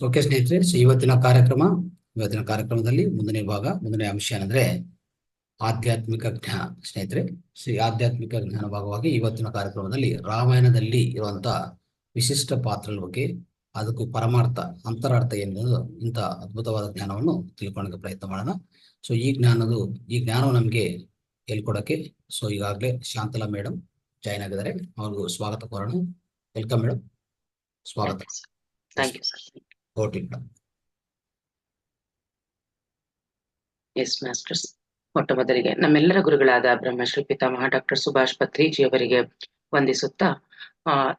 Okay ಸ್ನೇಹಿತರೆ, ಇವತ್ತಿನ ಕಾರ್ಯಕ್ರಮದಲ್ಲಿ ಮುಂದನೇ ಅಂಶ ಏನಂದ್ರೆ ಆಧ್ಯಾತ್ಮಿಕ ಜ್ಞಾನ. ಸ್ನೇಹಿತರೆ, ಆಧ್ಯಾತ್ಮಿಕ ಜ್ಞಾನ ಭಾಗವಾಗಿ ಇವತ್ತಿನ ಕಾರ್ಯಕ್ರಮದಲ್ಲಿ ರಾಮಾಯಣದಲ್ಲಿ ಇರುವಂತಹ ವಿಶಿಷ್ಟ ಪಾತ್ರಗಳ ಬಗ್ಗೆ, ಅದಕ್ಕೂ ಪರಮಾರ್ಥ ಅಂತರಾರ್ಥ ಎನ್ನುವುದು ಇಂಥ ಅದ್ಭುತವಾದ ಜ್ಞಾನವನ್ನು ತಿಳ್ಕೊಳ್ಳೋಕೆ ಪ್ರಯತ್ನ ಮಾಡೋಣ. ಸೊ ಈ ಜ್ಞಾನವು ನಮಗೆ ಹೇಳ್ಕೊಡಕ್ಕೆ ಈಗಾಗಲೇ ಶಾಂತಲಾ ಮೇಡಮ್ ಜಾಯ್ನ್ ಆಗಿದ್ದಾರೆ. ಅವ್ರಿಗೂ ಸ್ವಾಗತ ಕೋರೋಣ. ವೆಲ್ಕಮ್ ಮೇಡಮ್, ಸ್ವಾಗತ. ಎಸ್ ಮಾಸ್ಟರ್ಸ್, ಮೊಟ್ಟ ಮೊದಲಿಗೆ ನಮ್ಮೆಲ್ಲರ ಗುರುಗಳಾದ ಬ್ರಹ್ಮಶ್ರೀ ಪಿತಾಮಹ ಡಾಕ್ಟರ್ ಸುಭಾಷ್ ಪತ್ರಿಜಿ ಅವರಿಗೆ ವಂದಿಸುತ್ತಾ,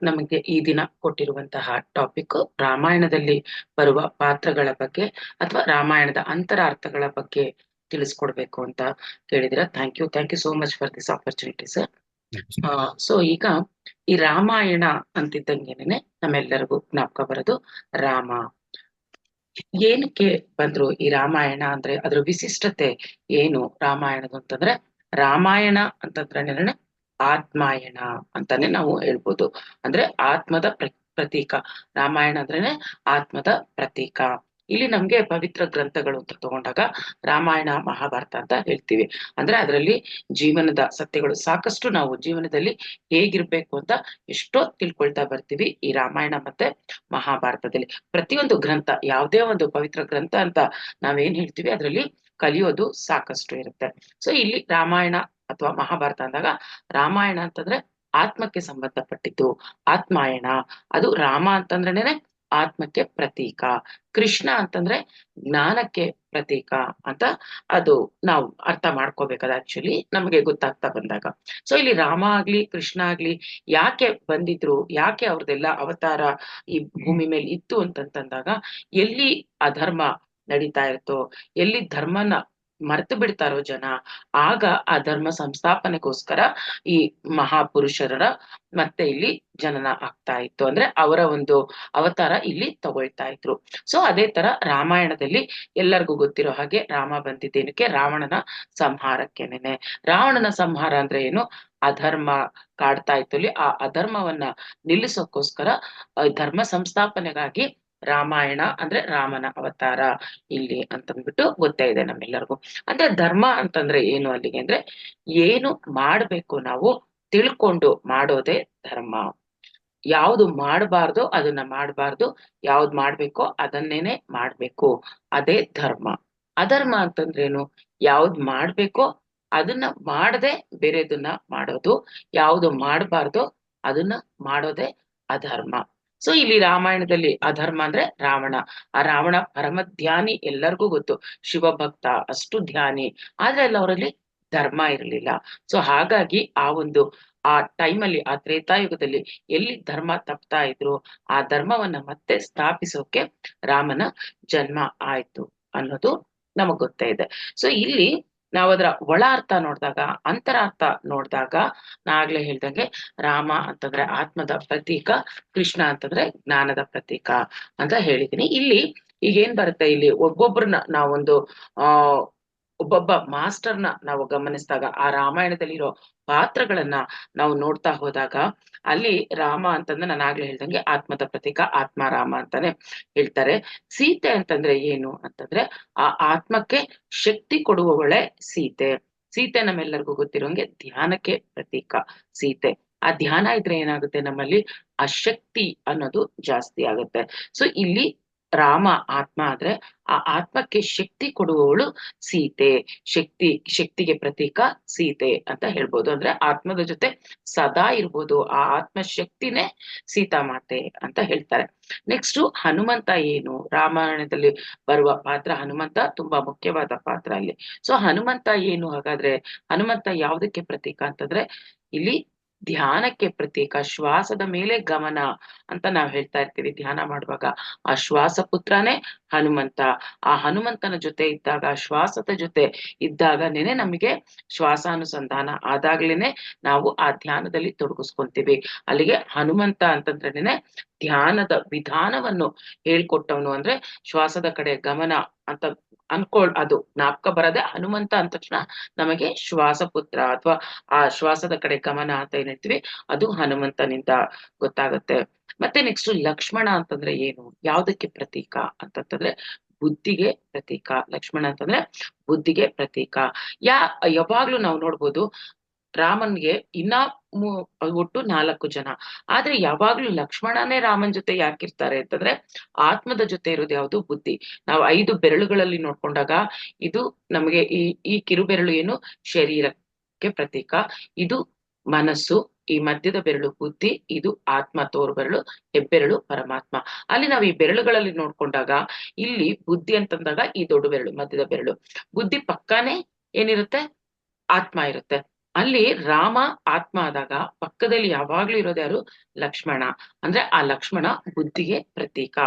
ನಮಗೆ ಈ ದಿನ ಕೊಟ್ಟಿರುವಂತಹ ಟಾಪಿಕ್ ರಾಮಾಯಣದಲ್ಲಿ ಬರುವ ಪಾತ್ರಗಳ ಬಗ್ಗೆ ಅಥವಾ ರಾಮಾಯಣದ ಅಂತರಾರ್ಥಗಳ ಬಗ್ಗೆ ತಿಳಿಸ್ಕೊಡ್ಬೇಕು ಅಂತ ಕೇಳಿದಿರ. Thank you so much for this opportunity sir. So ಈಗ ಈ ರಾಮಾಯಣ ಅಂತಿದ್ದಂಗೆನೆ ನಮ್ಮೆಲ್ಲರಿಗೂ ಜ್ಞಾಪಕ ಬರೋದು ರಾಮ. ಏನಕ್ಕೆ ಬಂದ್ರು ಈ ರಾಮಾಯಣ ಅಂದ್ರೆ ಅದ್ರ ವಿಶಿಷ್ಟತೆ ಏನು ರಾಮಾಯಣದ ಅಂತಂದ್ರೆ, ರಾಮಾಯಣ ಅಂತಂದ್ರೆ ಆತ್ಮಾಯಣ ಅಂತಾನೆ ನಾವು ಹೇಳ್ಬೋದು. ಅಂದ್ರೆ ಆತ್ಮದ ಪ್ರತೀಕ. ರಾಮಾಯಣ ಅಂದ್ರೇನೆ ಆತ್ಮದ ಪ್ರತೀಕ. ಇಲ್ಲಿ ನಮ್ಗೆ ಪವಿತ್ರ ಗ್ರಂಥಗಳು ಅಂತ ತಗೊಂಡಾಗ ರಾಮಾಯಣ ಮಹಾಭಾರತ ಅಂತ ಹೇಳ್ತೀವಿ. ಅಂದ್ರೆ ಅದರಲ್ಲಿ ಜೀವನದ ಸತ್ಯಗಳು ಸಾಕಷ್ಟು, ನಾವು ಜೀವನದಲ್ಲಿ ಹೇಗಿರ್ಬೇಕು ಅಂತ ಎಷ್ಟೋ ತಿಳ್ಕೊಳ್ತಾ ಬರ್ತೀವಿ ಈ ರಾಮಾಯಣ ಮತ್ತೆ ಮಹಾಭಾರತದಲ್ಲಿ. ಪ್ರತಿಯೊಂದು ಗ್ರಂಥ, ಯಾವುದೇ ಒಂದು ಪವಿತ್ರ ಗ್ರಂಥ ಅಂತ ನಾವೇನ್ ಹೇಳ್ತೀವಿ ಅದರಲ್ಲಿ ಕಲಿಯೋದು ಸಾಕಷ್ಟು ಇರುತ್ತೆ. ಸೊ ಇಲ್ಲಿ ರಾಮಾಯಣ ಅಥವಾ ಮಹಾಭಾರತ ಅಂದಾಗ, ರಾಮಾಯಣ ಅಂತಂದ್ರೆ ಆತ್ಮಕ್ಕೆ ಸಂಬಂಧಪಟ್ಟಿದ್ದು, ಆತ್ಮಾಯಣ. ಅದು ರಾಮ ಅಂತಂದ್ರೇನೆ ಆತ್ಮಕ್ಕೆ ಪ್ರತೀಕ, ಕೃಷ್ಣ ಅಂತಂದ್ರೆ ಜ್ಞಾನಕ್ಕೆ ಪ್ರತೀಕ ಅಂತ ಅದು ನಾವು ಅರ್ಥ ಮಾಡ್ಕೋಬೇಕಾದ ಆಕ್ಚುಲಿ ನಮಗೆ ಗೊತ್ತಾಗ್ತಾ ಬಂದಾಗ. ಸೊ ಇಲ್ಲಿ ರಾಮ ಆಗ್ಲಿ ಕೃಷ್ಣ ಆಗ್ಲಿ ಯಾಕೆ ಬಂದಿದ್ರು, ಯಾಕೆ ಅವ್ರದೆಲ್ಲ ಅವತಾರ ಈ ಭೂಮಿ ಮೇಲೆ ಇತ್ತು ಅಂತಂದಾಗ, ಎಲ್ಲಿ ಅಧರ್ಮ ನಡೀತಾ ಇರ್ತೋ, ಎಲ್ಲಿ ಧರ್ಮನ ಮರ್ತು ಬಿಡ್ತಾರೋ ಜನ, ಆಗ ಆ ಧರ್ಮ ಸಂಸ್ಥಾಪನೆಗೋಸ್ಕರ ಈ ಮಹಾಪುರುಷರ ಮತ್ತೆ ಇಲ್ಲಿ ಜನನ ಆಗ್ತಾ ಇತ್ತು. ಅಂದ್ರೆ ಅವರ ಒಂದು ಅವತಾರ ಇಲ್ಲಿ ತಗೊಳ್ತಾ ಇದ್ರು. ಸೊ ಅದೇ ತರ ರಾಮಾಯಣದಲ್ಲಿ ಎಲ್ಲರಿಗೂ ಗೊತ್ತಿರೋ ಹಾಗೆ ರಾಮ ಬಂದಿದ್ದೇನಕ್ಕೆ, ರಾವಣನ ಸಂಹಾರಕ್ಕೆನೆ. ರಾವಣನ ಸಂಹಾರ ಅಂದ್ರೆ ಏನು, ಅಧರ್ಮ ಕಾಡ್ತಾ ಇತ್ತು ಅಲ್ಲಿ, ಆ ಅಧರ್ಮವನ್ನ ನಿಲ್ಲಿಸೋಕ್ಕೋಸ್ಕರ ಧರ್ಮ ಸಂಸ್ಥಾಪನೆಗಾಗಿ ರಾಮಾಯಣ ಅಂದ್ರೆ ರಾಮನ ಅವತಾರ ಇಲ್ಲಿ ಅಂತಂದ್ಬಿಟ್ಟು ಗೊತ್ತೇ ಇದೆ ನಮ್ಮೆಲ್ಲರಿಗೂ. ಅಂದ್ರೆ ಧರ್ಮ ಅಂತಂದ್ರೆ ಏನು ಅಲ್ಲಿಗೆ ಅಂದ್ರೆ, ಏನು ಮಾಡ್ಬೇಕು ನಾವು ತಿಳ್ಕೊಂಡು ಮಾಡೋದೇ ಧರ್ಮ. ಯಾವ್ದು ಮಾಡಬಾರ್ದು ಅದನ್ನ ಮಾಡಬಾರ್ದು, ಯಾವ್ದು ಮಾಡ್ಬೇಕೋ ಅದನ್ನೇನೆ ಮಾಡ್ಬೇಕು, ಅದೇ ಧರ್ಮ. ಅಧರ್ಮ ಅಂತಂದ್ರೇನು, ಯಾವ್ದು ಮಾಡ್ಬೇಕೋ ಅದನ್ನ ಮಾಡದೆ ಬೇರೆದನ್ನ ಮಾಡೋದು, ಯಾವ್ದು ಮಾಡಬಾರ್ದು ಅದನ್ನ ಮಾಡೋದೇ ಅಧರ್ಮ. ಸೊ ಇಲ್ಲಿ ರಾಮಾಯಣದಲ್ಲಿ ಅಧರ್ಮ ಅಂದ್ರೆ ರಾವಣ. ಆ ರಾವಣ ಪರಮ ಧ್ಯಾನಿ, ಎಲ್ಲರಿಗೂ ಗೊತ್ತು, ಶಿವಭಕ್ತ, ಅಷ್ಟು ಧ್ಯಾನಿ. ಆದ್ರೆ ಅಲ್ಲಿ ಅವರಲ್ಲಿ ಧರ್ಮ ಇರಲಿಲ್ಲ. ಸೊ ಹಾಗಾಗಿ ಆ ಟೈಮಲ್ಲಿ, ಆ ತ್ರೇತಾಯುಗದಲ್ಲಿ ಎಲ್ಲಿ ಧರ್ಮ ತಪ್ತಾ ಇದ್ರು, ಆ ಧರ್ಮವನ್ನ ಮತ್ತೆ ಸ್ಥಾಪಿಸೋಕೆ ರಾಮನ ಜನ್ಮ ಆಯ್ತು ಅನ್ನೋದು ನಮಗ್ ಗೊತ್ತೇ ಇದೆ. ಸೊ ಇಲ್ಲಿ ನಾವು ಅದರ ಒಳ ಅರ್ಥ ನೋಡಿದಾಗ, ಅಂತರಾರ್ಥ ನೋಡಿದಾಗ, ನಾಗ್ಲೇ ಹೇಳ್ದಂಗೆ ರಾಮ ಅಂತಂದ್ರೆ ಆತ್ಮದ ಪ್ರತೀಕ, ಕೃಷ್ಣ ಅಂತಂದ್ರೆ ಜ್ಞಾನದ ಪ್ರತೀಕ ಅಂತ ಹೇಳಿದೀನಿ. ಇಲ್ಲಿ ಈಗೇನ್ ಬರುತ್ತೆ, ಇಲ್ಲಿ ಒಬ್ಬೊಬ್ರನ್ನ ನಾವೊಂದು ಒಬ್ಬೊಬ್ಬ ಮಾಸ್ಟರ್ನ ನಾವು ಗಮನಿಸಿದಾಗ, ಆ ರಾಮಾಯಣದಲ್ಲಿರೋ ಪಾತ್ರಗಳನ್ನ ನಾವು ನೋಡ್ತಾ ಹೋದಾಗ, ಅಲ್ಲಿ ರಾಮ ಅಂತಂದ್ರೆ ನಾನು ಆಗ್ಲೇ ಹೇಳ್ದಂಗೆ ಆತ್ಮದ ಪ್ರತೀಕ, ಆತ್ಮಾರಾಮ ಅಂತಾನೆ ಹೇಳ್ತಾರೆ. ಸೀತೆ ಅಂತಂದ್ರೆ ಏನು ಅಂತಂದ್ರೆ, ಆ ಆತ್ಮಕ್ಕೆ ಶಕ್ತಿ ಕೊಡುವವಳೆ ಸೀತೆ. ಸೀತೆ ನಮ್ಮೆಲ್ಲರಿಗೂ ಗೊತ್ತಿರೋಂಗೆ ಧ್ಯಾನಕ್ಕೆ ಪ್ರತೀಕ ಸೀತೆ. ಆ ಧ್ಯಾನ ಇದ್ರೆ ಏನಾಗುತ್ತೆ, ನಮ್ಮಲ್ಲಿ ಆ ಶಕ್ತಿ ಅನ್ನೋದು ಜಾಸ್ತಿ ಆಗುತ್ತೆ. ಸೊ ಇಲ್ಲಿ ರಾಮ ಆತ್ಮ ಆದ್ರೆ, ಆ ಆತ್ಮಕ್ಕೆ ಶಕ್ತಿ ಕೊಡುವವಳು ಸೀತೆ. ಶಕ್ತಿಗೆ ಪ್ರತೀಕ ಸೀತೆ ಅಂತ ಹೇಳ್ಬೋದು. ಅಂದ್ರೆ ಆತ್ಮದ ಜೊತೆ ಸದಾ ಇರ್ಬೋದು, ಆ ಆತ್ಮ ಶಕ್ತಿನೇ ಸೀತಾಮಾತೆ ಅಂತ ಹೇಳ್ತಾರೆ. ನೆಕ್ಸ್ಟ್ ಹನುಮಂತ ಏನು, ರಾಮಾಯಣದಲ್ಲಿ ಬರುವ ಪಾತ್ರ ಹನುಮಂತ ತುಂಬಾ ಮುಖ್ಯವಾದ ಪಾತ್ರ ಅಲ್ಲಿ. ಸೊ ಹನುಮಂತ ಏನು ಹಾಗಾದ್ರೆ, ಹನುಮಂತ ಯಾವುದಕ್ಕೆ ಪ್ರತೀಕ ಅಂತಂದ್ರೆ, ಇಲ್ಲಿ ಧ್ಯಾನಕ್ಕೆ ಪ್ರತೀಕ, ಶ್ವಾಸದ ಮೇಲೆ ಗಮನ ಅಂತ ನಾವು ಹೇಳ್ತಾ ಇರ್ತೀವಿ ಧ್ಯಾನ ಮಾಡುವಾಗ. ಆ ಶ್ವಾಸ ಪುತ್ರನೇ ಹನುಮಂತ. ಆ ಹನುಮಂತನ ಜೊತೆ ಇದ್ದಾಗ, ಶ್ವಾಸದ ಜೊತೆ ಇದ್ದಾಗನೇ ನಮಗೆ ಶ್ವಾಸಾನುಸಂಧಾನ ಆದಾಗ್ಲೇನೆ ನಾವು ಆ ಧ್ಯಾನದಲ್ಲಿ ತೊಡಗಿಸ್ಕೊಂತೀವಿ. ಅಲ್ಲಿಗೆ ಹನುಮಂತ ಅಂತಂದ್ರೇನೆ ಧ್ಯಾನದ ವಿಧಾನವನ್ನು ಹೇಳ್ಕೊಟ್ಟವನು. ಅಂದ್ರೆ ಶ್ವಾಸದ ಕಡೆ ಗಮನ ಅಂತ ಅದು ಜ್ಞಾಪಕ ಬರದೆ, ಹನುಮಂತ ಅಂದ ತಕ್ಷಣ ನಮಗೆ ಶ್ವಾಸಪುತ್ರ ಅಥವಾ ಆ ಶ್ವಾಸದ ಕಡೆ ಗಮನ ಅಂತ ಏನ್ ಹೇಳ್ತೀವಿ, ಅದು ಹನುಮಂತನಿಂದ ಗೊತ್ತಾಗುತ್ತೆ. ಮತ್ತೆ ನೆಕ್ಸ್ಟ್ ಲಕ್ಷ್ಮಣ ಅಂತಂದ್ರೆ ಏನು, ಯಾವ್ದಕ್ಕೆ ಪ್ರತೀಕ ಅಂತಂತಂದ್ರೆ ಬುದ್ಧಿಗೆ ಪ್ರತೀಕ. ಲಕ್ಷ್ಮಣ ಅಂತಂದ್ರೆ ಬುದ್ಧಿಗೆ ಪ್ರತೀಕ. ಯಾವಾಗ್ಲೂ ನಾವು ನೋಡ್ಬೋದು ರಾಮನ್ಗೆ ಇನ್ನ ಒಟ್ಟು 4 ಜನ, ಆದ್ರೆ ಯಾವಾಗ್ಲೂ ಲಕ್ಷ್ಮಣನೇ ರಾಮನ್ ಜೊತೆ ಯಾಕಿರ್ತಾರೆ ಅಂತಂದ್ರೆ ಆತ್ಮದ ಜೊತೆ ಇರೋದು ಯಾವುದು, ಬುದ್ಧಿ. ನಾವು 5 ಬೆರಳುಗಳಲ್ಲಿ ನೋಡ್ಕೊಂಡಾಗ ಇದು ನಮಗೆ ಈ ಕಿರುಬೆರಳು ಏನು ಶರೀರಕ್ಕೆ ಪ್ರತೀಕ, ಇದು ಮನಸ್ಸು, ಈ ಮಧ್ಯದ ಬೆರಳು ಬುದ್ಧಿ, ಇದು ಆತ್ಮ ತೋರು ಬೆರಳು, ಹೆಬ್ಬೆರಳು ಪರಮಾತ್ಮ. ಅಲ್ಲಿ ನಾವು ಈ ಬೆರಳುಗಳಲ್ಲಿ ನೋಡ್ಕೊಂಡಾಗ ಇಲ್ಲಿ ಬುದ್ಧಿ ಅಂತಂದಾಗ ಈ ದೊಡ್ಡ ಬೆರಳು ಮಧ್ಯದ ಬೆರಳು, ಬುದ್ಧಿ ಪಕ್ಕಾನೇ ಏನಿರುತ್ತೆ, ಆತ್ಮ ಇರುತ್ತೆ. ಅಲ್ಲಿ ರಾಮ ಆತ್ಮ ಆದಾಗ ಪಕ್ಕದಲ್ಲಿ ಯಾವಾಗ್ಲೂ ಇರೋದು ಯಾರು, ಲಕ್ಷ್ಮಣ. ಅಂದ್ರೆ ಆ ಲಕ್ಷ್ಮಣ ಬುದ್ಧಿಗೆ ಪ್ರತೀಕ.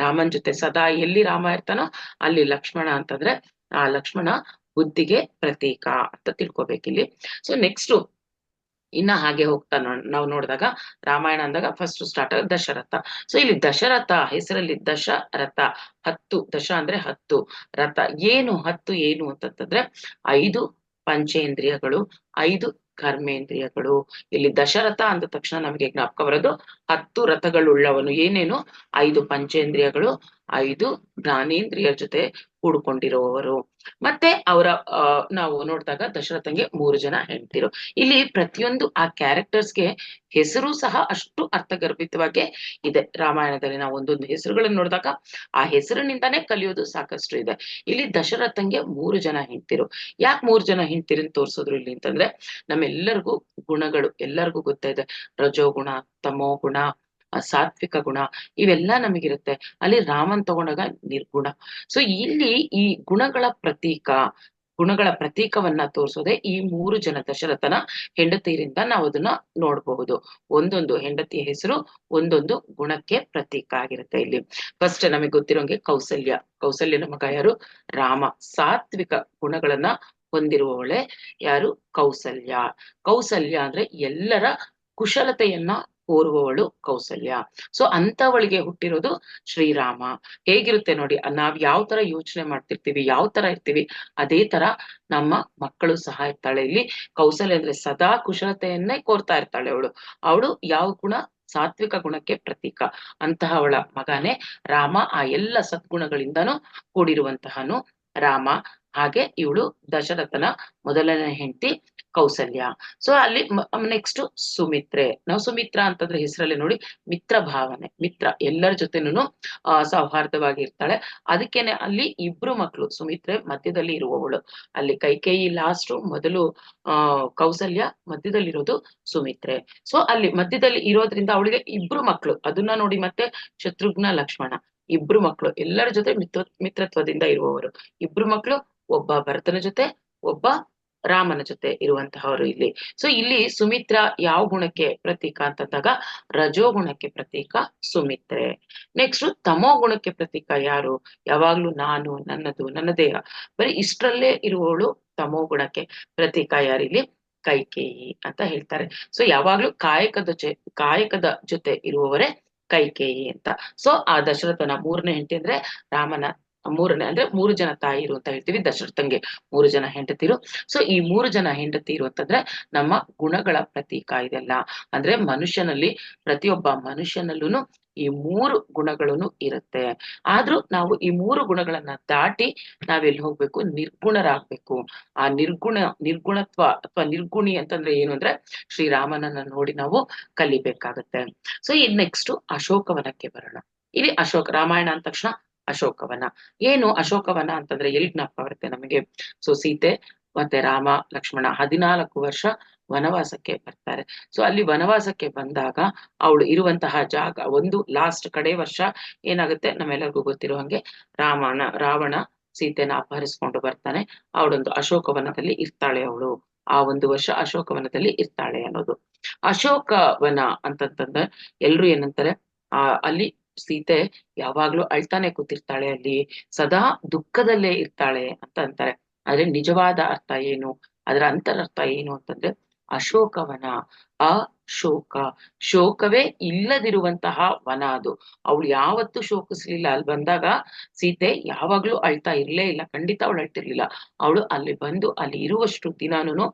ರಾಮನ್ ಜೊತೆ ಸದಾ ಎಲ್ಲಿ ರಾಮ ಇರ್ತಾನೋ ಅಲ್ಲಿ ಲಕ್ಷ್ಮಣ ಅಂತಂದ್ರೆ ಆ ಲಕ್ಷ್ಮಣ ಬುದ್ಧಿಗೆ ಪ್ರತೀಕ ಅಂತ ತಿಳ್ಕೊಬೇಕಿಲ್ಲಿ. ಸೊ ನೆಕ್ಸ್ಟ್ ಇನ್ನ ಹಾಗೆ ಹೋಗ್ತಾ ನಾವು ನೋಡಿದಾಗ ರಾಮಾಯಣ ಅಂದಾಗ ಫಸ್ಟ್ ಸ್ಟಾರ್ಟ್ ದಶರಥ. ಸೊ ಇಲ್ಲಿ ದಶರಥ ಹೆಸರಲ್ಲಿ ದಶರಥ, 10 ದಶ ಅಂದ್ರೆ 10, ರಥ ಏನು 10 ಏನು ಅಂತಂತಂದ್ರೆ 5 ಪಂಚೇಂದ್ರಿಯಗಳು, 5 ಕರ್ಮೇಂದ್ರಿಯಗಳು. ಇಲ್ಲಿ ದಶರಥ ಅಂದ ತಕ್ಷಣ ನಮಗೆ ಜ್ಞಾಪಕ ಬರೋದು 10 ರಥಗಳುಳ್ಳವನು. ಏನೇನು, 5 ಪಂಚೇಂದ್ರಿಯಗಳು, 5 ಜ್ಞಾನೇಂದ್ರಿಯ ಜೊತೆ ಕೂಡ್ಕೊಂಡಿರುವವರು. ಮತ್ತೆ ಅವರ ನಾವು ನೋಡಿದಾಗ ದಶರಥಂಗೆ 3 ಜನ ಹೆಂಡತಿರು. ಇಲ್ಲಿ ಪ್ರತಿಯೊಂದು ಆ ಕ್ಯಾರೆಕ್ಟರ್ಸ್ಗೆ ಹೆಸರು ಸಹ ಅಷ್ಟು ಅರ್ಥಗರ್ಭಿತವಾಗಿ ಇದೆ. ರಾಮಾಯಣದಲ್ಲಿ ನಾವು ಒಂದೊಂದು ಹೆಸರುಗಳನ್ನು ನೋಡಿದಾಗ ಆ ಹೆಸರಿನಿಂದಾನೇ ಕಲಿಯೋದು ಸಾಕಷ್ಟು ಇದೆ. ಇಲ್ಲಿ ದಶರಥಂಗೆ 3 ಜನ ಹೆಂಡತಿರು. ಯಾಕೆ 3 ಜನ ಹೆಂಡತಿರನ್ನ ತೋರ್ಸೋದ್ರು ಇಲ್ಲಿ ಅಂತಂದ್ರೆ ನಮ್ಮೆಲ್ಲರಿಗೂ ಗುಣಗಳು ಎಲ್ಲರಿಗೂ ಗೊತ್ತಾಯಿದೆ. ರಜೋಗುಣ, ತಮೋ ಗುಣ, ಸಾತ್ವಿಕ ಗುಣ ಇವೆಲ್ಲ ನಮಗಿರುತ್ತೆ. ಅಲ್ಲಿ ರಾಮನ್ ತಗೊಂಡಾಗ ನಿರ್ಗುಣ. ಸೊ ಇಲ್ಲಿ ಈ ಗುಣಗಳ ಪ್ರತೀಕವನ್ನ ತೋರಿಸೋದೆ ಈ 3 ಜನ ದಶರಥನ ಹೆಂಡತಿಯರಿಂದ ನಾವು ಅದನ್ನ ನೋಡಬಹುದು. ಒಂದೊಂದು ಹೆಂಡತಿಯ ಹೆಸರು ಒಂದೊಂದು ಗುಣಕ್ಕೆ ಪ್ರತೀಕ ಆಗಿರುತ್ತೆ. ಇಲ್ಲಿ ಫಸ್ಟ್ ನಮಗೆ ಗೊತ್ತಿರೋಂಗೆ ಕೌಸಲ್ಯನ ಮಗ ಯಾರು, ರಾಮ. ಸಾತ್ವಿಕ ಗುಣಗಳನ್ನ ಹೊಂದಿರುವವಳೆ ಯಾರು, ಕೌಸಲ್ಯ ಅಂದ್ರೆ ಎಲ್ಲರ ಕುಶಲತೆಯನ್ನ ಕೋರುವವಳು ಕೌಸಲ್ಯ. ಸೊ ಅಂತವಳಿಗೆ ಹುಟ್ಟಿರೋದು ಶ್ರೀರಾಮ. ಹೇಗಿರುತ್ತೆ ನೋಡಿ, ನಾವ್ ಯಾವ ತರ ಯೋಚನೆ ಮಾಡ್ತಿರ್ತೀವಿ, ಯಾವ ತರ ಇರ್ತೀವಿ, ಅದೇ ತರ ನಮ್ಮ ಮಕ್ಕಳು ಸಹ ಇರ್ತಾಳೆ. ಇಲ್ಲಿ ಕೌಸಲ್ಯ ಅಂದ್ರೆ ಸದಾ ಕುಶಲತೆಯನ್ನೇ ಕೋರ್ತಾ ಇರ್ತಾಳೆ ಅವಳು ಯಾವ ಗುಣ, ಸಾತ್ವಿಕ ಗುಣಕ್ಕೆ ಪ್ರತೀಕ. ಅಂತಹವಳ ಮಗನೇ ರಾಮ. ಆ ಎಲ್ಲ ಸದ್ಗುಣಗಳಿಂದನೂ ಕೂಡಿರುವಂತಹನು ರಾಮ. ಹಾಗೆ ಇವಳು ದಶರಥನ ಮೊದಲನೇ ಹೆಂಡತಿ ಕೌಸಲ್ಯ. ಸೊ ಅಲ್ಲಿ ನೆಕ್ಸ್ಟ್ ಸುಮಿತ್ರೆ. ನಾವು ಸುಮಿತ್ರ ಅಂತಂದ್ರೆ ಹೆಸರಲ್ಲಿ ನೋಡಿ ಮಿತ್ರ ಭಾವನೆ, ಮಿತ್ರ ಎಲ್ಲರ ಜೊತೆನೂ ಸೌಹಾರ್ದವಾಗಿ ಅದಕ್ಕೇನೆ ಅಲ್ಲಿ 2 ಮಕ್ಕಳು, ಸುಮಿತ್ರೆ ಮಧ್ಯದಲ್ಲಿ ಇರುವವಳು. ಅಲ್ಲಿ ಕೈಕೇಯಿ ಲಾಸ್ಟ್, ಮೊದಲು ಕೌಸಲ್ಯ, ಮಧ್ಯದಲ್ಲಿರೋದು ಸುಮಿತ್ರೆ. ಸೊ ಅಲ್ಲಿ ಮಧ್ಯದಲ್ಲಿ ಇರೋದ್ರಿಂದ ಅವಳಿಗೆ 2 ಮಕ್ಕಳು. ಅದನ್ನ ನೋಡಿ ಮತ್ತೆ ಶತ್ರುಘ್ನ, ಲಕ್ಷ್ಮಣ 2 ಮಕ್ಕಳು, ಎಲ್ಲರ ಜೊತೆ ಮಿತ್ರತ್ವದಿಂದ ಇರುವವರು 2 ಮಕ್ಕಳು. ಒಬ್ಬ ಭರತನ ಜೊತೆ, ಒಬ್ಬ ರಾಮನ ಜೊತೆ ಇರುವಂತಹವರು ಇಲ್ಲಿ. ಸೊ ಇಲ್ಲಿ ಸುಮಿತ್ರ ಯಾವ ಗುಣಕ್ಕೆ ಪ್ರತೀಕ ಅಂತಂದಾಗ ರಜೋ ಗುಣಕ್ಕೆ ಪ್ರತೀಕ ಸುಮಿತ್ರೆ. ನೆಕ್ಸ್ಟ್ ತಮೋ ಗುಣಕ್ಕೆ ಪ್ರತೀಕ ಯಾರು, ಯಾವಾಗ್ಲೂ ನಾನು, ನನ್ನದು, ನನ್ನ ದೇಹ, ಬರೀ ಇಷ್ಟರಲ್ಲೇ ಇರುವವಳು ತಮೋ ಗುಣಕ್ಕೆ ಪ್ರತೀಕ ಯಾರಿಲ್ಲಿ, ಕೈಕೇಯಿ ಅಂತ ಹೇಳ್ತಾರೆ. ಸೊ ಯಾವಾಗ್ಲೂ ಕಾಯಕದ ಜೊತೆ ಇರುವವರೇ ಕೈಕೇಯಿ ಅಂತ. ಸೊ ಆ ದಶರಥನ 3ನೇ ಹೆಂಡತಿ ಅಂದ್ರೆ ರಾಮನ 3ನೇ ಅಂದ್ರೆ 3 ಜನ ತಾಯಿರು ಅಂತ ಹೇಳ್ತೀವಿ. ದಶರಥಂಗೆ 3 ಜನ ಹೆಂಡತಿರು. ಸೊ ಈ 3 ಜನ ಹೆಂಡತಿರು ಅಂತಂದ್ರೆ ನಮ್ಮ ಗುಣಗಳ ಪ್ರತೀಕ ಇದೆಲ್ಲ. ಅಂದ್ರೆ ಪ್ರತಿಯೊಬ್ಬ ಮನುಷ್ಯನಲ್ಲೂ ಈ 3 ಗುಣಗಳನ್ನು ಇರುತ್ತೆ. ಆದ್ರೂ ನಾವು ಈ 3 ಗುಣಗಳನ್ನ ದಾಟಿ ನಾವೆಲ್ಲಿ ಹೋಗ್ಬೇಕು, ನಿರ್ಗುಣರಾಗ್ಬೇಕು. ಆ ನಿರ್ಗುಣತ್ವ ಅಥವಾ ನಿರ್ಗುಣಿ ಅಂತಂದ್ರೆ ಏನು ಅಂದ್ರೆ ಶ್ರೀರಾಮನನ್ನ ನೋಡಿ ನಾವು ಕಲಿಬೇಕಾಗತ್ತೆ. ಸೊ ಇನ್ ನೆಕ್ಸ್ಟ್ ಅಶೋಕವನಕ್ಕೆ ಬರೋಣ. ಇಲ್ಲಿ ರಾಮಾಯಣ ಅಂದ ತಕ್ಷಣ ಅಶೋಕವನ. ಏನು ಅಶೋಕವನ ಅಂತಂದ್ರೆ ಎಲ್ಲಿ ಜ್ಞಾಪಕ ಬರುತ್ತೆ ನಮಗೆ, ಸೊ ಸೀತೆ ಮತ್ತೆ ರಾಮ ಲಕ್ಷ್ಮಣ 14 ವರ್ಷ ವನವಾಸಕ್ಕೆ ಬರ್ತಾರೆ. ಸೊ ಅಲ್ಲಿ ವನವಾಸಕ್ಕೆ ಬಂದಾಗ ಅವಳು ಇರುವಂತಹ ಜಾಗ, ಒಂದು ಲಾಸ್ಟ್ ಕಡೆ ವರ್ಷ ಏನಾಗುತ್ತೆ ನಮ್ಮೆಲ್ಲರಿಗೂ ಗೊತ್ತಿರೋ ಹಂಗೆ ರಾವಣ ಸೀತೆನ ಅಪಹರಿಸ್ಕೊಂಡು ಬರ್ತಾನೆ. ಅವಳೊಂದು ಅಶೋಕವನದಲ್ಲಿ ಇರ್ತಾಳೆ. ಅವಳು ಆ 1 ವರ್ಷ ಅಶೋಕವನದಲ್ಲಿ ಇರ್ತಾಳೆ ಅನ್ನೋದು. ಅಶೋಕವನ ಅಂತಂತಂದ್ರೆ ಎಲ್ರು ಏನಂತಾರೆ, ಅಲ್ಲಿ ಸೀತೆ ಯಾವಾಗ್ಲೂ ಅಳ್ತಾನೆ ಕೂತಿರ್ತಾಳೆ, ಅಲ್ಲಿ ಸದಾ ದುಃಖದಲ್ಲೇ ಇರ್ತಾಳೆ ಅಂತ ಅಂತಾರೆ. ಆದ್ರೆ ನಿಜವಾದ ಅರ್ಥ ಏನು, ಅದರ ಅಂತರರ್ಥ ಏನು ಅಂತಂದ್ರೆ ಅಶೋಕವನ, ಶೋಕವೇ ಇಲ್ಲದಿರುವಂತಹ ವನ ಅದು. ಅವಳು ಯಾವತ್ತೂ ಶೋಕಿಸ್ಲಿಲ್ಲ. ಅಲ್ಲಿ ಬಂದಾಗ ಸೀತೆ ಯಾವಾಗ್ಲೂ ಅಳ್ತಾ ಇರ್ಲೇ ಇಲ್ಲ, ಖಂಡಿತ ಅವಳು ಅಳ್ತಿರ್ಲಿಲ್ಲ. ಅವಳು ಅಲ್ಲಿ ಬಂದು ಅಲ್ಲಿ ಇರುವಷ್ಟು ದಿನಾನು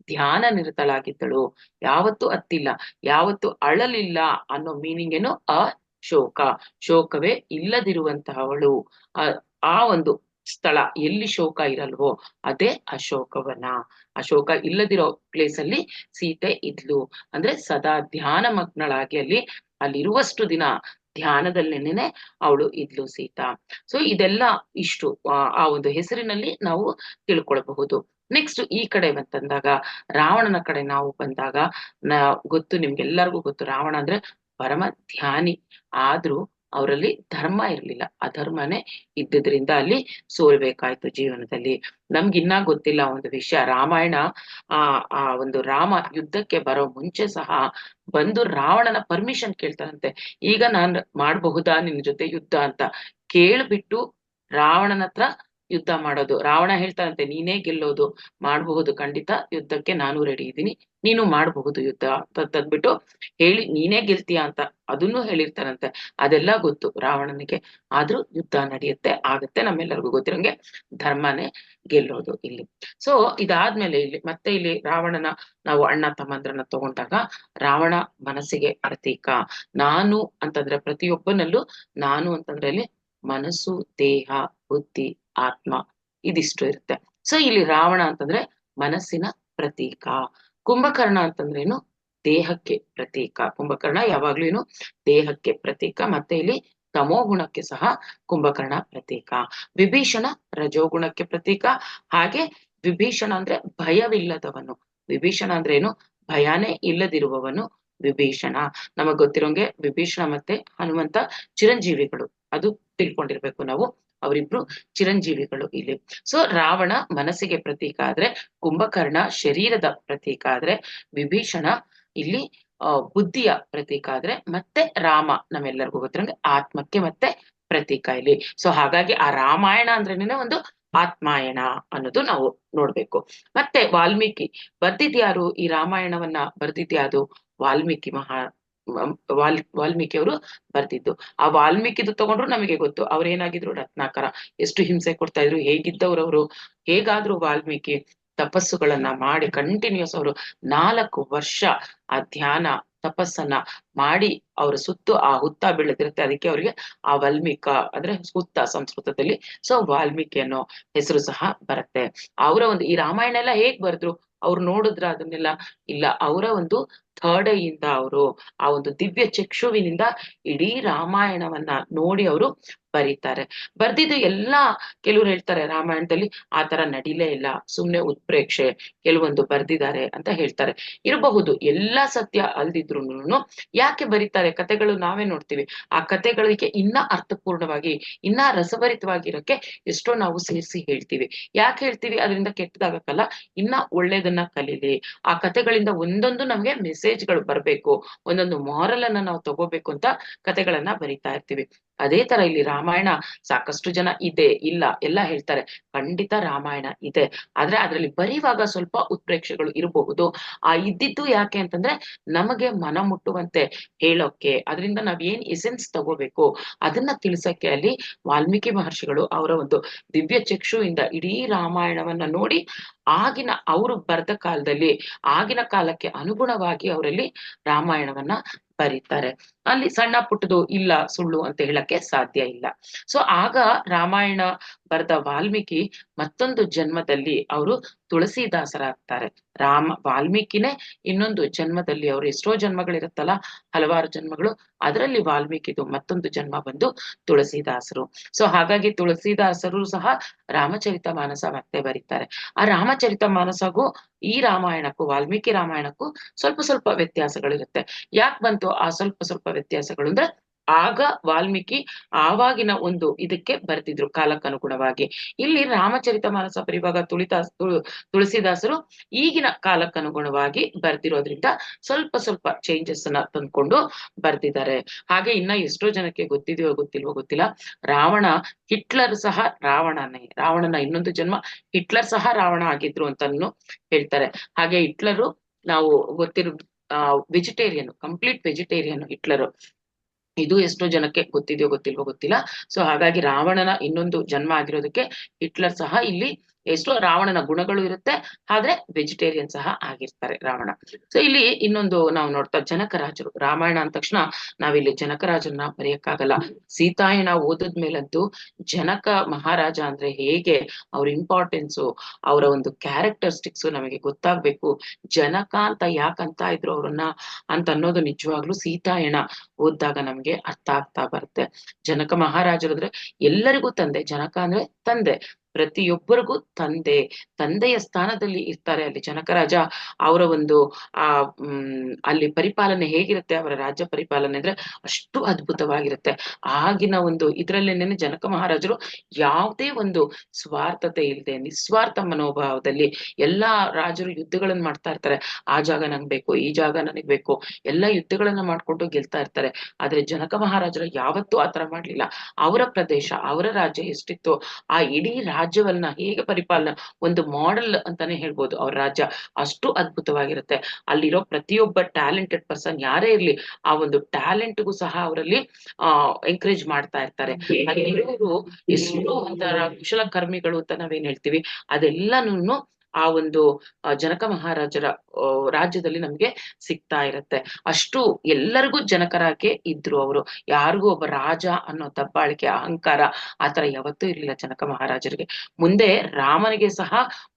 ಧ್ಯಾನ ನಿರತಳಾಗಿದ್ದಳು, ಯಾವತ್ತೂ ಅತ್ತಿಲ್ಲ, ಯಾವತ್ತೂ ಅಳಲಿಲ್ಲ ಅನ್ನೋ ಮೀನಿಂಗ್ ಏನು? ಅಶೋಕ, ಶೋಕವೇ ಇಲ್ಲದಿರುವಂತಹವಳು. ಆ ಆ ಒಂದು ಸ್ಥಳ ಎಲ್ಲಿ ಶೋಕ ಇರಲ್ವೋ ಅದೇ ಅಶೋಕವನ. ಅಶೋಕ ಇಲ್ಲದಿರೋ ಪ್ಲೇಸ್ ಅಲ್ಲಿ ಸೀತೆ ಇದ್ಲು. ಅಂದ್ರೆ ಸದಾ ಧ್ಯಾನ ಮಗ್ನಳಾಗಿ ಅಲ್ಲಿರುವಷ್ಟು ದಿನ ಧ್ಯಾನದಲ್ಲೇನೆ ಅವಳು ಇದ್ಲು ಸೀತಾ. ಸೊ ಇದೆಲ್ಲ ಇಷ್ಟು ಆ ಒಂದು ಹೆಸರಿನಲ್ಲಿ ನಾವು ತಿಳ್ಕೊಳ್ಬಹುದು. ನೆಕ್ಸ್ಟ್ ಈ ಕಡೆ ಬಂತಂದಾಗ, ರಾವಣನ ಕಡೆ ನಾವು ಬಂದಾಗ, ಗೊತ್ತು ನಿಮ್ಗೆಲ್ಲರಿಗೂ ಗೊತ್ತು, ರಾವಣ ಅಂದ್ರೆ ಪರಮ ಧ್ಯಾನಿ. ಆದ್ರೂ ಅವರಲ್ಲಿ ಧರ್ಮ ಇರ್ಲಿಲ್ಲ, ಅಧರ್ಮನೇ ಇದ್ದಿದ್ರಿಂದ ಅಲ್ಲಿ ಸೋಲ್ಬೇಕಾಯ್ತು ಜೀವನದಲ್ಲಿ. ನಮ್ಗಿನ್ನ ಗೊತ್ತಿಲ್ಲ ಒಂದು ವಿಷಯ, ರಾಮಾಯಣ ಆ ಒಂದು ರಾಮ ಯುದ್ಧಕ್ಕೆ ಬರೋ ಮುಂಚೆ ಸಹ ಬಂದು ರಾವಣನ ಪರ್ಮಿಷನ್ ಕೇಳ್ತಾರಂತೆ. ಈಗ ನಾನ್ ಮಾಡಬಹುದಾ ನಿನ್ ಜೊತೆ ಯುದ್ಧ ಅಂತ ಕೇಳ್ಬಿಟ್ಟು ರಾವಣನ ಹತ್ರ ಯುದ್ಧ ಮಾಡೋದು. ರಾವಣ ಹೇಳ್ತಾರಂತೆ, ನೀನೇ ಗೆಲ್ಲೋದು, ಮಾಡಬಹುದು ಖಂಡಿತ ಯುದ್ಧಕ್ಕೆ, ನಾನು ರೆಡಿ ಇದ್ದೀನಿ, ನೀನು ಮಾಡಬಹುದು ಯುದ್ಧ ಅಂತ ತಂದ್ಬಿಟ್ಟು ಹೇಳಿ ನೀನೇ ಗೆಲ್ತೀಯ ಅಂತ ಅದನ್ನು ಹೇಳಿರ್ತಾರಂತೆ. ಅದೆಲ್ಲ ಗೊತ್ತು ರಾವಣನಿಗೆ. ಆದ್ರೂ ಯುದ್ಧ ನಡೆಯುತ್ತೆ, ಆಗತ್ತೆ. ನಮ್ಮೆಲ್ಲರಿಗೂ ಗೊತ್ತಿರಂಗೆ ಧರ್ಮನೇ ಗೆಲ್ಲೋದು ಇಲ್ಲಿ. ಸೊ ಇದಾದ್ಮೇಲೆ ಇಲ್ಲಿ ರಾವಣನ ನಾವು ಅಣ್ಣ ತಮ್ಮಂದ್ರನ್ನ ತಗೊಂಡಾಗ, ರಾವಣ ಮನಸ್ಸಿಗೆ ಪ್ರತೀಕ. ನಾನು ಅಂತಂದ್ರೆ ಪ್ರತಿಯೊಬ್ಬನಲ್ಲೂ ನಾನು ಅಂತಂದ್ರೆ ಅಲ್ಲಿ ಮನಸ್ಸು, ದೇಹ, ಬುದ್ಧಿ, ಆತ್ಮ ಇದಿಷ್ಟು ಇರುತ್ತೆ. ಸೊ ಇಲ್ಲಿ ರಾವಣ ಅಂತಂದ್ರೆ ಮನಸ್ಸಿನ ಪ್ರತೀಕ. ಕುಂಭಕರ್ಣ ಅಂತಂದ್ರೇನು? ದೇಹಕ್ಕೆ ಪ್ರತೀಕ. ಕುಂಭಕರ್ಣ ಯಾವಾಗ್ಲೂ ಏನು? ದೇಹಕ್ಕೆ ಪ್ರತೀಕ. ಮತ್ತೆ ಇಲ್ಲಿ ತಮೋಗುಣಕ್ಕೆ ಸಹ ಕುಂಭಕರ್ಣ ಪ್ರತೀಕ. ವಿಭೀಷಣ ರಜೋಗುಣಕ್ಕೆ ಪ್ರತೀಕ. ಹಾಗೆ ವಿಭೀಷಣ ಅಂದ್ರೆ ಭಯವಿಲ್ಲದವನು. ವಿಭೀಷಣ ಅಂದ್ರೆ ಏನು? ಭಯನೇ ಇಲ್ಲದಿರುವವನು ವಿಭೀಷಣ. ನಮಗ್ ಗೊತ್ತಿರೋಂಗೆ ವಿಭೀಷಣ ಮತ್ತೆ ಹನುಮಂತ ಚಿರಂಜೀವಿಗಳು, ಅದು ತಿಳ್ಕೊಂಡಿರ್ಬೇಕು ನಾವು. ಅವರಿಬ್ರು ಚಿರಂಜೀವಿಗಳು ಇಲ್ಲಿ. ಸೊ ರಾವಣ ಮನಸ್ಸಿಗೆ ಪ್ರತೀಕ ಆದ್ರೆ, ಕುಂಭಕರ್ಣ ಶರೀರದ ಪ್ರತೀಕ ಆದ್ರೆ, ವಿಭೀಷಣ ಇಲ್ಲಿ ಬುದ್ಧಿಯ ಪ್ರತೀಕ ಆದ್ರೆ, ಮತ್ತೆ ರಾಮ ನಮ್ಮೆಲ್ಲರಿಗೂ ಗೊತ್ತಿರಂಗೆ ಆತ್ಮಕ್ಕೆ ಮತ್ತೆ ಪ್ರತೀಕ ಇಲ್ಲಿ. ಸೊ ಹಾಗಾಗಿ ಆ ರಾಮಾಯಣ ಅಂದ್ರೇನೆ ಒಂದು ಆತ್ಮಾಯಣ ಅನ್ನೋದು ನಾವು ನೋಡ್ಬೇಕು. ಮತ್ತೆ ವಾಲ್ಮೀಕಿ ಬರ್ದಿದ್ಯಾರು? ಈ ರಾಮಾಯಣವನ್ನ ಬರ್ದಿದ್ಯಾರು? ವಾಲ್ಮೀಕಿ ವಾಲ್ಮೀಕಿ ಅವರು ಬರ್ದಿದ್ದು. ಆ ವಾಲ್ಮೀಕಿದು ತಗೊಂಡ್ರು ನಮಗೆ ಗೊತ್ತು, ಅವ್ರೇನಾಗಿದ್ರು ರತ್ನಾಕರ. ಎಷ್ಟು ಹಿಂಸೆ ಕೊಡ್ತಾ ಇದ್ರು, ಹೇಗಿದ್ದವ್ರು ಅವರು. ಹೇಗಾದ್ರು ವಾಲ್ಮೀಕಿ ತಪಸ್ಸುಗಳನ್ನ ಮಾಡಿ ಕಂಟಿನ್ಯೂಸ್ ಅವರು 4 ವರ್ಷ ಆ ಧ್ಯಾನ ತಪಸ್ಸನ್ನ ಮಾಡಿ ಅವ್ರ ಸುತ್ತು ಆ ಹುತ್ತ ಬೀಳದಿರುತ್ತೆ. ಅದಕ್ಕೆ ಅವ್ರಿಗೆ ಆ ವಾಲ್ಮೀಕ ಅಂದ್ರೆ ಹುತ್ತ ಸಂಸ್ಕೃತದಲ್ಲಿ. ಸೊ ವಾಲ್ಮೀಕಿ ಅನ್ನೋ ಹೆಸರು ಸಹ ಬರುತ್ತೆ. ಅವರ ಒಂದು ಈ ರಾಮಾಯಣ ಎಲ್ಲ ಹೇಗ್ ಬರ್ದ್ರು? ಅವ್ರು ನೋಡಿದ್ರ ಅದನ್ನೆಲ್ಲ? ಇಲ್ಲ, ಅವರ ಒಂದು ಥರ್ಡ್ ಐಯಿಂದ ಅವರು ಆ ಒಂದು ದಿವ್ಯ ಚಕ್ಷುವಿನಿಂದ ಇಡೀ ರಾಮಾಯಣವನ್ನ ನೋಡಿ ಅವರು ಬರೀತಾರೆ. ಬರ್ದಿದ್ದು ಎಲ್ಲಾ, ಕೆಲವ್ರು ಹೇಳ್ತಾರೆ ರಾಮಾಯಣದಲ್ಲಿ ಆ ತರ ನಡಿಲೇ ಇಲ್ಲ, ಸುಮ್ನೆ ಉತ್ಪ್ರೇಕ್ಷೆ ಕೆಲವೊಂದು ಬರ್ದಿದ್ದಾರೆ ಅಂತ ಹೇಳ್ತಾರೆ. ಇರಬಹುದು, ಎಲ್ಲಾ ಸತ್ಯ ಅಲ್ದಿದ್ರುನು ಯಾಕೆ ಬರೀತಾರೆ? ಕಥೆಗಳು ನಾವೇ ನೋಡ್ತೀವಿ, ಆ ಕಥೆಗಳಿಗೆ ಇನ್ನ ಅರ್ಥಪೂರ್ಣವಾಗಿ, ಇನ್ನ ರಸಭರಿತವಾಗಿರಕ್ಕೆ ಎಷ್ಟೋ ನಾವು ಸೇರಿಸಿ ಹೇಳ್ತೀವಿ. ಯಾಕೆ ಹೇಳ್ತೀವಿ? ಅದರಿಂದ ಕೆಟ್ಟದಾಗಕ್ಕಲ್ಲ, ಇನ್ನ ಒಳ್ಳೇದನ್ನ ಕಲೀಲಿ. ಆ ಕಥೆಗಳಿಂದ ಒಂದೊಂದು ನಮ್ಗೆ ಮೆಸೇಜ್ಗಳು ಬರ್ಬೇಕು, ಒಂದೊಂದು ಮಾರಲ್ ಅನ್ನ ನಾವು ತಗೋಬೇಕು ಅಂತ ಕಥೆಗಳನ್ನ ಬರಿತಾ ಇರ್ತೀವಿ. ಅದೇ ತರ ಇಲ್ಲಿ ರಾಮಾಯಣ ಸಾಕಷ್ಟು ಜನ ಇದೆ ಇಲ್ಲ ಎಲ್ಲ ಹೇಳ್ತಾರೆ. ಖಂಡಿತ ರಾಮಾಯಣ ಇದೆ, ಆದ್ರೆ ಅದ್ರಲ್ಲಿ ಬರೆಯುವಾಗ ಸ್ವಲ್ಪ ಉತ್ಪ್ರೇಕ್ಷೆಗಳು ಇರಬಹುದು. ಆ ಇದ್ದಿದ್ದು ಯಾಕೆ ಅಂತಂದ್ರೆ ನಮಗೆ ಮನ ಮುಟ್ಟುವಂತೆ ಹೇಳೋಕೆ, ಅದರಿಂದ ನಾವ್ ಏನ್ ಎಸೆನ್ಸ್ ತಗೋಬೇಕು ಅದನ್ನ ತಿಳಿಸಕ್ಕೆ ಅಲ್ಲಿ ವಾಲ್ಮೀಕಿ ಮಹರ್ಷಿಗಳು ಅವರ ಒಂದು ದಿವ್ಯ ಚಕ್ಷುವಿಂದ ಇಡೀ ರಾಮಾಯಣವನ್ನ ನೋಡಿ ಆಗಿನ ಅವರು ಬರೆದ ಕಾಲದಲ್ಲಿ, ಆಗಿನ ಕಾಲಕ್ಕೆ ಅನುಗುಣವಾಗಿ ಅವರಲ್ಲಿ ರಾಮಾಯಣವನ್ನ ಬರೀತಾರೆ. ಅಲ್ಲಿ ಸಣ್ಣ ಪುಟ್ಟದು ಇಲ್ಲ, ಸುಳ್ಳು ಅಂತ ಹೇಳಕ್ಕೆ ಸಾಧ್ಯ ಇಲ್ಲ. ಸೊ ಆಗ ರಾಮಾಯಣ ಬರೆದ ವಾಲ್ಮೀಕಿ ಮತ್ತೊಂದು ಜನ್ಮದಲ್ಲಿ ಅವರು ತುಳಸಿದಾಸರಾಗ್ತಾರೆ. ವಾಲ್ಮೀಕಿನೇ ಇನ್ನೊಂದು ಜನ್ಮದಲ್ಲಿ, ಅವ್ರು ಎಷ್ಟೋ ಜನ್ಮಗಳಿರುತ್ತಲ್ಲ, ಹಲವಾರು ಜನ್ಮಗಳು, ಅದರಲ್ಲಿ ವಾಲ್ಮೀಕಿದು ಮತ್ತೊಂದು ಜನ್ಮ ಬಂದು ತುಳಸಿದಾಸರು. ಸೊ ಹಾಗಾಗಿ ತುಳಸಿದಾಸರು ಸಹ ರಾಮಚರಿತ ಮಾನಸ ಮತ್ತೆ ಬರೀತಾರೆ. ಆ ರಾಮಚರಿತ ಮಾನಸಗೂ ಈ ರಾಮಾಯಣಕ್ಕೂ, ವಾಲ್ಮೀಕಿ ರಾಮಾಯಣಕ್ಕೂ ಸ್ವಲ್ಪ ಸ್ವಲ್ಪ ವ್ಯತ್ಯಾಸಗಳಿರುತ್ತೆ. ಯಾಕೆ ಬಂತು ಆ ಸ್ವಲ್ಪ ಸ್ವಲ್ಪ ವ್ಯತ್ಯಾಸಗಳು ಅಂದ್ರೆ, ಆಗ ವಾಲ್ಮೀಕಿ ಆವಾಗಿನ ಒಂದು ಇದಕ್ಕೆ ಬರ್ತಿದ್ರು ಕಾಲಕ್ಕನುಗುಣವಾಗಿ. ಇಲ್ಲಿ ರಾಮಚರಿತ ಮಾನಸ ಬರೆಯುವಾಗ ತುಳಸಿದಾಸರು ಈಗಿನ ಕಾಲಕ್ಕನುಗುಣವಾಗಿ ಬರ್ದಿರೋದ್ರಿಂದ ಸ್ವಲ್ಪ ಸ್ವಲ್ಪ ಚೇಂಜಸ್ ಅನ್ನ ತಂದ್ಕೊಂಡು ಬರ್ದಿದ್ದಾರೆ. ಹಾಗೆ ಇನ್ನ ಎಷ್ಟೋ ಜನಕ್ಕೆ ಗೊತ್ತಿದೆಯೋ ಗೊತ್ತಿಲ್ವೋ ಗೊತ್ತಿಲ್ಲ, ಹಿಟ್ಲರ್ ಸಹ ರಾವಣನ ಇನ್ನೊಂದು ಜನ್ಮ ಹಿಟ್ಲರ್ ಸಹ ರಾವಣ ಆಗಿದ್ರು ಅಂತಾನು ಹೇಳ್ತಾರೆ. ಹಾಗೆ ಹಿಟ್ಲರು ನಾವು ವೆಜಿಟೇರಿಯನ್, ಕಂಪ್ಲೀಟ್ ವೆಜಿಟೇರಿಯನ್ ಹಿಟ್ಲರು. ಇದು ಎಷ್ಟೋ ಜನಕ್ಕೆ ಗೊತ್ತಿದೆಯೋ ಗೊತ್ತಿಲ್ವೋ ಗೊತ್ತಿಲ್ಲ. ಸೊ ಹಾಗಾಗಿ ರಾವಣನ ಇನ್ನೊಂದು ಜನ್ಮ ಆಗಿರೋದಕ್ಕೆ ಹಿಟ್ಲರ್ ಸಹ ಇಲ್ಲಿ ಎಷ್ಟೋ ರಾವಣನ ಗುಣಗಳು ಇರುತ್ತೆ, ಆದ್ರೆ ವೆಜಿಟೇರಿಯನ್ ಸಹ ಆಗಿರ್ತಾರೆ ರಾವಣ. ಸೊ ಇಲ್ಲಿ ಇನ್ನೊಂದು ನಾವು ನೋಡ್ತಾ ಜನಕರಾಜರು, ರಾಮಾಯಣ ಅಂದ ತಕ್ಷಣ ನಾವಿಲ್ಲಿ ಜನಕರಾಜರನ್ನ ಬರೆಯಕ್ಕಾಗಲ್ಲ. ಸೀತಾಯಣ ಓದದ್ಮೇಲಂತೂ ಜನಕ ಮಹಾರಾಜ ಅಂದ್ರೆ ಹೇಗೆ, ಅವ್ರ ಇಂಪಾರ್ಟೆನ್ಸು, ಅವರ ಒಂದು ಕ್ಯಾರೆಕ್ಟರಿಸ್ಟಿಕ್ಸ್ ನಮಗೆ ಗೊತ್ತಾಗ್ಬೇಕು. ಜನಕ ಅಂತ ಯಾಕಂತ ಇದ್ರು ಅವ್ರನ್ನ ಅಂತ ಅನ್ನೋದು ನಿಜವಾಗ್ಲೂ ಸೀತಾಯಣ ಓದಿದಾಗ ನಮ್ಗೆ ಅರ್ಥ ಆಗ್ತಾ ಬರುತ್ತೆ. ಜನಕ ಮಹಾರಾಜರಾದ್ರೆ ಎಲ್ಲರಿಗೂ ತಂದೆ, ಜನಕ ಅಂದ್ರೆ ತಂದೆ, ಪ್ರತಿಯೊಬ್ಬರಿಗೂ ತಂದೆ, ತಂದೆಯ ಸ್ಥಾನದಲ್ಲಿ ಇರ್ತಾರೆ ಅಲ್ಲಿ ಜನಕರಾಜ. ಅವರ ಒಂದು ಆ ಅಲ್ಲಿ ಪರಿಪಾಲನೆ ಹೇಗಿರುತ್ತೆ, ಅವರ ರಾಜ್ಯ ಪರಿಪಾಲನೆ ಅಂದ್ರೆ ಅಷ್ಟು ಅದ್ಭುತವಾಗಿರುತ್ತೆ. ಆಗಿನ ಒಂದು ಇದ್ರಲ್ಲೇನೆ ಜನಕ ಮಹಾರಾಜರು ಯಾವುದೇ ಒಂದು ಸ್ವಾರ್ಥತೆ ಇಲ್ಲದೆ ನಿಸ್ವಾರ್ಥ ಮನೋಭಾವದಲ್ಲಿ ಎಲ್ಲಾ ರಾಜರು ಯುದ್ಧಗಳನ್ನ ಮಾಡ್ತಾ ಇರ್ತಾರೆ. ಆ ಜಾಗ ನಂಗೆ ಬೇಕು, ಈ ಜಾಗ ನನಗ್ ಬೇಕು, ಎಲ್ಲಾ ಯುದ್ಧಗಳನ್ನ ಮಾಡ್ಕೊಂಡು ಗೆಲ್ತಾ ಇರ್ತಾರೆ. ಆದ್ರೆ ಜನಕ ಮಹಾರಾಜರು ಯಾವತ್ತೂ ಆತರ ಮಾಡ್ಲಿಲ್ಲ. ಅವರ ಪ್ರದೇಶ, ಅವರ ರಾಜ್ಯ ಎಷ್ಟಿತ್ತು, ಆ ಇಡೀ ರಾಜ್ಯವನ್ನ ಹೇಗೆ ಪರಿಪಾಲನೆ, ಒಂದು ಮಾಡೆಲ್ ಅಂತಾನೆ ಹೇಳ್ಬೋದು ಅವ್ರ ರಾಜ್ಯ. ಅಷ್ಟು ಅದ್ಭುತವಾಗಿರುತ್ತೆ. ಅಲ್ಲಿರೋ ಪ್ರತಿಯೊಬ್ಬ ಟ್ಯಾಲೆಂಟೆಡ್ ಪರ್ಸನ್ ಯಾರೇ ಇರ್ಲಿ, ಆ ಒಂದು ಟ್ಯಾಲೆಂಟ್ಗೂ ಸಹ ಅವರಲ್ಲಿ ಎಂಕರೇಜ್ ಮಾಡ್ತಾ ಇರ್ತಾರೆ. ಅಲ್ಲಿರೋರು ಎಷ್ಟೋ ಒಂಥರ ಕುಶಲಕರ್ಮಿಗಳು ಅಂತ ನಾವೇನ್ ಹೇಳ್ತೀವಿ, ಅದೆಲ್ಲಾನು ಆ ಒಂದು ಜನಕ ಮಹಾರಾಜರ ರಾಜ್ಯದಲ್ಲಿ ನಮ್ಗೆ ಸಿಗ್ತಾ ಇರತ್ತೆ. ಅಷ್ಟು ಎಲ್ಲರಿಗೂ ಜನಕರಾಗೆ ಇದ್ರು ಅವರು. ಯಾರಿಗೂ ಒಬ್ಬ ರಾಜ ಅನ್ನೋ ದಬ್ಬಾಳಿಕೆ, ಅಹಂಕಾರ ಆತರ ಯಾವತ್ತೂ ಇರ್ಲಿಲ್ಲ ಜನಕ ಮಹಾರಾಜರಿಗೆ. ಮುಂದೆ ರಾಮನಿಗೆ ಸಹ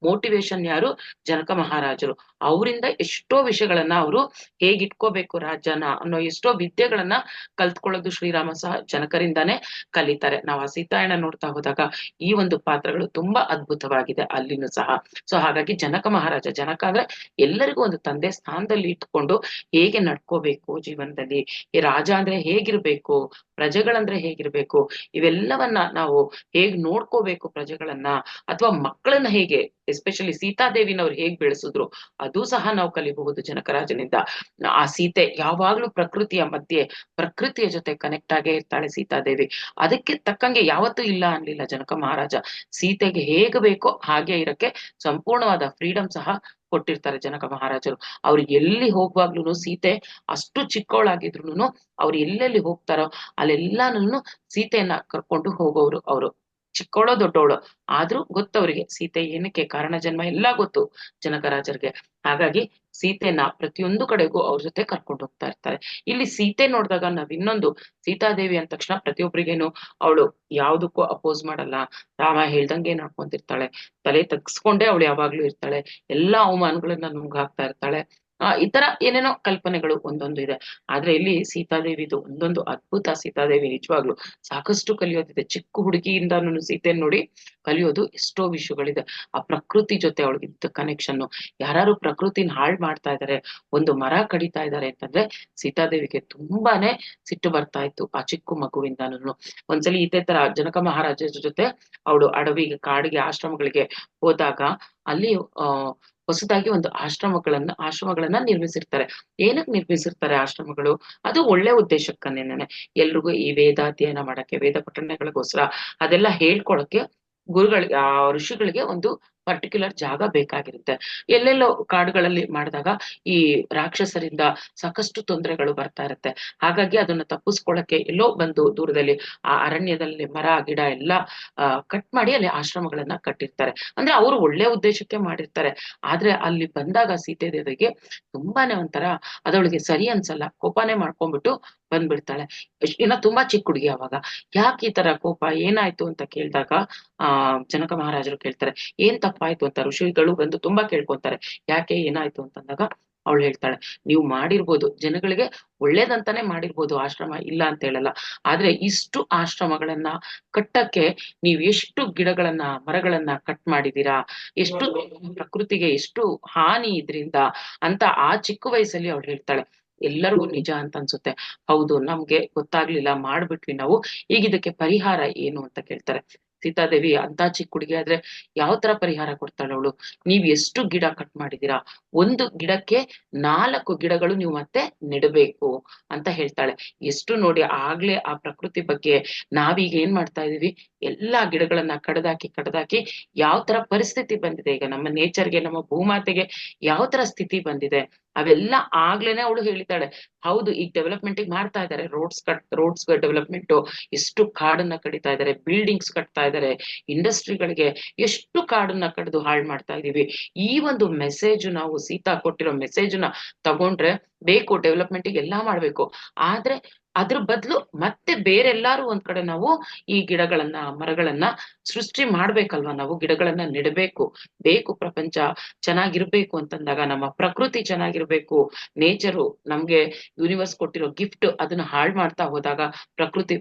ಮೋಟಿವೇಶನ್ ಯಾರು, ಜನಕ ಮಹಾರಾಜರು. ಅವರಿಂದ ಎಷ್ಟೋ ವಿಷಯಗಳನ್ನ ಅವರು ಹೇಗಿಟ್ಕೋಬೇಕು ರಾಜ್ಯನ ಅನ್ನೋ ಎಷ್ಟೋ ವಿದ್ಯೆಗಳನ್ನ ಕಲ್ತ್ಕೊಳ್ಳೋದು ಶ್ರೀರಾಮ ಸಹ ಜನಕರಿಂದಾನೇ ಕಲಿತಾರೆ. ನಾವು ಆ ಸೀತಾಯಣ ನೋಡ್ತಾ ಹೋದಾಗ ಈ ಒಂದು ಪಾತ್ರಗಳು ತುಂಬಾ ಅದ್ಭುತವಾಗಿದೆ ಅಲ್ಲಿನೂ ಸಹ. ಸೊ ಹಾಗಾಗಿ ಜನಕ ಮಹಾರಾಜ, ಜನಕ ಅಂದ್ರೆ ಎಲ್ಲರಿಗೂ ಒಂದು ತಂದೆ ಸ್ಥಾನದಲ್ಲಿ ಇಟ್ಕೊಂಡು ಹೇಗೆ ನಡ್ಕೋಬೇಕು ಜೀವನದಲ್ಲಿ, ಈ ರಾಜ ಅಂದ್ರೆ ಹೇಗಿರ್ಬೇಕು, ಪ್ರಜೆಗಳಂದ್ರೆ ಹೇಗಿರ್ಬೇಕು, ಇವೆಲ್ಲವನ್ನ ನಾವು ಹೇಗ್ ನೋಡ್ಕೋಬೇಕು ಪ್ರಜೆಗಳನ್ನ, ಅಥವಾ ಮಕ್ಕಳನ್ನ ಹೇಗೆ, ಎಸ್ಪೆಷಲಿ ಸೀತಾದೇವಿನವ್ರು ಹೇಗ್ ಬೆಳೆಸಿದ್ರು ಅದು ಸಹ ನಾವು ಕಲಿಬಹುದು ಜನಕರಾಜನಿಂದ. ಆ ಸೀತೆ ಯಾವಾಗ್ಲೂ ಪ್ರಕೃತಿಯ ಮಧ್ಯೆ, ಪ್ರಕೃತಿಯ ಜೊತೆ ಕನೆಕ್ಟ್ ಆಗೇ ಇರ್ತಾಳೆ ಸೀತಾದೇವಿ. ಅದಕ್ಕೆ ತಕ್ಕಂಗೆ ಯಾವತ್ತೂ ಇಲ್ಲ ಅನ್ಲಿಲ್ಲ ಜನಕ ಮಹಾರಾಜ. ಸೀತೆಗೆ ಹೇಗೆ ಬೇಕೋ ಹಾಗೆ ಇರಕ್ಕೆ ಸಂಪೂರ್ಣವಾದ ಫ್ರೀಡಮ್ ಸಹ ಕೊಟ್ಟಿರ್ತಾರೆ ಜನಕ ಮಹಾರಾಜರು. ಅವ್ರು ಎಲ್ಲಿ ಹೋಗುವಾಗ್ಲೂ ಸೀತೆ ಅಷ್ಟು ಚಿಕ್ಕವಳಾಗಿದ್ರು ಅವ್ರು ಎಲ್ಲೆಲ್ಲಿ ಹೋಗ್ತಾರೋ ಅಲ್ಲೆಲ್ಲಾನು ಸೀತೆಯನ್ನ ಕರ್ಕೊಂಡು ಹೋಗೋರು ಅವರು. ಚಿಕ್ಕವಳೋ ದೊಡ್ಡವಳೋ ಆದ್ರೂ ಗೊತ್ತವ್ರಿಗೆ ಸೀತೆ ಏನಕ್ಕೆ ಕಾರಣ ಜನ್ಮ ಎಲ್ಲಾ ಗೊತ್ತು ಜನಕರಾಜರಿಗೆ. ಹಾಗಾಗಿ ಸೀತೆನ ಪ್ರತಿಯೊಂದು ಕಡೆಗೂ ಅವ್ರ ಜೊತೆ ಕರ್ಕೊಂಡು ಹೋಗ್ತಾ ಇರ್ತಾರೆ. ಇಲ್ಲಿ ಸೀತೆ ನೋಡಿದಾಗ ನಾವ್ ಇನ್ನೊಂದು, ಸೀತಾದೇವಿ ಅಂದ ತಕ್ಷಣ ಪ್ರತಿಯೊಬ್ಬರಿಗೇನು ಅವಳು ಯಾವ್ದಕ್ಕೂ ಅಪೋಸ್ ಮಾಡಲ್ಲ, ರಾಮ ಹೇಳ್ದಂಗೆ ನಡ್ಕೊಂತಿರ್ತಾಳೆ, ತಲೆ ತಗ್ಸ್ಕೊಂಡೇ ಅವಳು ಯಾವಾಗ್ಲೂ ಇರ್ತಾಳೆ, ಎಲ್ಲಾ ಅವಮಾನಗಳನ್ನ ನುಂಗಾಕ್ತಾ ಇರ್ತಾಳೆ. ಈ ತರ ಏನೇನೋ ಕಲ್ಪನೆಗಳು ಒಂದೊಂದು ಇದೆ. ಆದ್ರೆ ಇಲ್ಲಿ ಸೀತಾದೇವಿದು ಒಂದೊಂದು ಅದ್ಭುತ. ಸೀತಾದೇವಿ ನಿಜವಾಗ್ಲು ಸಾಕಷ್ಟು ಕಲಿಯೋದಿದೆ. ಚಿಕ್ಕ ಹುಡುಗಿಯಿಂದಾನು ಸೀತೆಯನ್ನು ನೋಡಿ ಕಲಿಯೋದು ಎಷ್ಟೋ ವಿಷಯಗಳಿದೆ. ಆ ಪ್ರಕೃತಿ ಜೊತೆ ಅವಳಿಗಿದ್ದ ಕನೆಕ್ಷನ್. ಯಾರು ಪ್ರಕೃತಿನ ಹಾಳು ಮಾಡ್ತಾ ಇದಾರೆ, ಒಂದು ಮರ ಕಡಿತಾ ಇದಾರೆ ಅಂತಂದ್ರೆ ಸೀತಾದೇವಿಗೆ ತುಂಬಾನೇ ಸಿಟ್ಟು ಬರ್ತಾ ಇತ್ತು ಆ ಚಿಕ್ಕ ಮಗುವಿಂದಾನು. ಒಂದ್ಸಲಿ ಇದೇ ತರ ಜನಕ ಮಹಾರಾಜರ ಜೊತೆ ಅವಳು ಅಡವಿಗೆ, ಕಾಡಿಗೆ, ಆಶ್ರಮಗಳಿಗೆ ಹೋದಾಗ ಅಲ್ಲಿ ಹೊಸದಾಗಿ ಒಂದು ಆಶ್ರಮಗಳನ್ನ ನಿರ್ಮಿಸಿರ್ತಾರೆ. ಏನಕ್ಕೆ ನಿರ್ಮಿಸಿರ್ತಾರೆ ಆಶ್ರಮಗಳು, ಅದು ಒಳ್ಳೆ ಉದ್ದೇಶಕ್ಕನೇನೆ. ಎಲ್ರಿಗೂ ಈ ವೇದ ಅಧ್ಯಯನ ಮಾಡಕ್ಕೆ, ವೇದ ಪಠಣಗಳಿಗೋಸ್ಕರ ಅದೆಲ್ಲ ಹೇಳ್ಕೊಳಕ್ಕೆ ಗುರುಗಳಿಗೆ, ಆ ಋಷಿಗಳಿಗೆ ಒಂದು ಪರ್ಟಿಕ್ಯುಲರ್ ಜಾಗ ಬೇಕಾಗಿರುತ್ತೆ. ಎಲ್ಲೆಲ್ಲೋ ಕಾಡುಗಳಲ್ಲಿ ಮಾಡಿದಾಗ ಈ ರಾಕ್ಷಸರಿಂದ ಸಾಕಷ್ಟು ತೊಂದರೆಗಳು ಬರ್ತಾ ಇರುತ್ತೆ. ಹಾಗಾಗಿ ಅದನ್ನ ತಪ್ಪಿಸ್ಕೊಳಕ್ಕೆ ಎಲ್ಲೋ ಬಂದು ದೂರದಲ್ಲಿ ಆ ಅರಣ್ಯದಲ್ಲಿ ಮರ ಗಿಡ ಎಲ್ಲ ಕಟ್ ಮಾಡಿ ಅಲ್ಲಿ ಆಶ್ರಮಗಳನ್ನ ಕಟ್ಟಿರ್ತಾರೆ. ಅಂದ್ರೆ ಅವರು ಒಳ್ಳೆ ಉದ್ದೇಶಕ್ಕೆ ಮಾಡಿರ್ತಾರೆ. ಆದ್ರೆ ಅಲ್ಲಿ ಬಂದಾಗ ಸೀತೆದೇವಿಗೆ ತುಂಬಾನೇ ಒಂಥರ ಅದವಳಿಗೆ ಸರಿ ಅನ್ಸಲ್ಲ, ಕೋಪನೇ ಮಾಡ್ಕೊಂಡ್ಬಿಟ್ಟು ಬಂದ್ಬಿಡ್ತಾಳೆ. ಇನ್ನ ತುಂಬಾ ಚಿಕ್ಕ ಹುಡುಗಿ ಅವಾಗ. ಯಾಕೆ ಈ ತರ ಕೋಪ, ಏನಾಯ್ತು ಅಂತ ಕೇಳಿದಾಗ ಜನಕ ಮಹಾರಾಜರು ಕೇಳ್ತಾರೆ ಏನ್ ತಪ್ಪಾಯ್ತು ಅಂತ. ಋಷಿಗಳು ಬಂದು ತುಂಬಾ ಕೇಳ್ಕೊಂತಾರೆ ಯಾಕೆ ಏನಾಯ್ತು ಅಂತಂದಾಗ ಅವಳು ಹೇಳ್ತಾಳೆ, ನೀವು ಮಾಡಿರ್ಬೋದು, ಜನಗಳಿಗೆ ಒಳ್ಳೇದಂತಾನೆ ಮಾಡಿರ್ಬೋದು ಆಶ್ರಮ, ಇಲ್ಲ ಅಂತ ಹೇಳಲ್ಲ. ಆದ್ರೆ ಇಷ್ಟು ಆಶ್ರಮಗಳನ್ನ ಕಟ್ಟಕ್ಕೆ ನೀವ್ ಎಷ್ಟು ಗಿಡಗಳನ್ನ, ಮರಗಳನ್ನ ಕಟ್ ಮಾಡಿದೀರಾ, ಎಷ್ಟು ಪ್ರಕೃತಿಗೆ ಎಷ್ಟು ಹಾನಿ ಇದ್ರಿಂದ ಅಂತ ಆ ಚಿಕ್ಕ ವಯಸ್ಸಲ್ಲಿ ಅವಳು ಹೇಳ್ತಾಳೆ. ಎಲ್ಲರಿಗೂ ನಿಜ ಅಂತ ಅನ್ಸುತ್ತೆ. ಹೌದು, ನಮ್ಗೆ ಗೊತ್ತಾಗ್ಲಿಲ್ಲ, ಮಾಡ್ಬಿಟ್ವಿ ನಾವು, ಈಗ ಇದಕ್ಕೆ ಪರಿಹಾರ ಏನು ಅಂತ ಕೇಳ್ತಾರೆ. ಸೀತಾದೇವಿ ಅಂತ ಚಿಕ್ಕ ಹುಡುಗಿ ಆದ್ರೆ ಯಾವ ತರ ಪರಿಹಾರ ಕೊಡ್ತಾಳೆ ಅವಳು. ನೀವ್ ಎಷ್ಟು ಗಿಡ ಕಟ್ ಮಾಡಿದೀರಾ, ಒಂದು ಗಿಡಕ್ಕೆ 4 ಗಿಡಗಳು ನೀವು ಮತ್ತೆ ನೆಡಬೇಕು ಅಂತ ಹೇಳ್ತಾಳೆ. ಎಷ್ಟು ನೋಡಿ, ಆಗ್ಲೇ ಆ ಪ್ರಕೃತಿ ಬಗ್ಗೆ ನಾವೀಗ ಏನ್ ಮಾಡ್ತಾ ಇದೀವಿ, ಎಲ್ಲಾ ಗಿಡಗಳನ್ನ ಕಡ್ದಾಕಿ ಯಾವ ತರ ಪರಿಸ್ಥಿತಿ ಬಂದಿದೆ ಈಗ ನಮ್ಮ ನೇಚರ್ಗೆ, ನಮ್ಮ ಭೂಮಾತೆಗೆ ಯಾವ ತರ ಸ್ಥಿತಿ ಬಂದಿದೆ. ಅವೆಲ್ಲ ಆಗ್ಲೇನೆ ಅವಳು ಹೇಳಿದ್ದಾಳೆ, ಹೌದು ಈಗ ಡೆವಲಪ್ಮೆಂಟ್ ಮಾಡ್ತಾ ಇದ್ದಾರೆ, ರೋಡ್ಸ್ ಡೆವಲಪ್ಮೆಂಟ್, ಎಷ್ಟು ಕಾಡನ್ನ ಕಡಿತಾ ಇದ್ದಾರೆ, ಬಿಲ್ಡಿಂಗ್ಸ್ ಕಟ್ತಾ ಇದ್ದಾರೆ, ಇಂಡಸ್ಟ್ರಿಗಳಿಗೆ ಎಷ್ಟು ಕಾಡನ್ನ ಕಡಿದು ಹಾಳು ಮಾಡ್ತಾ ಇದೀವಿ. ಈ ಒಂದು ಮೆಸೇಜ್ ನಾವು ಸೀತಾ ಕೊಟ್ಟಿರೋ ಮೆಸೇಜ್ನ ತಗೊಂಡ್ರೆ, ಬೇಕು ಡೆವಲಪ್ಮೆಂಟ್ ಎಲ್ಲಾ ಮಾಡ್ಬೇಕು, ಆದ್ರೆ ಅದ್ರ ಬದಲು ಮತ್ತೆ ಬೇರೆಲ್ಲಾರು ಒಂದ್ ಕಡೆ ನಾವು ಈ ಗಿಡಗಳನ್ನ ಮರಗಳನ್ನ ಸೃಷ್ಟಿ ಮಾಡ್ಬೇಕಲ್ವಾ, ನಾವು ಗಿಡಗಳನ್ನ ನೆಡಬೇಕು. ಬೇಕು ಪ್ರಪಂಚ ಚೆನ್ನಾಗಿರ್ಬೇಕು ಅಂತಂದಾಗ, ನಮ್ಮ ಪ್ರಕೃತಿ ಚೆನ್ನಾಗಿರ್ಬೇಕು, ನೇಚರು ನಮ್ಗೆ ಯೂನಿವರ್ಸ್ ಕೊಟ್ಟಿರೋ ಗಿಫ್ಟ್ ಅದನ್ನ ಹಾಳು ಮಾಡ್ತಾ ಹೋದಾಗ, ಪ್ರಕೃತಿ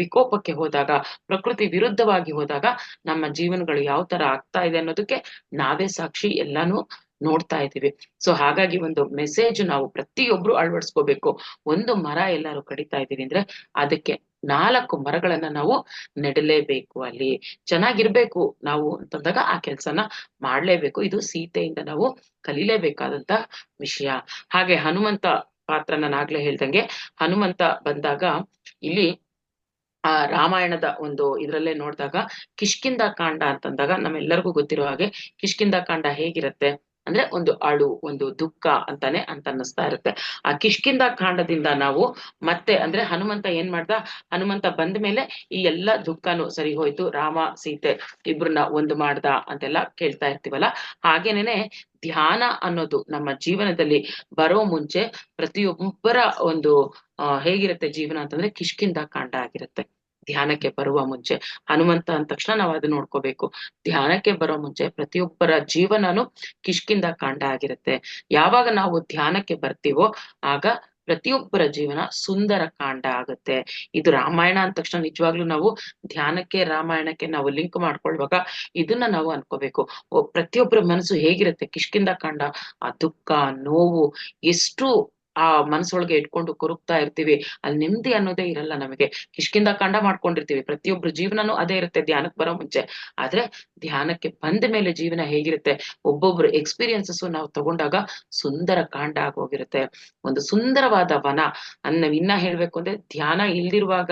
ವಿಕೋಪಕ್ಕೆ ಹೋದಾಗ, ಪ್ರಕೃತಿ ವಿರುದ್ಧವಾಗಿ ಹೋದಾಗ ನಮ್ಮ ಜೀವನಗಳು ಯಾವ ತರ ಆಗ್ತಾ ಇದೆ ಅನ್ನೋದಕ್ಕೆ ನಾವೇ ಸಾಕ್ಷಿ, ಎಲ್ಲಾನು ನೋಡ್ತಾ ಇದೀವಿ. ಸೊ ಹಾಗಾಗಿ ಒಂದು ಮೆಸೇಜ್ ನಾವು ಪ್ರತಿಯೊಬ್ರು ಅಳವಡಿಸ್ಕೋಬೇಕು. ಒಂದು ಮರ ಎಲ್ಲಾರು ಕಡಿತಾ ಇದೀವಿ ಅಂದ್ರೆ ಅದಕ್ಕೆ 4 ಮರಗಳನ್ನ ನಾವು ನೆಡಲೇಬೇಕು, ಅಲ್ಲಿ ಚೆನ್ನಾಗಿರ್ಬೇಕು ನಾವು ಅಂತಂದಾಗ ಆ ಕೆಲ್ಸನ ಮಾಡ್ಲೇಬೇಕು. ಇದು ಸೀತೆಯಿಂದ ನಾವು ಕಲಿಲೇಬೇಕಾದಂತ ವಿಷಯ. ಹಾಗೆ ಹನುಮಂತ ಪಾತ್ರ ನಾನು ಆಗ್ಲೇ ಹೇಳ್ದಂಗೆ, ಹನುಮಂತ ಬಂದಾಗ ಇಲ್ಲಿ ಆ ರಾಮಾಯಣದ ಒಂದು ಇದ್ರಲ್ಲೇ ನೋಡಿದಾಗ ಕಿಷ್ಕಿಂಧ ಕಾಂಡ ಅಂತಂದಾಗ ನಮ್ಮೆಲ್ಲರಿಗೂ ಗೊತ್ತಿರೋ ಹಾಗೆ ಕಿಷ್ಕಿಂಧ ಕಾಂಡ ಹೇಗಿರುತ್ತೆ ಅಂದ್ರೆ ಒಂದು ಅಳು, ಒಂದು ದುಃಖ ಅಂತಾನೆ ಅಂತ ಅನ್ನಿಸ್ತಾ ಇರುತ್ತೆ. ಆ ಕಿಷ್ಕಿಂಧ ಕಾಂಡದಿಂದ ನಾವು ಮತ್ತೆ ಅಂದ್ರೆ ಹನುಮಂತ ಏನ್ ಮಾಡ್ದ, ಹನುಮಂತ ಬಂದ ಮೇಲೆ ಈ ಎಲ್ಲಾ ದುಃಖನು ಸರಿ ಹೋಯ್ತು, ರಾಮ ಸೀತೆ ಇಬ್ರನ್ನ ಒಂದು ಮಾಡ್ದ ಅಂತೆಲ್ಲ ಕೇಳ್ತಾ ಇರ್ತೀವಲ್ಲ. ಹಾಗೇನೇನೆ ಧ್ಯಾನ ಅನ್ನೋದು ನಮ್ಮ ಜೀವನದಲ್ಲಿ ಬರೋ ಮುಂಚೆ ಪ್ರತಿಯೊಬ್ಬರ ಒಂದು ಹೇಗಿರುತ್ತೆ ಜೀವನ ಅಂತಂದ್ರೆ ಕಿಷ್ಕಿಂಧ ಕಾಂಡ ಆಗಿರುತ್ತೆ. ಧ್ಯಾನಕ್ಕೆ ಬರುವ ಮುಂಚೆ ಹನುಮಂತ ಅಂದ ತಕ್ಷಣ ನಾವು ಅದನ್ನ ನೋಡ್ಕೋಬೇಕು. ಧ್ಯಾನಕ್ಕೆ ಬರೋ ಮುಂಚೆ ಪ್ರತಿಯೊಬ್ಬರ ಜೀವನನು ಕಿಷ್ಕಿಂಧ ಕಾಂಡ ಆಗಿರುತ್ತೆ. ಯಾವಾಗ ನಾವು ಧ್ಯಾನಕ್ಕೆ ಬರ್ತೀವೋ ಆಗ ಪ್ರತಿಯೊಬ್ಬರ ಜೀವನ ಸುಂದರ ಕಾಂಡ ಆಗುತ್ತೆ. ಇದು ರಾಮಾಯಣ ಅಂದ ತಕ್ಷಣ ನಿಜವಾಗ್ಲೂ ನಾವು ಧ್ಯಾನಕ್ಕೆ ರಾಮಾಯಣಕ್ಕೆ ನಾವು ಲಿಂಕ್ ಮಾಡ್ಕೊಳ್ವಾಗ ಇದನ್ನ ನಾವು ಅನ್ಕೋಬೇಕು. ಪ್ರತಿಯೊಬ್ಬರ ಮನಸ್ಸು ಹೇಗಿರುತ್ತೆ, ಕಿಷ್ಕಿಂಧ ಕಾಂಡ, ಆ ದುಃಖ, ನೋವು ಎಷ್ಟು ಆ ಮನಸ್ಸೊಳಗೆ ಇಟ್ಕೊಂಡು ಕೊರಗ್ತಾ ಇರ್ತೀವಿ, ಅಲ್ಲಿ ನೆಮ್ಮದಿ ಅನ್ನೋದೇ ಇರಲ್ಲ ನಮಗೆ. ಕಿಷ್ಕಿಂಧ ಕಾಂಡ ಮಾಡ್ಕೊಂಡಿರ್ತೀವಿ, ಪ್ರತಿಯೊಬ್ರು ಜೀವನನೂ ಅದೇ ಇರುತ್ತೆ ಧ್ಯಾನಕ್ಕೆ ಬರೋ ಮುಂಚೆ. ಆದ್ರೆ ಧ್ಯಾನಕ್ಕೆ ಬಂದ ಮೇಲೆ ಜೀವನ ಹೇಗಿರುತ್ತೆ, ಒಬ್ಬೊಬ್ರು ಎಕ್ಸ್ಪೀರಿಯನ್ಸಸ್ ನಾವು ತಗೊಂಡಾಗ ಸುಂದರ ಕಾಂಡ ಆಗೋಗಿರುತ್ತೆ. ಒಂದು ಸುಂದರವಾದ ವನ ಇನ್ನ ಹೇಳ್ಬೇಕು ಅಂದ್ರೆ, ಧ್ಯಾನ ಇಲ್ದಿರುವಾಗ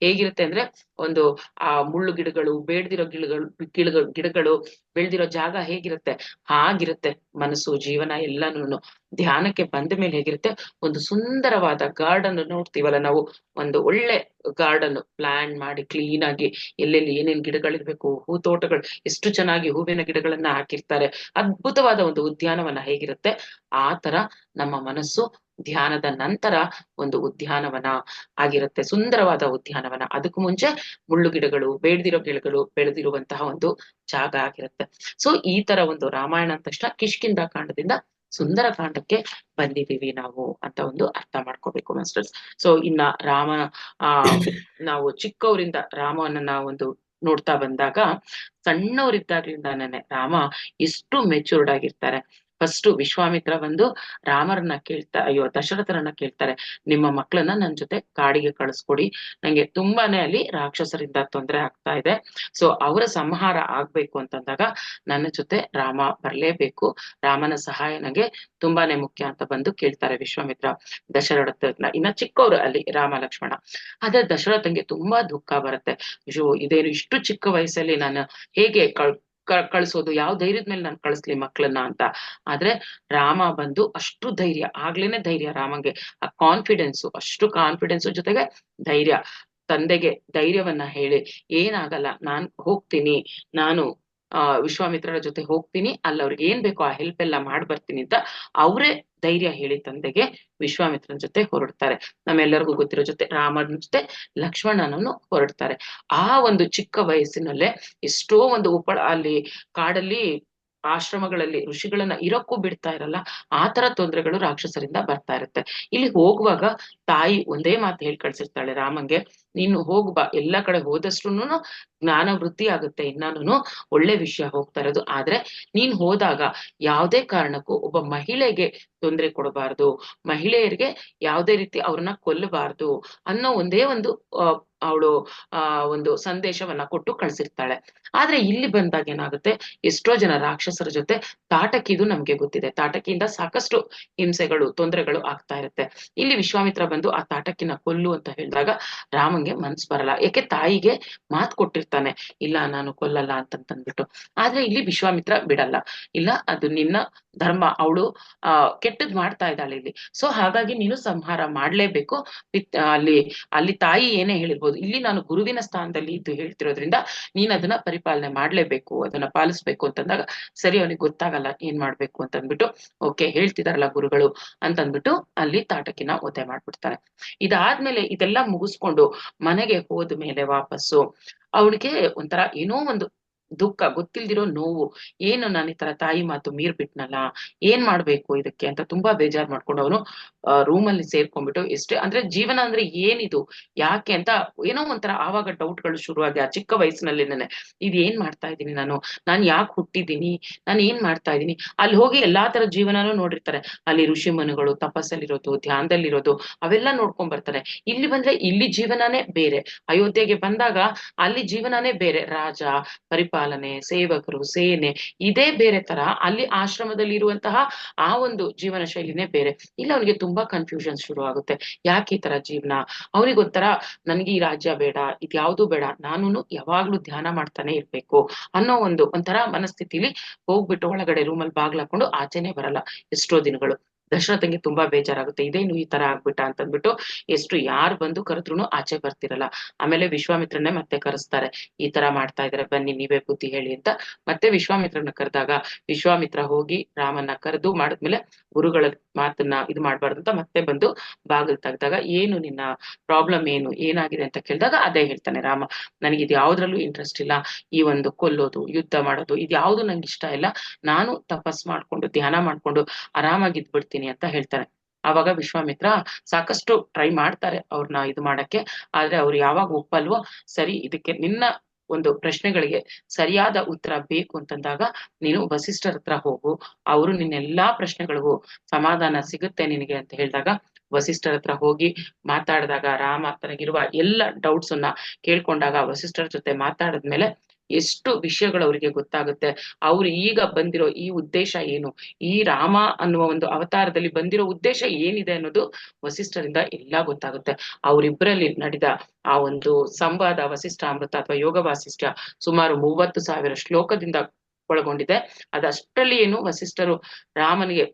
ಹೇಗಿರುತ್ತೆ ಅಂದ್ರೆ ಒಂದು ಆ ಮುಳ್ಳು ಗಿಡಗಳು, ಬೇಡ್ದಿರೋ ಗಿಡಗಳು ಬೆಳ್ದಿರೋ ಜಾಗ ಹೇಗಿರುತ್ತೆ ಹಾಗಿರುತ್ತೆ ಮನಸ್ಸು, ಜೀವನ ಎಲ್ಲಾನು. ಧ್ಯಾನಕ್ಕೆ ಬಂದ ಮೇಲೆ ಹೇಗಿರುತ್ತೆ, ಒಂದು ಸುಂದರವಾದ ಗಾರ್ಡನ್ ನೋಡ್ತೀವಲ್ಲ ನಾವು, ಒಂದು ಒಳ್ಳೆ ಗಾರ್ಡನ್ ಪ್ಲಾನ್ ಮಾಡಿ ಕ್ಲೀನ್ ಆಗಿ ಎಲ್ಲೆಲ್ಲಿ ಏನೇನ್ ಗಿಡಗಳಿರ್ಬೇಕು, ಹೂ ತೋಟಗಳು ಎಷ್ಟು ಚೆನ್ನಾಗಿ ಹೂವಿನ ಗಿಡಗಳನ್ನ ಹಾಕಿರ್ತಾರೆ, ಅದ್ಭುತವಾದ ಒಂದು ಉದ್ಯಾನವನ ಹೇಗಿರುತ್ತೆ ಆ ತರ ನಮ್ಮ ಮನಸ್ಸು ಧ್ಯಾನದ ನಂತರ ಒಂದು ಉದ್ಯಾನವನ ಆಗಿರುತ್ತೆ, ಸುಂದರವಾದ ಉದ್ಯಾನವನ. ಅದಕ್ಕೂ ಮುಂಚೆ ಮುಳ್ಳು ಗಿಡಗಳು, ಬೇಡ್ದಿರೋ ಬೆಳೆದಿರುವಂತಹ ಒಂದು ಜಾಗ ಆಗಿರುತ್ತೆ. ಸೊ ಈ ತರ ಒಂದು ರಾಮಾಯಣ ಅಂದ ತಕ್ಷಣ ಕಿಷ್ಕಿಂಧ ಕಾಂಡದಿಂದ ಸುಂದರ ಕಾಂಡಕ್ಕೆ ಬಂದಿದೀವಿ ನಾವು ಅಂತ ಒಂದು ಅರ್ಥ ಮಾಡ್ಕೋಬೇಕು ಮಾಸ್ಟರ್ಸ್. ಸೊ ಇನ್ನ ರಾಮ ಆ ನಾವು ಚಿಕ್ಕವರಿಂದ ರಾಮನನ್ನ ಒಂದು ನೋಡ್ತಾ ಬಂದಾಗ, ಸಣ್ಣವರಿದ್ದಾಗ್ಲಿಂದಾನೇ ರಾಮ ಎಷ್ಟು ಮೆಚೂರ್ಡ್ ಆಗಿರ್ತಾರೆ. ಫಸ್ಟ್ ವಿಶ್ವಾಮಿತ್ರ ಬಂದು ರಾಮರನ್ನ ದಶರಥರನ್ನ ಕೇಳ್ತಾರೆ, ನಿಮ್ಮ ಮಕ್ಕಳನ್ನ ನನ್ ಜೊತೆ ಕಾಡಿಗೆ ಕಳಿಸ್ಕೊಡಿ, ನಂಗೆ ತುಂಬಾನೇ ಅಲ್ಲಿ ರಾಕ್ಷಸರಿಂದ ತೊಂದರೆ ಆಗ್ತಾ ಇದೆ, ಸೊ ಅವರ ಸಂಹಾರ ಆಗ್ಬೇಕು ಅಂತಂದಾಗ ನನ್ನ ಜೊತೆ ರಾಮ ಬರ್ಲೇಬೇಕು, ರಾಮನ ಸಹಾಯ ನಂಗೆ ತುಂಬಾನೇ ಮುಖ್ಯ ಅಂತ ಬಂದು ಕೇಳ್ತಾರೆ ವಿಶ್ವಾಮಿತ್ರ ದಶರಥನ. ಇನ್ನ ಚಿಕ್ಕವರು ಅಲ್ಲಿ ರಾಮ ಲಕ್ಷ್ಮಣ. ಆದ್ರೆ ದಶರಥಂಗೆ ತುಂಬಾ ದುಃಖ ಬರುತ್ತೆ, ಇದೇನು ಇಷ್ಟು ಚಿಕ್ಕ ವಯಸ್ಸಲ್ಲಿ ನಾನು ಹೇಗೆ ಕಳ್ಸೋದು, ಯಾವ ಧೈರ್ಯದ ಮೇಲೆ ನಾನು ಕಳಿಸ್ಲಿ ಮಕ್ಳನ್ನ ಅಂತ. ಆದ್ರೆ ರಾಮ ಬಂದು ಅಷ್ಟು ಧೈರ್ಯ, ಆಗ್ಲೇನೆ ಧೈರ್ಯ ರಾಮಂಗೆ, ಆ ಅಷ್ಟು ಕಾನ್ಫಿಡೆನ್ಸ್ ಜೊತೆಗೆ ಧೈರ್ಯ, ತಂದೆಗೆ ಧೈರ್ಯವನ್ನ ಹೇಳಿ, ಏನಾಗಲ್ಲ ನಾನ್ ಹೋಗ್ತೀನಿ, ನಾನು ವಿಶ್ವಾಮಿತ್ರರ ಜೊತೆ ಹೋಗ್ತೀನಿ, ಅಲ್ಲಿ ಅವ್ರಿಗೆ ಏನ್ ಬೇಕೋ ಆ ಹೆಲ್ಪ್ ಎಲ್ಲ ಮಾಡ್ಬರ್ತೀನಿ ಅಂತ ಅವರೇ ಧೈರ್ಯ ಹೇಳಿ ತಂದೆಗೆ ವಿಶ್ವಾಮಿತ್ರನ ಜೊತೆ ಹೊರಡ್ತಾರೆ. ನಮ್ಮೆಲ್ಲರಿಗೂ ಗೊತ್ತಿರೋ ಜೊತೆ ರಾಮನ ಜೊತೆ ಲಕ್ಷ್ಮಣನನ್ನು ಹೊರಡ್ತಾರೆ. ಆ ಒಂದು ಚಿಕ್ಕ ವಯಸ್ಸಿನಲ್ಲೇ ಎಷ್ಟೋ ಒಂದು ಅಲ್ಲಿ ಕಾಡಲ್ಲಿ ಆಶ್ರಮಗಳಲ್ಲಿ ಋಷಿಗಳನ್ನ ಇರೋಕ್ಕೂ ಬಿಡ್ತಾ ಇರಲ್ಲ, ಆ ತರ ತೊಂದರೆಗಳು ರಾಕ್ಷಸರಿಂದ ಬರ್ತಾ ಇರುತ್ತೆ. ಇಲ್ಲಿ ಹೋಗುವಾಗ ತಾಯಿ ಒಂದೇ ಮಾತು ಹೇಳಿ ಕಳ್ಸಿರ್ತಾಳೆ ರಾಮಂಗೆ, ನೀನು ಹೋಗ್ಬಾ, ಎಲ್ಲಾ ಕಡೆ ಹೋದಷ್ಟೂನು ಜ್ಞಾನ ವೃದ್ಧಿ ಆಗುತ್ತೆ, ಇನ್ನಾನು ಒಳ್ಳೆ ವಿಷಯ ಹೋಗ್ತಾ ಇರೋದು, ಆದ್ರೆ ನೀನ್ ಹೋದಾಗ ಯಾವುದೇ ಕಾರಣಕ್ಕೂ ಒಬ್ಬ ಮಹಿಳೆಗೆ ತೊಂದರೆ ಕೊಡಬಾರ್ದು, ಮಹಿಳೆಯರಿಗೆ ಯಾವುದೇ ರೀತಿ ಅವ್ರನ್ನ ಕೊಲ್ಲಬಾರ್ದು ಅನ್ನೋ ಒಂದೇ ಒಂದು ಅವಳು ಒಂದು ಸಂದೇಶವನ್ನ ಕೊಟ್ಟು ಕಳ್ಸಿರ್ತಾಳೆ. ಆದ್ರೆ ಇಲ್ಲಿ ಬಂದಾಗ ಏನಾಗುತ್ತೆ, ಎಷ್ಟೋ ಜನ ರಾಕ್ಷಸರ ಜೊತೆ ತಾಟಕಿದು ನಮ್ಗೆ ಗೊತ್ತಿದೆ, ತಾಟಕಿಯಿಂದ ಸಾಕಷ್ಟು ಹಿಂಸೆಗಳು ತೊಂದರೆಗಳು ಆಗ್ತಾ ಇರುತ್ತೆ. ಇಲ್ಲಿ ವಿಶ್ವಾಮಿತ್ರ ಬಂದು ಆ ತಾಟಕಿನ ಕೊಲ್ಲು ಅಂತ ಹೇಳಿದಾಗ ರಾಮಂಗೆ ಅವನ್ಗೆ ಮನ್ಸ್ ಬರಲ್ಲ. ಯಾಕೆ ತಾಯಿಗೆ ಮಾತ್ ಕೊಟ್ಟಿರ್ತಾನೆ, ಇಲ್ಲ ನಾನು ಕೊಲ್ಲಲ್ಲ ಅಂತಂದ್ಬಿಟ್ಟು. ಆದ್ರೆ ಇಲ್ಲಿ ವಿಶ್ವಾಮಿತ್ರ ಬಿಡಲ್ಲ. ಇಲ್ಲ, ಅದು ನಿನ್ನ ಧರ್ಮ, ಅವಳು ಕೆಟ್ಟದ್ ಮಾಡ್ತಾ ಇದ್ದಾಳೆ ಇಲ್ಲಿ. ಸೊ ಹಾಗಾಗಿ ನೀನು ಸಂಹಾರ ಮಾಡ್ಲೇಬೇಕು. ಅಲ್ಲಿ ತಾಯಿ ಏನೇ ಹೇಳಿರ್ಬೋದು, ಇಲ್ಲಿ ನಾನು ಗುರುವಿನ ಸ್ಥಾನದಲ್ಲಿ ಇದ್ದು ಹೇಳ್ತಿರೋದ್ರಿಂದ ನೀನ್ ಅದನ್ನ ಪರಿಪಾಲನೆ ಮಾಡ್ಲೇಬೇಕು, ಅದನ್ನ ಪಾಲಿಸ್ಬೇಕು ಅಂತಂದಾಗ ಸರಿ, ಅವನಿಗೆ ಗೊತ್ತಾಗಲ್ಲ ಏನ್ ಮಾಡ್ಬೇಕು ಅಂತಂದ್ಬಿಟ್ಟು, ಓಕೆ ಹೇಳ್ತಿದಾರಲ್ಲ ಗುರುಗಳು ಅಂತಂದ್ಬಿಟ್ಟು ಅಲ್ಲಿ ತಾಟಕಿನ ಒತ್ತೆ ಮಾಡ್ಬಿಡ್ತಾರೆ. ಇದಾದ್ಮೇಲೆ ಇದೆಲ್ಲ ಮುಗಿಸ್ಕೊಂಡು ಮನೆಗೆ ಹೋದ್ಮೇಲೆ ವಾಪಸ್ಸು ಅವಳಿಗೆ ಒಂಥರ ಏನೋ ಒಂದು ದುಃಖ, ಗೊತ್ತಿಲ್ದಿರೋ ನೋವು. ಏನು ನಾನು ಈ ತರ ತಾಯಿ ಮಾತು ಮೀರ್ ಬಿಟ್ನಲ್ಲ, ಏನ್ ಮಾಡ್ಬೇಕು ಇದಕ್ಕೆ ಅಂತ ತುಂಬಾ ಬೇಜಾರ್ ಮಾಡ್ಕೊಂಡು ಅವನು ರೂಮಲ್ಲಿ ಸೇರ್ಕೊಂಡ್ಬಿಟ್ಟು, ಎಷ್ಟೇ ಅಂದ್ರೆ ಜೀವನ ಅಂದ್ರೆ ಏನಿದು, ಯಾಕೆ ಅಂತ ಏನೋ ಒಂಥರ ಆವಾಗ ಡೌಟ್ಗಳು ಶುರುವಾಗಿ ಆ ಚಿಕ್ಕ ವಯಸ್ಸಿನಲ್ಲೇನೆ, ಇದು ಏನ್ ಮಾಡ್ತಾ ಇದ್ದೀನಿ ನಾನ್ ಯಾಕೆ ಹುಟ್ಟಿದ್ದೀನಿ, ನಾನು ಏನ್ ಮಾಡ್ತಾ ಇದ್ದೀನಿ. ಅಲ್ಲಿ ಹೋಗಿ ಎಲ್ಲಾ ತರ ಜೀವನನೂ ನೋಡಿರ್ತಾರೆ. ಅಲ್ಲಿ ಋಷಿ ಮುನಿಗಳು ತಪಸ್ಸಲ್ಲಿರೋದು, ಧ್ಯಾನದಲ್ಲಿರೋದು, ಅವೆಲ್ಲ ನೋಡ್ಕೊಂಡ್ ಬರ್ತಾರೆ. ಇಲ್ಲಿ ಬಂದ್ರೆ ಇಲ್ಲಿ ಜೀವನನೇ ಬೇರೆ. ಅಯೋಧ್ಯೆಗೆ ಬಂದಾಗ ಅಲ್ಲಿ ಜೀವನನೇ ಬೇರೆ. ರಾಜ, ಪರಿಪಾಲನೆ, ಸೇವಕರು, ಸೇನೆ, ಇದೇ ಬೇರೆ ತರ. ಅಲ್ಲಿ ಆಶ್ರಮದಲ್ಲಿ ಇರುವಂತಹ ಆ ಒಂದು ಜೀವನ ಶೈಲಿನೇ ಬೇರೆ. ಇಲ್ಲ, ಅವನಿಗೆ ತುಂಬಾ ಕನ್ಫ್ಯೂಷನ್ ಶುರು ಆಗುತ್ತೆ. ಯಾಕೆ ಈ ತರ ಜೀವನ, ಅವನಿಗೊಂಥರ ನನ್ಗೆ ಈ ರಾಜ್ಯ ಬೇಡ, ಇದ್ಯಾವುದೂ ಬೇಡ, ನಾನು ಯಾವಾಗ್ಲೂ ಧ್ಯಾನ ಮಾಡ್ತಾನೆ ಇರ್ಬೇಕು ಅನ್ನೋ ಒಂಥರ ಮನಸ್ಥಿತಿಲಿ ಹೋಗ್ಬಿಟ್ಟು ಒಳಗಡೆ ರೂಮಲ್ಲಿ ಬಾಗ್ಲು ಹಾಕೊಂಡು ಆಚೆನೆ ಬರಲ್ಲ ಎಷ್ಟೋ ದಿನಗಳು. ದಶರಥಂಗೆ ತುಂಬಾ ಬೇಜಾರಾಗುತ್ತೆ, ಇದೇನು ಈ ತರ ಆಗ್ಬಿಟ್ಟ ಅಂತಂದ್ಬಿಟ್ಟು ಎಷ್ಟು ಯಾರು ಬಂದು ಕರೆದ್ರು ಆಚೆ ಬರ್ತಿರಲ್ಲ. ಆಮೇಲೆ ವಿಶ್ವಾಮಿತ್ರನ್ನೇ ಮತ್ತೆ ಕರೆಸ್ತಾರೆ, ಈ ತರ ಮಾಡ್ತಾ ಇದಾರೆ, ಬನ್ನಿ ನೀವೇ ಬುದ್ಧಿ ಹೇಳಿ ಅಂತ. ಮತ್ತೆ ವಿಶ್ವಾಮಿತ್ರನ ಕರೆದಾಗ ವಿಶ್ವಾಮಿತ್ರ ಹೋಗಿ ರಾಮನ್ನ ಕರೆದು ಮಾಡಿದ್ಮೇಲೆ ಗುರುಗಳ ಮಾತನ್ನ ಇದು ಮಾಡ್ಬಾರ್ದು ಅಂತ ಮತ್ತೆ ಬಂದು ಬಾಗಿಲು ತೆಗ್ದಾಗ, ಏನು ನಿನ್ನ ಪ್ರಾಬ್ಲಮ್, ಏನು ಏನಾಗಿದೆ ಅಂತ ಕೇಳಿದಾಗ ಅದೇ ಹೇಳ್ತಾನೆ ರಾಮ, ನನಗೆ ಇದು ಯಾವ್ದ್ರಲ್ಲೂ ಇಂಟ್ರೆಸ್ಟ್ ಇಲ್ಲ, ಈ ಒಂದು ಕೊಲ್ಲೋದು, ಯುದ್ಧ ಮಾಡೋದು, ಇದು ಯಾವ್ದು ನಂಗೆ ಇಷ್ಟ ಇಲ್ಲ, ನಾನು ತಪಸ್ ಮಾಡ್ಕೊಂಡು ಧ್ಯಾನ ಮಾಡ್ಕೊಂಡು ಆರಾಮಾಗಿ ಇದ್ಬಿಡ್ತೀನಿ ಅಂತ ಹೇಳ್ತಾನೆ. ಆವಾಗ ವಿಶ್ವಾಮಿತ್ರ ಸಾಕಷ್ಟು ಟ್ರೈ ಮಾಡ್ತಾರೆ ಅವ್ರನ್ನ ಇದು ಮಾಡಕ್ಕೆ, ಆದ್ರೆ ಅವ್ರು ಯಾವಾಗ ಒಪ್ಪಲ್ವೋ, ಸರಿ ಇದಕ್ಕೆ ನಿನ್ನ ಒಂದು ಪ್ರಶ್ನೆಗಳಿಗೆ ಸರಿಯಾದ ಉತ್ತರ ಬೇಕು ಅಂತಂದಾಗ ನೀನು ವಸಿಷ್ಠರ ಹತ್ರ ಹೋಗು, ಅವರು ನಿನ್ನೆಲ್ಲಾ ಪ್ರಶ್ನೆಗಳಿಗೂ ಸಮಾಧಾನ ಸಿಗುತ್ತೆ ನಿನಗೆ ಅಂತ ಹೇಳಿದಾಗ ವಸಿಷ್ಠರ ಹತ್ರ ಹೋಗಿ ಮಾತಾಡಿದಾಗ ರಾಮ ತನಗಿರುವ ಎಲ್ಲ ಡೌಟ್ಸ್ ಅನ್ನ ಕೇಳ್ಕೊಂಡಾಗ ವಸಿಷ್ಠರ ಜೊತೆ ಮಾತಾಡಿದ್ಮೇಲೆ ಎಷ್ಟು ವಿಷಯಗಳು ಅವರಿಗೆ ಗೊತ್ತಾಗುತ್ತೆ. ಅವ್ರು ಈಗ ಬಂದಿರೋ ಈ ಉದ್ದೇಶ ಏನು, ಈ ರಾಮ ಅನ್ನುವ ಒಂದು ಅವತಾರದಲ್ಲಿ ಬಂದಿರೋ ಉದ್ದೇಶ ಏನಿದೆ ಅನ್ನೋದು ವಸಿಷ್ಠರಿಂದ ಎಲ್ಲಾ ಗೊತ್ತಾಗುತ್ತೆ. ಅವರಿಬ್ಬರಲ್ಲಿ ನಡೆದ ಆ ಒಂದು ಸಂವಾದ ವಸಿಷ್ಠಾಮೃತ ಅಥವಾ ಯೋಗ ವಾಸಿಷ್ಠ ಸುಮಾರು 30,000 ಶ್ಲೋಕದಿಂದ ಒಳಗೊಂಡಿದೆ. ಅದಷ್ಟರಲ್ಲಿ ಏನು ವಸಿಷ್ಠರು ರಾಮನಿಗೆ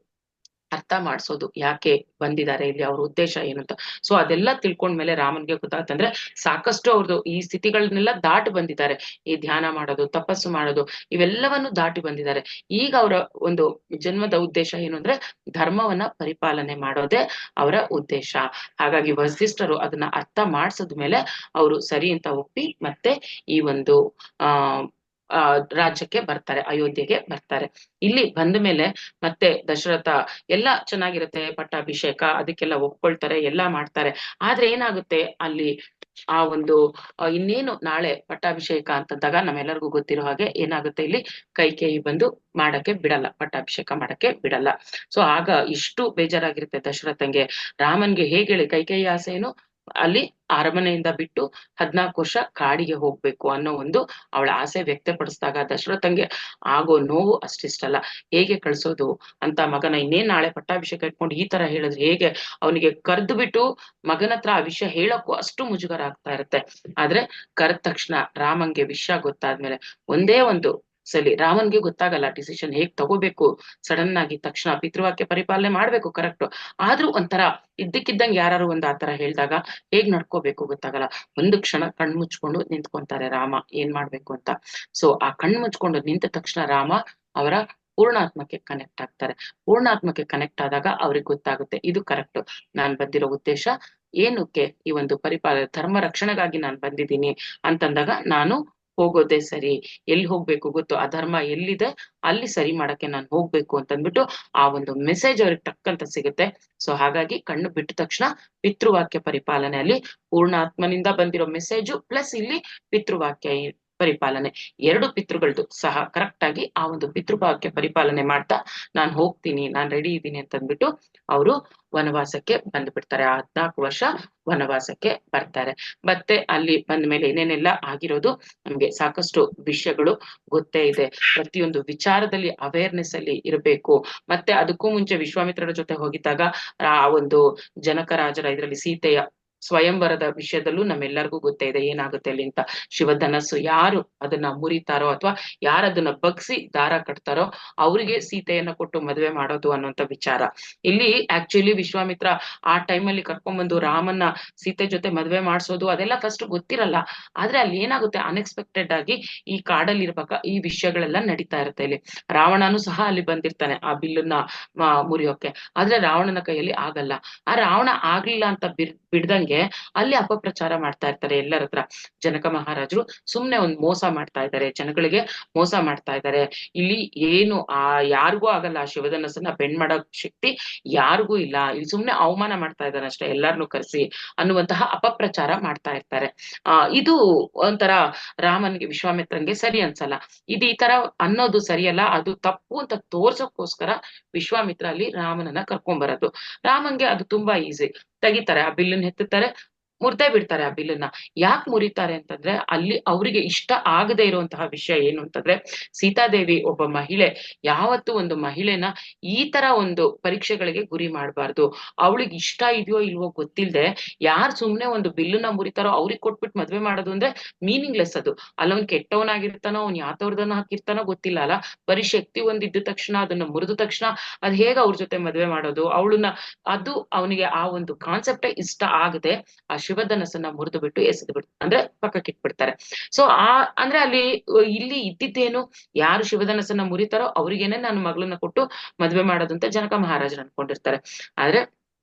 ಅರ್ಥ ಮಾಡ್ಸೋದು, ಯಾಕೆ ಬಂದಿದ್ದಾರೆ ಇಲ್ಲಿ, ಅವ್ರ ಉದ್ದೇಶ ಏನು ಅಂತ. ಸೊ ಅದೆಲ್ಲ ತಿಳ್ಕೊಂಡ್ಮೇಲೆ ರಾಮನ್ಗೆ ಗೊತ್ತಾಗ್ತಂದ್ರೆ ಸಾಕಷ್ಟು ಅವ್ರದ್ದು ಈ ಸ್ಥಿತಿಗಳನ್ನೆಲ್ಲ ದಾಟಿ ಬಂದಿದ್ದಾರೆ. ಈ ಧ್ಯಾನ ಮಾಡೋದು, ತಪಸ್ಸು ಮಾಡೋದು, ಇವೆಲ್ಲವನ್ನು ದಾಟಿ ಬಂದಿದ್ದಾರೆ. ಈಗ ಅವರ ಒಂದು ಜನ್ಮದ ಉದ್ದೇಶ ಏನು ಅಂದ್ರೆ ಧರ್ಮವನ್ನ ಪರಿಪಾಲನೆ ಮಾಡೋದೇ ಅವರ ಉದ್ದೇಶ. ಹಾಗಾಗಿ ವಸಿಷ್ಠರು ಅದನ್ನ ಅರ್ಥ ಮಾಡ್ಸದ್ಮೇಲೆ ಅವರು ಸರಿ ಅಂತ ಒಪ್ಪಿ ಮತ್ತೆ ಈ ಒಂದು ಆ ರಾಜ್ಯಕ್ಕೆ ಬರ್ತಾರೆ, ಅಯೋಧ್ಯೆಗೆ ಬರ್ತಾರೆ. ಇಲ್ಲಿ ಬಂದ ಮೇಲೆ ಮತ್ತೆ ದಶರಥ ಎಲ್ಲ ಚೆನ್ನಾಗಿರುತ್ತೆ, ಪಟ್ಟಾಭಿಷೇಕ ಅದಕ್ಕೆಲ್ಲ ಒಪ್ಕೊಳ್ತಾರೆ, ಎಲ್ಲಾ ಮಾಡ್ತಾರೆ. ಆದ್ರೆ ಏನಾಗುತ್ತೆ ಅಲ್ಲಿ ಆ ಒಂದು ಇನ್ನೇನು ನಾಳೆ ಪಟ್ಟಾಭಿಷೇಕ ಅಂತಂದಾಗ ನಮ್ಮೆಲ್ಲರಿಗೂ ಗೊತ್ತಿರೋ ಹಾಗೆ ಏನಾಗುತ್ತೆ, ಇಲ್ಲಿ ಕೈಕೇಯಿ ಬಂದು ಮಾಡಕ್ಕೆ ಬಿಡಲ್ಲ, ಪಟ್ಟಾಭಿಷೇಕ ಮಾಡಕ್ಕೆ ಬಿಡಲ್ಲ. ಸೊ ಆಗ ಇಷ್ಟು ಬೇಜಾರಾಗಿರುತ್ತೆ ದಶರಥಂಗೆ. ರಾಮನ್ಗೆ ಹೇಗೆ ಹೇಳಿ, ಕೈಕೇಯಿ ಆಸೆ ಏನು, ಅಲ್ಲಿ ಅರಮನೆಯಿಂದ ಬಿಟ್ಟು 14 ವರ್ಷ ಕಾಡಿಗೆ ಹೋಗ್ಬೇಕು ಅನ್ನೋ ಒಂದು ಅವಳ ಆಸೆ ವ್ಯಕ್ತಪಡಿಸಿದಾಗ ದಶರಥಂಗೆ ಆಗೋ ನೋವು ಅಷ್ಟಿಷ್ಟಲ್ಲ. ಹೇಗೆ ಕಳ್ಸೋದು ಅಂತ, ಮಗನ ಇನ್ನೇನ್ ನಾಳೆ ಪಟ್ಟಾಭಿಷೇಕ ಇಟ್ಕೊಂಡು ಈ ತರ ಹೇಳಿದ್ರೆ ಹೇಗೆ, ಅವನಿಗೆ ಕರ್ದು ಬಿಟ್ಟು ಮಗನ ಹತ್ರ ಆ ವಿಷಯ ಹೇಳಕ್ಕೂ ಅಷ್ಟು ಮುಜುಗರ ಆಗ್ತಾ ಇರುತ್ತೆ. ಆದ್ರೆ ಕರೆದ ತಕ್ಷಣ ರಾಮನ್ಗೆ ವಿಷಯ ಗೊತ್ತಾದ್ಮೇಲೆ ಒಂದೇ ಒಂದು ಸಲಿ, ರಾಮನ್ಗೆ ಗೊತ್ತಾಗಲ್ಲ ಡಿಸಿಷನ್ ಹೇಗ್ ತಗೋಬೇಕು, ಸಡನ್ ಆಗಿ ತಕ್ಷಣ ಪಿತೃವಾಕ್ಯ ಪರಿಪಾಲನೆ ಮಾಡ್ಬೇಕು ಕರೆಕ್ಟ್, ಆದ್ರೂ ಒಂಥರ ಇದ್ದಕ್ಕಿದ್ದಂಗೆ ಯಾರು ಒಂದ್ ಆತರ ಹೇಳಿದಾಗ ಹೇಗ್ ನಡ್ಕೋಬೇಕು ಗೊತ್ತಾಗಲ್ಲ. ಒಂದು ಕ್ಷಣ ಕಣ್ ಮುಚ್ಕೊಂಡು ನಿಂತ್ಕೊಂತಾರೆ ರಾಮ, ಏನ್ ಮಾಡ್ಬೇಕು ಅಂತ. ಸೊ ಆ ಕಣ್ ಮುಚ್ಕೊಂಡು ನಿಂತ ತಕ್ಷಣ ರಾಮ ಅವರ ಪೂರ್ಣಾತ್ಮಕ್ಕೆ ಕನೆಕ್ಟ್ ಆಗ್ತಾರೆ. ಪೂರ್ಣಾತ್ಮಕ್ಕೆ ಕನೆಕ್ಟ್ ಆದಾಗ ಅವ್ರಿಗೆ ಗೊತ್ತಾಗುತ್ತೆ ಇದು ಕರೆಕ್ಟ್, ನಾನ್ ಬಂದಿರೋ ಉದ್ದೇಶ ಏನಕ್ಕೆ, ಈ ಒಂದು ಧರ್ಮ ರಕ್ಷಣೆಗಾಗಿ ನಾನು ಬಂದಿದ್ದೀನಿ ಅಂತಂದಾಗ ನಾನು ಹೋಗೋದೇ ಸರಿ. ಎಲ್ಲಿ ಹೋಗ್ಬೇಕು ಗೊತ್ತು, ಆ ಧರ್ಮ ಎಲ್ಲಿದೆ ಅಲ್ಲಿ ಸರಿ ಮಾಡಕ್ಕೆ ನಾನು ಹೋಗ್ಬೇಕು ಅಂತಂದ್ಬಿಟ್ಟು ಆ ಒಂದು ಮೆಸೇಜ್ ಅವ್ರಿಗೆ ಟಕ್ಕಂತ ಸಿಗುತ್ತೆ. ಸೊ ಹಾಗಾಗಿ ಕಣ್ಣು ಬಿಟ್ಟ ತಕ್ಷಣ ಪಿತೃವಾಕ್ಯ ಪರಿಪಾಲನೆಯಲ್ಲಿ ಪೂರ್ಣಾತ್ಮನಿಂದ ಬಂದಿರೋ ಮೆಸೇಜು ಪ್ಲಸ್ ಇಲ್ಲಿ ಪಿತೃವಾಕ್ಯ ಪರಿಪಾಲನೆ, ಎರಡು ಪಿತೃಗಳದ್ದು ಸಹ ಕರೆಕ್ಟ್ ಆಗಿ ಆ ಒಂದು ಪಿತೃವಾಕ್ಯ ಪರಿಪಾಲನೆ ಮಾಡ್ತಾ ನಾನ್ ಹೋಗ್ತೀನಿ, ನಾನ್ ರೆಡಿ ಇದ್ದೀನಿ ಅಂತಂದ್ಬಿಟ್ಟು ಅವರು ವನವಾಸಕ್ಕೆ ಬಂದ್ಬಿಡ್ತಾರೆ. 14 ವರ್ಷ ವನವಾಸಕ್ಕೆ ಬರ್ತಾರೆ. ಮತ್ತೆ ಅಲ್ಲಿ ಬಂದ ಮೇಲೆ ಏನೇನೆಲ್ಲ ಆಗಿರೋದು ನಮ್ಗೆ ಸಾಕಷ್ಟು ವಿಷಯಗಳು ಗೊತ್ತೇ ಇದೆ. ಪ್ರತಿಯೊಂದು ವಿಚಾರದಲ್ಲಿ ಅವೇರ್ನೆಸ್ ಅಲ್ಲಿ ಇರಬೇಕು. ಮತ್ತೆ ಅದಕ್ಕೂ ಮುಂಚೆ ವಿಶ್ವಾಮಿತ್ರರ ಜೊತೆ ಹೋಗಿದ್ದಾಗ ಆ ಒಂದು ಜನಕ ರಾಜರ ಇದರಲ್ಲಿ ಸೀತೆಯ ಸ್ವಯಂವರದ ವಿಷಯದಲ್ಲೂ ನಮ್ಮೆಲ್ಲರಿಗೂ ಗೊತ್ತೇ ಇದೆ ಏನಾಗುತ್ತೆ ಅಲ್ಲಿ ಅಂತ. ಶಿವಧನಸ್ಸು ಯಾರು ಅದನ್ನ ಮುರಿತಾರೋ ಅಥವಾ ಯಾರು ಅದನ್ನ ಬಗ್ಸಿ ದಾರ ಕಟ್ತಾರೋ ಅವರಿಗೆ ಸೀತೆಯನ್ನ ಕೊಟ್ಟು ಮದುವೆ ಮಾಡೋದು ಅನ್ನುವಂತ ವಿಚಾರ. ಇಲ್ಲಿ ಆಕ್ಚುಲಿ ವಿಶ್ವಾಮಿತ್ರ ಆ ಟೈಮಲ್ಲಿ ಕರ್ಕೊಂಡ್ಬಂದು ರಾಮನ್ನ ಸೀತೆ ಜೊತೆ ಮದುವೆ ಮಾಡಿಸೋದು ಅದೆಲ್ಲ ಫಸ್ಟ್ ಗೊತ್ತಿರಲ್ಲ. ಆದ್ರೆ ಅಲ್ಲಿ ಏನಾಗುತ್ತೆ ಅನ್ಎಕ್ಸ್ಪೆಕ್ಟೆಡ್ ಆಗಿ ಈ ಕಾಡಲ್ಲಿ ಇರ್ಬೇಕಾ ಈ ವಿಷಯಗಳೆಲ್ಲ ನಡೀತಾ ಇರುತ್ತೆ. ಇಲ್ಲಿ ರಾವಣನು ಸಹ ಅಲ್ಲಿ ಬಂದಿರ್ತಾನೆ ಆ ಬಿಲ್ಲನ್ನ ಮುರಿಯೋಕೆ. ಆದ್ರೆ ರಾವಣನ ಕೈಯಲ್ಲಿ ಆಗಲ್ಲ. ಆ ರಾವಣ ಆಗ್ಲಿಲ್ಲ ಅಂತ ಬಿಡ್ದಂಗೆ ಅಲ್ಲಿ ಅಪಪ್ರಚಾರ ಮಾಡ್ತಾ ಇರ್ತಾರೆ ಎಲ್ಲರ ಹತ್ರ. ಜನಕ ಮಹಾರಾಜರು ಸುಮ್ನೆ ಒಂದ್ ಮೋಸ ಮಾಡ್ತಾ ಇದ್ದಾರೆ, ಜನಗಳಿಗೆ ಮೋಸ ಮಾಡ್ತಾ ಇದ್ದಾರೆ. ಇಲ್ಲಿ ಏನು ಯಾರಿಗೂ ಆಗಲ್ಲ ಆ ಶಿವಧನಸ್ಸನ್ನ ಬೆಂಡ್ ಮಾಡೋ ಶಕ್ತಿ ಯಾರಿಗೂ ಇಲ್ಲ, ಇಲ್ಲಿ ಸುಮ್ನೆ ಅವಮಾನ ಮಾಡ್ತಾ ಇದ್ದಾರೆ ಅಷ್ಟೇ ಎಲ್ಲಾರ್ನು ಕರೆಸಿ ಅನ್ನುವಂತಹ ಅಪಪ್ರಚಾರ ಮಾಡ್ತಾ ಇರ್ತಾರೆ. ಇದು ಒಂಥರ ರಾಮನ್ಗೆ ವಿಶ್ವಾಮಿತ್ರಂಗೆ ಸರಿ ಅನ್ಸಲ್ಲ. ಇದು ಈ ತರ ಅನ್ನೋದು ಸರಿಯಲ್ಲ, ಅದು ತಪ್ಪು ಅಂತ ತೋರ್ಸೋಕ್ಕೋಸ್ಕರ ವಿಶ್ವಾಮಿತ್ರ ಅಲ್ಲಿ ರಾಮನನ್ನ ಕರ್ಕೊಂಡ್ ಬರೋದು. ರಾಮನ್ಗೆ ಅದು ತುಂಬಾ ಈಸಿ. ತೆಗಿತಾರೆ ಆ ಬಿಲ್ಲನ್ನ ಎತ್ತುತ್ತಾರೆ, ಮುರ್ದೇ ಬಿಡ್ತಾರೆ ಆ ಬಿಲ್ಲನ್ನ. ಯಾಕೆ ಮುರಿತಾರೆ ಅಂತಂದ್ರೆ ಅಲ್ಲಿ ಅವರಿಗೆ ಇಷ್ಟ ಆಗದೆ ಇರುವಂತಹ ವಿಷಯ ಏನು ಅಂತಂದ್ರೆ ಸೀತಾದೇವಿ ಒಬ್ಬ ಮಹಿಳೆ, ಯಾವತ್ತು ಒಂದು ಮಹಿಳೆನ ಈ ತರ ಒಂದು ಪರೀಕ್ಷೆಗಳಿಗೆ ಗುರಿ ಮಾಡಬಾರ್ದು. ಅವಳಿಗೆ ಇಷ್ಟ ಇದೆಯೋ ಇಲ್ವೋ ಗೊತ್ತಿಲ್ದೆ ಯಾರು ಸುಮ್ನೆ ಒಂದು ಬಿಲ್ಲನ್ನ ಮುರಿತಾರೋ ಅವ್ರಿಗೆ ಕೊಟ್ಬಿಟ್ಟು ಮದ್ವೆ ಮಾಡೋದು ಅಂದ್ರೆ ಮೀನಿಂಗ್ಲೆಸ್ ಅದು. ಅಲ್ಲವ್ನ್ ಕೆಟ್ಟವನಾಗಿರ್ತಾನೋ ಅವ್ನ್ ಯಾತವ್ರದನ್ನ ಹಾಕಿರ್ತಾನೋ ಗೊತ್ತಿಲ್ಲ ಅಲ್ಲ, ಬರೀ ಶಕ್ತಿ ಒಂದಿದ್ದ ತಕ್ಷಣ ಅದನ್ನ ಮುರಿದ ತಕ್ಷಣ ಅದ್ ಹೇಗ ಅವ್ರ ಜೊತೆ ಮದ್ವೆ ಮಾಡೋದು ಅವಳನ್ನ. ಅದು ಅವನಿಗೆ ಆ ಒಂದು ಕಾನ್ಸೆಪ್ಟೇ ಇಷ್ಟ ಆಗದೆ ಆ ಶಿವಧನಸ್ಸನ್ನ ಮುರಿದು ಬಿಟ್ಟು ಎಸೆದು ಬಿಡ್ತಾರೆ, ಅಂದ್ರೆ ಪಕ್ಕಕ್ಕೆ ಇಟ್ಬಿಡ್ತಾರೆ. ಸೊ ಅಂದ್ರೆ ಅಲ್ಲಿ ಇಲ್ಲಿ ಇದ್ದಿದ್ದೇನು, ಯಾರು ಶಿವಧನಸ್ಸನ್ನ ಮುರಿತಾರೋ ಅವ್ರಿಗೇನೆ ನಾನು ಮಗಳನ್ನ ಕೊಟ್ಟು ಮದ್ವೆ ಮಾಡೋದು ಅಂತ ಜನಕ ಮಹಾರಾಜರು ಅನ್ಕೊಂಡಿರ್ತಾರೆ. ಆದ್ರೆ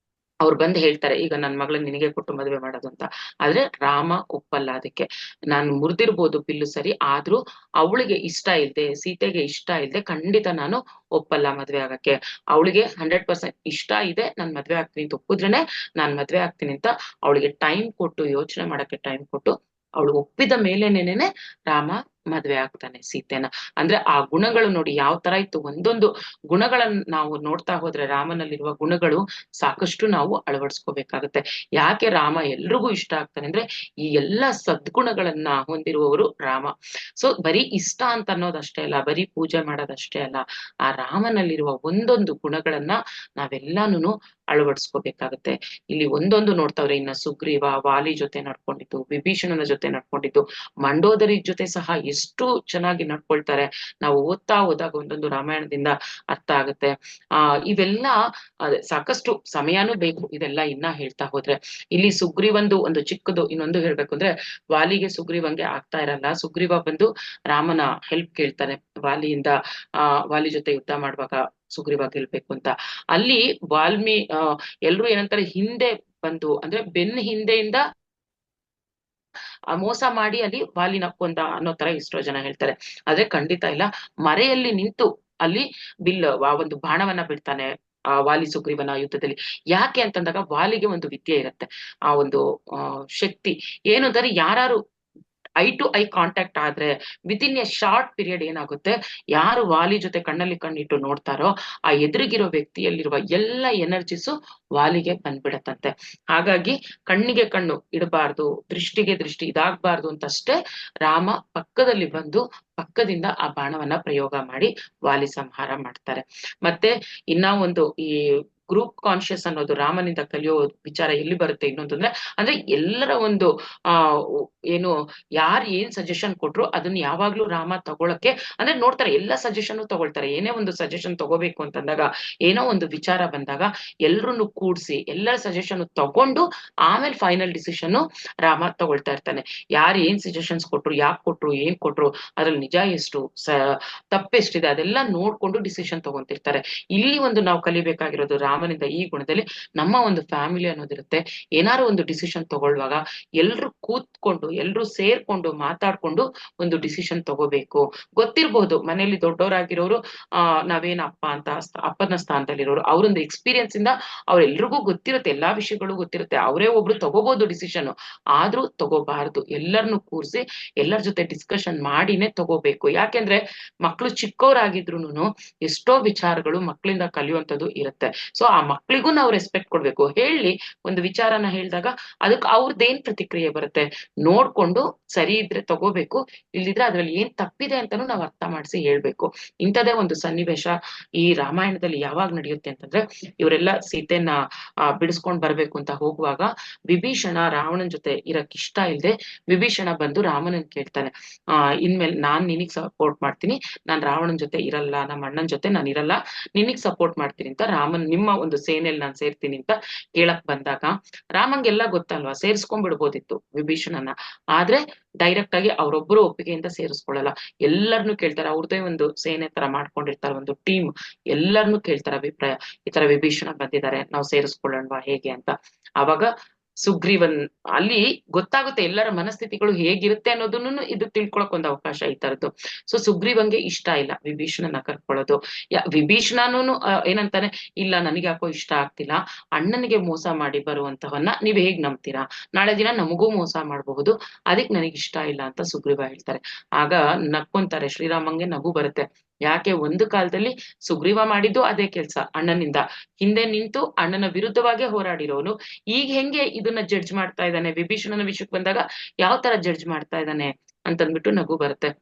ಅವ್ರು ಬಂದು ಹೇಳ್ತಾರೆ ಈಗ ನನ್ ಮಗಳನ್ನ ನಿನಗೆ ಕೊಟ್ಟು ಮದುವೆ ಮಾಡೋದು ಅಂತ. ಆದ್ರೆ ರಾಮ ಒಪ್ಪಲ್ಲ ಅದಕ್ಕೆ. ನಾನು ಮುರಿದಿರ್ಬೋದು ಬಿಲ್ಲು ಸರಿ, ಆದ್ರೂ ಅವಳಿಗೆ ಇಷ್ಟ ಇಲ್ದೆ, ಸೀತೆಗೆ ಇಷ್ಟ ಇಲ್ದೆ ಖಂಡಿತ ನಾನು ಒಪ್ಪಲ್ಲ ಮದ್ವೆ ಆಗಕ್ಕೆ. ಅವಳಿಗೆ 100% ಇಷ್ಟ ಇದೆ, ನಾನ್ ಮದ್ವೆ ಆಗ್ತೀನಿ ಅಂತ ಒಪ್ಪಿದ್ರೇನೆ ನಾನ್ ಮದ್ವೆ ಆಗ್ತೀನಿ ಅಂತ ಅವಳಿಗೆ ಟೈಮ್ ಕೊಟ್ಟು ಯೋಚನೆ ಮಾಡಕ್ಕೆ ಟೈಮ್ ಕೊಟ್ಟು ಅವಳು ಒಪ್ಪಿದ ಮೇಲೆನೇನೆ ರಾಮ ಮದ್ವೆ ಆಗ್ತಾನೆ ಸೀತೆನ. ಅಂದ್ರೆ ಆ ಗುಣಗಳು ನೋಡಿ ಯಾವ ತರ ಇತ್ತು. ಒಂದೊಂದು ಗುಣಗಳನ್ನ ನಾವು ನೋಡ್ತಾ ಹೋದ್ರೆ ರಾಮನಲ್ಲಿರುವ ಗುಣಗಳು ಸಾಕಷ್ಟು ನಾವು ಅಳವಡಿಸ್ಕೋಬೇಕಾಗತ್ತೆ. ಯಾಕೆ ರಾಮ ಎಲ್ರಿಗೂ ಇಷ್ಟ ಆಗ್ತಾನೆ ಅಂದ್ರೆ ಈ ಎಲ್ಲಾ ಸದ್ಗುಣಗಳನ್ನ ಹೊಂದಿರುವವರು ರಾಮ. ಸೊ ಬರೀ ಇಷ್ಟ ಅಂತ ಅನ್ನೋದಷ್ಟೇ ಅಲ್ಲ, ಬರೀ ಪೂಜೆ ಮಾಡೋದಷ್ಟೇ ಅಲ್ಲ, ಆ ರಾಮನಲ್ಲಿರುವ ಒಂದೊಂದು ಗುಣಗಳನ್ನ ನಾವೆಲ್ಲಾನು ಅಳವಡಿಸ್ಕೋಬೇಕಾಗತ್ತೆ. ಇಲ್ಲಿ ಒಂದೊಂದು ನೋಡ್ತಾವ್ರೆ. ಇನ್ನ ಸುಗ್ರೀವ ವಾಲಿ ಜೊತೆ ನಡ್ಕೊಂಡಿದ್ದು, ವಿಭೀಷಣನ ಜೊತೆ ನಡ್ಕೊಂಡಿದ್ದು, ಮಂಡೋದರಿ ಜೊತೆ ಸಹ ಎಷ್ಟು ಚೆನ್ನಾಗಿ ನಡ್ಕೊಳ್ತಾರೆ. ನಾವು ಓದ್ತಾ ಹೋದಾಗ ಒಂದೊಂದು ರಾಮಾಯಣದಿಂದ ಅರ್ಥ ಆಗುತ್ತೆ. ಇವೆಲ್ಲ ಸಾಕಷ್ಟು ಸಮಯನೂ ಬೇಕು ಇದೆಲ್ಲ ಇನ್ನ ಹೇಳ್ತಾ ಹೋದ್ರೆ. ಇಲ್ಲಿ ಸುಗ್ರೀವಂದು ಒಂದು ಚಿಕ್ಕದು ಇನ್ನೊಂದು ಹೇಳ್ಬೇಕು ಅಂದ್ರೆ ವಾಲಿಗೆ ಸುಗ್ರೀವಂಗೆ ಆಗ್ತಾ ಇರಲ್ಲ. ಸುಗ್ರೀವ ಬಂದು ರಾಮನ ಹೆಲ್ಪ್ ಕೇಳ್ತಾನೆ ವಾಲಿಯಿಂದ. ವಾಲಿ ಜೊತೆ ಯುದ್ಧ ಮಾಡುವಾಗ ಸುಗ್ರೀವ ಗೆಲ್ಬೇಕು ಅಂತ. ಅಲ್ಲಿ ಎಲ್ರು ಏನಂತಾರೆ ಹಿಂದೆ ಬಂದು ಅಂದ್ರೆ ಬೆನ್ನ ಹಿಂದೆಯಿಂದ ಮೋಸ ಮಾಡಿ ಅಲ್ಲಿ ವಾಲಿನ ಕೊಂದ ಅನ್ನೋ ತರ ಎಷ್ಟೋ ಜನ ಹೇಳ್ತಾರೆ. ಆದ್ರೆ ಖಂಡಿತ ಇಲ್ಲ. ಮರೆಯಲ್ಲಿ ನಿಂತು ಅಲ್ಲಿ ಆ ಒಂದು ಬಾಣವನ್ನ ಬಿಡ್ತಾನೆ ವಾಲಿ ಸುಗ್ರೀವನ ಯುದ್ಧದಲ್ಲಿ. ಯಾಕೆ ಅಂತಂದಾಗ ವಾಲಿಗೆ ಒಂದು ವಿದ್ಯೆ ಇರುತ್ತೆ, ಆ ಒಂದು ಶಕ್ತಿ ಏನು ಅಂದರೆ ಯಾರು ಐ ಟು ಐ ಕಾಂಟ್ಯಾಕ್ಟ್ ಆದ್ರೆ ವಿತಿನ್ ಎ ಶಾರ್ಟ್ ಪೀರಿಯಡ್ ಏನಾಗುತ್ತೆ, ಯಾರು ವಾಲಿ ಜೊತೆ ಕಣ್ಣಲ್ಲಿ ಕಣ್ಣಿಟ್ಟು ನೋಡ್ತಾರೋ ಆ ಎದುರಿಗಿರೋ ವ್ಯಕ್ತಿಯಲ್ಲಿರುವ ಎಲ್ಲ ಎನರ್ಜಿಸು ವಾಲಿಗೆ ಬಂದ್ಬಿಡತ್ತಂತೆ. ಹಾಗಾಗಿ ಕಣ್ಣಿಗೆ ಕಣ್ಣು ಇಡಬಾರ್ದು, ದೃಷ್ಟಿಗೆ ದೃಷ್ಟಿ ಇದಾಗಬಾರ್ದು ಅಂತಷ್ಟೇ ರಾಮ ಪಕ್ಕದಲ್ಲಿ ಬಂದು ಪಕ್ಕದಿಂದ ಆ ಬಾಣವನ್ನ ಪ್ರಯೋಗ ಮಾಡಿ ವಾಲಿ ಸಂಹಾರ ಮಾಡ್ತಾರೆ. ಮತ್ತೆ ಇನ್ನ ಒಂದು ಈ ಗ್ರೂಪ್ ಕಾನ್ಶಿಯಸ್ ಅನ್ನೋದು ರಾಮನಿಂದ ಕಲಿಯೋ ವಿಚಾರ ಎಲ್ಲಿ ಬರುತ್ತೆ ಇನ್ನೊಂದಂದ್ರೆ, ಅಂದ್ರೆ ಎಲ್ಲರ ಒಂದು ಏನು ಯಾರು ಏನ್ ಸಜೆಷನ್ ಕೊಟ್ರು ಅದನ್ನ ಯಾವಾಗ್ಲೂ ರಾಮ ತಗೊಳಕ್ಕೆ ಅಂದ್ರೆ ನೋಡ್ತಾರೆ, ಎಲ್ಲ ಸಜೆಷನ್ ತಗೊಳ್ತಾರೆ. ಏನೇ ಒಂದು ಸಜೆಷನ್ ತಗೋಬೇಕು ಅಂತಂದಾಗ, ಏನೋ ಒಂದು ವಿಚಾರ ಬಂದಾಗ ಎಲ್ರನ್ನು ಕೂಡ್ಸಿ ಎಲ್ಲರ ಸಜೆಷನ್ ತಗೊಂಡು ಆಮೇಲೆ ಫೈನಲ್ ಡಿಸಿಷನ್ ರಾಮ ತಗೊಳ್ತಾ ಇರ್ತಾನೆ. ಯಾರು ಏನ್ ಸಜೆಷನ್ಸ್ ಕೊಟ್ರು, ಯಾಕೆ ಕೊಟ್ರು, ಏನ್ ಕೊಟ್ರು, ಅದ್ರಲ್ಲಿ ನಿಜ ಎಷ್ಟು ತಪ್ಪೆಷ್ಟಿದೆ ಅದೆಲ್ಲ ನೋಡ್ಕೊಂಡು ಡಿಸಿಷನ್ ತಗೊಂತಿರ್ತಾರೆ. ಇಲ್ಲಿ ಒಂದು ನಾವು ಕಲಿಬೇಕಾಗಿರೋದು ರಾಮನಿಂದ ಈ ಗುಣದಲ್ಲಿ, ನಮ್ಮ ಒಂದು ಫ್ಯಾಮಿಲಿ ಅನ್ನೋದಿರುತ್ತೆ. ಏನಾರು ಒಂದು ಡಿಸಿಷನ್ ತಗೊಳ್ಳುವಾಗ ಎಲ್ರು ಕೂತ್ಕೊಂಡು ಎಲ್ರು ಸೇರ್ಕೊಂಡು ಮಾತಾಡ್ಕೊಂಡು ಒಂದು ಡಿಸಿಷನ್ ತಗೋಬೇಕು. ಗೊತ್ತಿರ್ಬೋದು ಮನೇಲಿ ದೊಡ್ಡವರಾಗಿರೋರು ನಾವೇನ್ ಅಪ್ಪ ಅಂತ ಅಪ್ಪನ ಸ್ಥಾನದಲ್ಲಿರೋರು, ಅವ್ರೊಂದು ಎಕ್ಸ್ಪೀರಿಯನ್ಸ್ ಇಂದ ಅವ್ರೆಲ್ರಿಗೂ ಗೊತ್ತಿರುತ್ತೆ, ಎಲ್ಲಾ ವಿಷಯಗಳು ಗೊತ್ತಿರುತ್ತೆ, ಅವರೇ ಒಬ್ರು ತಗೋಬಹುದು ಡಿಸಿಷನ್. ಆದ್ರೂ ತಗೋಬಾರ್ದು, ಎಲ್ಲರನ್ನು ಕೂರ್ಸಿ ಎಲ್ಲರ ಜೊತೆ ಡಿಸ್ಕಷನ್ ಮಾಡಿನೇ ತಗೋಬೇಕು. ಯಾಕೆಂದ್ರೆ ಮಕ್ಳು ಚಿಕ್ಕವರಾಗಿದ್ರುನು ಎಷ್ಟೋ ವಿಚಾರಗಳು ಮಕ್ಳಿಂದ ಕಲಿಯುವಂಥದ್ದು ಇರುತ್ತೆ. ಸೊ ಆ ಮಕ್ಳಿಗೂ ನಾವು ರೆಸ್ಪೆಕ್ಟ್ ಕೊಡ್ಬೇಕು. ಹೇಳಿ ಒಂದು ವಿಚಾರನ ಹೇಳಿದಾಗ ಅದಕ್ಕೆ ಅವ್ರದ್ದೇನ್ ಪ್ರತಿಕ್ರಿಯೆ ಬರುತ್ತೆ ನೋಡ್ಕೊಂಡು ಸರಿ ಇದ್ರೆ ತಗೋಬೇಕು, ಇಲ್ದಿದ್ರೆ ಅದ್ರಲ್ಲಿ ಏನ್ ತಪ್ಪಿದೆ ಅಂತಾನು ನಾವ್ ಅರ್ಥ ಮಾಡ್ಸಿ ಹೇಳ್ಬೇಕು. ಇಂಥದೇ ಒಂದು ಸನ್ನಿವೇಶ ಈ ರಾಮಾಯಣದಲ್ಲಿ ಯಾವಾಗ ನಡೆಯುತ್ತೆ ಅಂತಂದ್ರೆ, ಇವರೆಲ್ಲ ಸೀತೆಯನ್ನ ಬಿಡಿಸ್ಕೊಂಡ್ ಬರ್ಬೇಕು ಅಂತ ಹೋಗುವಾಗ ವಿಭೀಷಣ ರಾವಣನ್ ಜೊತೆ ಇರಕ್ ಇಷ್ಟ ಇಲ್ದೆ ವಿಭೀಷಣ ಬಂದು ರಾಮನನ್ ಕೇಳ್ತಾನೆ, ಇನ್ಮೇಲೆ ನಾನ್ ನಿನಗ್ ಸಪೋರ್ಟ್ ಮಾಡ್ತೀನಿ, ನಾನ್ ರಾವಣನ್ ಜೊತೆ ಇರಲ್ಲ, ನಮ್ಮ ಅಣ್ಣನ್ ಜೊತೆ ನಾನು ಇರಲ್ಲ, ನಿನಗ್ ಸಪೋರ್ಟ್ ಮಾಡ್ತೀನಿ ಅಂತ ರಾಮನ್ ನಿಮ್ಮ ಒಂದು ಸೇನೆಯಲ್ಲಿ ನಾನ್ ಸೇರ್ತೀನಿ ಅಂತ ಕೇಳಕ್ ಬಂದಾಗ ರಾಮಂಗೆಲ್ಲ ಗೊತ್ತಲ್ವಾ, ಸೇರ್ಸ್ಕೊಂಡ್ಬಿಡ್ಬೋದಿತ್ತು ವಿಭೀಷಣನ. ಆದ್ರೆ ಡೈರೆಕ್ಟ್ ಆಗಿ ಅವ್ರೊಬ್ರು ಒಪ್ಪಿಗೆಯಿಂದ ಸೇರಿಸ್ಕೊಳ್ಳಲ್ಲ, ಎಲ್ಲರನ್ನು ಕೇಳ್ತಾರೆ. ಅವ್ರದೇ ಒಂದು ಸೇನೆ ತರ ಮಾಡ್ಕೊಂಡಿರ್ತಾರೆ, ಒಂದು ಟೀಮ್, ಎಲ್ಲರನ್ನು ಕೇಳ್ತಾರೆ ಅಭಿಪ್ರಾಯ. ಈ ತರ ವಿಭೀಷಣ ಬಂದಿದ್ದಾರೆ, ನಾವು ಸೇರಿಸ್ಕೊಳ್ಳೋಣವಾ ಹೇಗೆ ಅಂತ. ಅವಾಗ ಸುಗ್ರೀವನ್ ಅಲ್ಲಿ ಗೊತ್ತಾಗುತ್ತೆ ಎಲ್ಲರ ಮನಸ್ಥಿತಿಗಳು ಹೇಗಿರುತ್ತೆ ಅನ್ನೋದನ್ನು ಇದು ತಿಳ್ಕೊಳಕ್ ಒಂದು ಅವಕಾಶ ಈ ತರದ್ದು. ಸೊ ಸುಗ್ರೀವಂಗೆ ಇಷ್ಟ ಇಲ್ಲ ವಿಭೀಷಣನ ಕರ್ಕೊಳ್ಳೋದು. ವಿಭೀಷಣನು ಏನಂತಾನೆ, ಇಲ್ಲ ನನಗೆ ಯಾಕೋ ಇಷ್ಟ ಆಗ್ತಿಲ್ಲ, ಅಣ್ಣನಿಗೆ ಮೋಸ ಮಾಡಿ ಬರುವಂತವನ್ನ ನೀವ್ ಹೇಗ್ ನಂಬ್ತೀರಾ, ನಾಳೆ ದಿನ ನಮಗೂ ಮೋಸ ಮಾಡಬಹುದು, ಅದಕ್ ನನಗ್ ಇಷ್ಟ ಇಲ್ಲ ಅಂತ ಸುಗ್ರೀವ ಹೇಳ್ತಾರೆ. ಆಗ ನಕ್ಕೊಂತಾರೆ, ಶ್ರೀರಾಮಂಗೆ ನಗು ಬರುತ್ತೆ. ಯಾಕೆ ಒಂದು ಕಾಲದಲ್ಲಿ ಸುಗ್ರೀವ ಮಾಡಿದ್ದು ಅದೇ ಕೆಲ್ಸ, ಅಣ್ಣನಿಂದ ಹಿಂದೆ ನಿಂತು ಅಣ್ಣನ ವಿರುದ್ಧವಾಗೇ ಹೋರಾಡಿರೋನು ಈಗ ಹೆಂಗೆ ಇದನ್ನ ಜಡ್ಜ್ ಮಾಡ್ತಾ ಇದ್ದಾನೆ, ವಿಭೀಷಣನ ವಿಷಯಕ್ಕೆ ಬಂದಾಗ ಯಾವ ತರ ಜಡ್ಜ್ ಮಾಡ್ತಾ ಇದ್ದಾನೆ ಅಂತಂದ್ಬಿಟ್ಟು ನಗು ಬರುತ್ತೆ.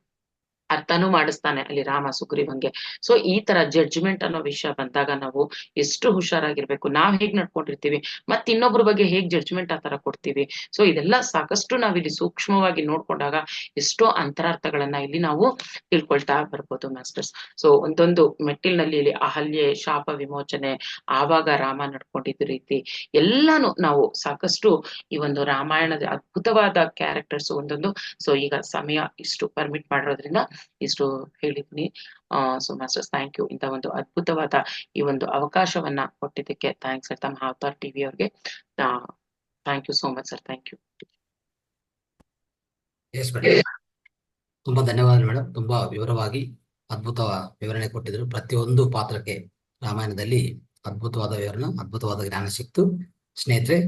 ಅರ್ಥನೂ ಮಾಡಿಸ್ತಾನೆ ಅಲ್ಲಿ ರಾಮ ಸುಗ್ರೀವಂಗೆ. ಸೊ ಈ ತರ ಜಡ್ಜ್ಮೆಂಟ್ ಅನ್ನೋ ವಿಷಯ ಬಂದಾಗ ನಾವು ಎಷ್ಟು ಹುಷಾರಾಗಿರ್ಬೇಕು, ನಾವ್ ಹೇಗ್ ನಡ್ಕೊಂಡಿರ್ತೀವಿ ಮತ್ ಇನ್ನೊಬ್ರ ಬಗ್ಗೆ ಹೇಗ್ ಜಡ್ಜ್ಮೆಂಟ್ ಆ ತರ ಕೊಡ್ತೀವಿ. ಸೊ ಇದೆಲ್ಲ ಸಾಕಷ್ಟು ನಾವಿಲ್ಲಿ ಸೂಕ್ಷ್ಮವಾಗಿ ನೋಡ್ಕೊಂಡಾಗ ಎಷ್ಟೋ ಅಂತರಾರ್ಥಗಳನ್ನ ಇಲ್ಲಿ ನಾವು ತಿಳ್ಕೊಳ್ತಾ ಬರ್ಬೋದು ಮಾಸ್ಟರ್ಸ್. ಸೊ ಒಂದೊಂದು ಮೆಟ್ಟಿಲ್ನಲ್ಲಿ ಇಲ್ಲಿ ಅಹಲ್ಯೆ ಶಾಪ ವಿಮೋಚನೆ, ಆವಾಗ ರಾಮ ನಡ್ಕೊಂಡಿದ್ದ ರೀತಿ ಎಲ್ಲಾನು ನಾವು ಸಾಕಷ್ಟು ಈ ಒಂದು ರಾಮಾಯಣದ ಅದ್ಭುತವಾದ ಕ್ಯಾರೆಕ್ಟರ್ಸ್ ಒಂದೊಂದು. ಸೊ ಈಗ ಸಮಯ ಇಷ್ಟು ಪರ್ಮಿಟ್ ಮಾಡಿರೋದ್ರಿಂದ ಇಷ್ಟು ಹೇಳಿದ್ನಿ. ಸೊ ಮಾಸ್ಟರ್ಸ್ ಥ್ಯಾಂಕ್ ಯು, ಇಂತ ಒಂದು ಅದ್ಭುತವಾದ ಈ ಒಂದು ಅವಕಾಶವನ್ನ ಕೊಟ್ಟಿದ್ದಕ್ಕೆ ಥ್ಯಾಂಕ್ಸ್ ಸರ್, ತಮ್ಮ ಅವತಾರ್ ಟಿವಿ ಅವ್ರಿಗೆ thank you so much sir, thank you. Yes madam, ತುಂಬಾ ಧನ್ಯವಾದ ಮೇಡಮ್. ತುಂಬಾ ವಿವರವಾಗಿ ಅದ್ಭುತ ವಿವರಣೆ ಕೊಟ್ಟಿದ್ರು. ಪ್ರತಿಯೊಂದು ಪಾತ್ರಕ್ಕೆ ರಾಮಾಯಣದಲ್ಲಿ ಅದ್ಭುತವಾದ ವಿವರಣೆ, ಅದ್ಭುತವಾದ ಜ್ಞಾನ ಸಿಕ್ತು ಸ್ನೇಹಿತರೆ.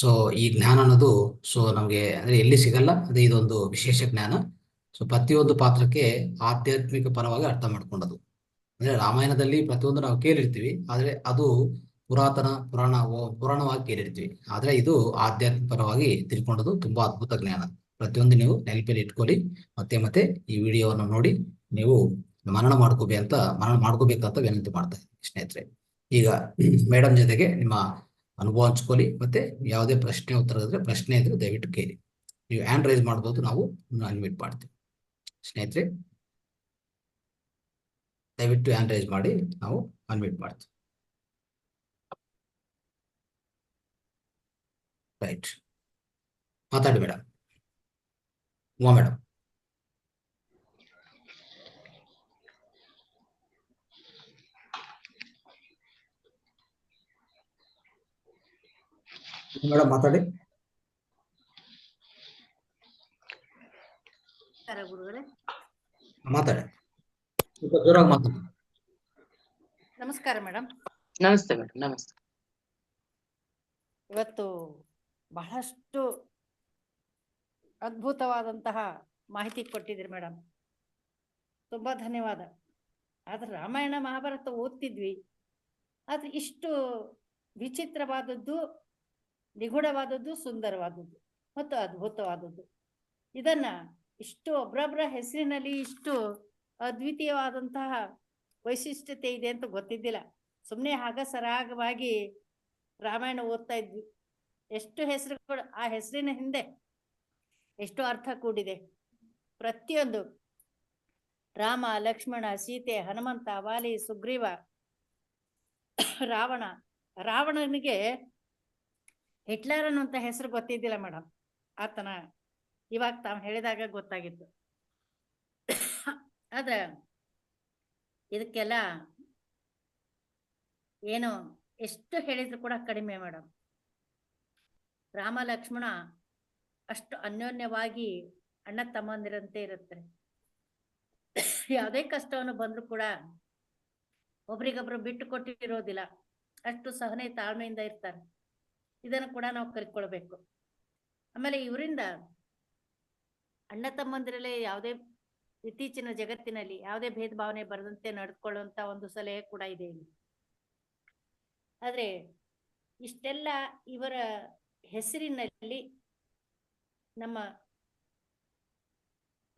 ಸೊ ಈ ಜ್ಞಾನ ಅನ್ನೋದು ಸೊ ನಮ್ಗೆ ಅಂದ್ರೆ ಎಲ್ಲಿ ಸಿಗಲ್ಲ, ಅದೇ ಇದೊಂದು ವಿಶೇಷ ಜ್ಞಾನ. ಸೊ ಪ್ರತಿಯೊಂದು ಪಾತ್ರಕ್ಕೆ ಆಧ್ಯಾತ್ಮಿಕ ಪರವಾಗಿ ಅರ್ಥ ಮಾಡ್ಕೊಂಡದು. ಅಂದ್ರೆ ರಾಮಾಯಣದಲ್ಲಿ ಪ್ರತಿಯೊಂದು ನಾವು ಕೇಳಿರ್ತೀವಿ, ಆದ್ರೆ ಅದು ಪುರಾಣವಾಗಿ ಕೇಳಿರ್ತೀವಿ, ಆದ್ರೆ ಇದು ಆಧ್ಯಾತ್ಮಿಕ ಪರವಾಗಿ ತಿಳ್ಕೊಂಡದು. ತುಂಬಾ ಅದ್ಭುತ ಜ್ಞಾನ. ಪ್ರತಿಯೊಂದು ನೀವು ನೆನಪಲ್ಲಿ ಇಟ್ಕೊಳ್ಳಿ, ಮತ್ತೆ ಮತ್ತೆ ಈ ವಿಡಿಯೋವನ್ನು ನೋಡಿ ನೀವು ಮನನ ಮಾಡ್ಕೋಬೇಕಂತ ವಿನಂತಿ ಮಾಡ್ತಾ ಇದ್ದೀನಿ ಸ್ನೇಹಿತರೆ. ಈಗ ಮೇಡಮ್ ಜೊತೆಗೆ ನಿಮ್ಮ ಅನುಭವ ಹಂಚ್ಕೊಳ್ಳಿ, ಮತ್ತೆ ಯಾವುದೇ ಪ್ರಶ್ನೆ ಉತ್ತರ ಇದ್ರೆ ಪ್ರಶ್ನೆ ಇದ್ರೆ ದಯವಿಟ್ಟು ಕೇಳಿ. ನೀವು ಹ್ಯಾಂಡ್ ರೈಸ್ ಮಾಡ್ಬೋದು, ನಾವು ಅನ್ಮಿಟ್ ಮಾಡ್ತೀವಿ ಸ್ನೇಹಿತರೆ. ದಯವಿಟ್ಟು ಹ್ಯಾಂಡ್ ರೈಸ್ ಮಾಡಿ, ನಾವು ಅನ್ಮಿಟ್ ಮಾಡ್ತೀವಿ. ರೈಟ್, ಮಾತಾಡಿ ಮೇಡಮ್. ಉಮಾ ಮೇಡಮ್. ಮೇಡಮ್ ಮಾತಾಡಿ. ಮಾತಾಡಿ, ಜೋರಾಗಿ ಮಾತಾಡಿ. ನಮಸ್ಕಾರ ಮೇಡಮ್. ನಮಸ್ತೆ ಮೇಡಮ್. ನಮಸ್ತೆ. ಇವತ್ತು ಬಹಳಷ್ಟು ಅದ್ಭುತವಾದಂತಹ ಮಾಹಿತಿ ಕೊಟ್ಟಿದ್ರಿ ಮೇಡಮ್, ತುಂಬಾ ಧನ್ಯವಾದ. ಆದ್ರೆ ರಾಮಾಯಣ ಮಹಾಭಾರತ ಓದ್ತಿದ್ವಿ, ಆದ್ರೆ ಇಷ್ಟು ವಿಚಿತ್ರವಾದದ್ದು, ನಿಗೂಢವಾದದ್ದು, ಸುಂದರವಾದದ್ದು ಮತ್ತು ಅದ್ಭುತವಾದದ್ದು, ಇದನ್ನ ಇಷ್ಟು ಒಬ್ರೊಬ್ಬರ ಹೆಸರಿನಲ್ಲಿ ಇಷ್ಟು ಅದ್ವಿತೀಯವಾದಂತಹ ವೈಶಿಷ್ಟ್ಯತೆ ಇದೆ ಅಂತ ಗೊತ್ತಿದ್ದಿಲ್ಲ. ಸುಮ್ಮನೆ ಆಗ ಸರಾಗವಾಗಿ ರಾಮಾಯಣ ಓದ್ತಾ ಇದ್ವಿ. ಎಷ್ಟು ಹೆಸರುಗಳು, ಆ ಹೆಸರಿನ ಹಿಂದೆ ಎಷ್ಟು ಅರ್ಥ ಕೂಡಿದೆ. ಪ್ರತಿಯೊಂದು ರಾಮ, ಲಕ್ಷ್ಮಣ, ಸೀತೆ, ಹನುಮಂತ, ವಾಲಿ, ಸುಗ್ರೀವ, ರಾವಣನಿಗೆ ಹಿಟ್ಲರ್ ಅನ್ನುವಂತ ಹೆಸರು ಗೊತ್ತಿದ್ದಿಲ್ಲ ಮೇಡಮ್. ಆತನ ಇವಾಗ ತಾವು ಹೇಳಿದಾಗ ಗೊತ್ತಾಗಿತ್ತು. ಆದ್ರೆ ಇದಕ್ಕೆಲ್ಲ ಏನು ಎಷ್ಟು ಹೇಳಿದ್ರು ಕೂಡ ಕಡಿಮೆ ಮೇಡಮ್. ರಾಮ ಲಕ್ಷ್ಮಣ ಅಷ್ಟು ಅನ್ಯೋನ್ಯವಾಗಿ ಅಣ್ಣ ತಮ್ಮಂದಿರಂತೆ ಇರುತ್ತೆ. ಯಾವುದೇ ಕಷ್ಟವನ್ನು ಬಂದ್ರು ಕೂಡ ಒಬ್ರಿಗೊಬ್ರು ಬಿಟ್ಟು ಕೊಟ್ಟಿರೋದಿಲ್ಲ, ಅಷ್ಟು ಸಹನೆ ತಾಳ್ಮೆಯಿಂದ ಇರ್ತಾರೆ. ಇದನ್ನು ಕೂಡ ನಾವು ಕಲ್ತ್ಕೊಳ್ಬೇಕು. ಆಮೇಲೆ ಇವರಿಂದ ಅಣ್ಣ ತಮ್ಮಂದಿರಲ್ಲೇ ಯಾವುದೇ ಇತ್ತೀಚಿನ ಜಗತ್ತಿನಲ್ಲಿ ಯಾವುದೇ ಭೇದ ಭಾವನೆ ಬರದಂತೆ ನಡೆದುಕೊಳ್ಳುವಂತ ಒಂದು ಸಲಹೆ ಕೂಡ ಇದೆ ಇಲ್ಲಿ. ಆದ್ರೆ ಇಷ್ಟೆಲ್ಲ ಇವರ ಹೆಸರಿನಲ್ಲಿ ನಮ್ಮ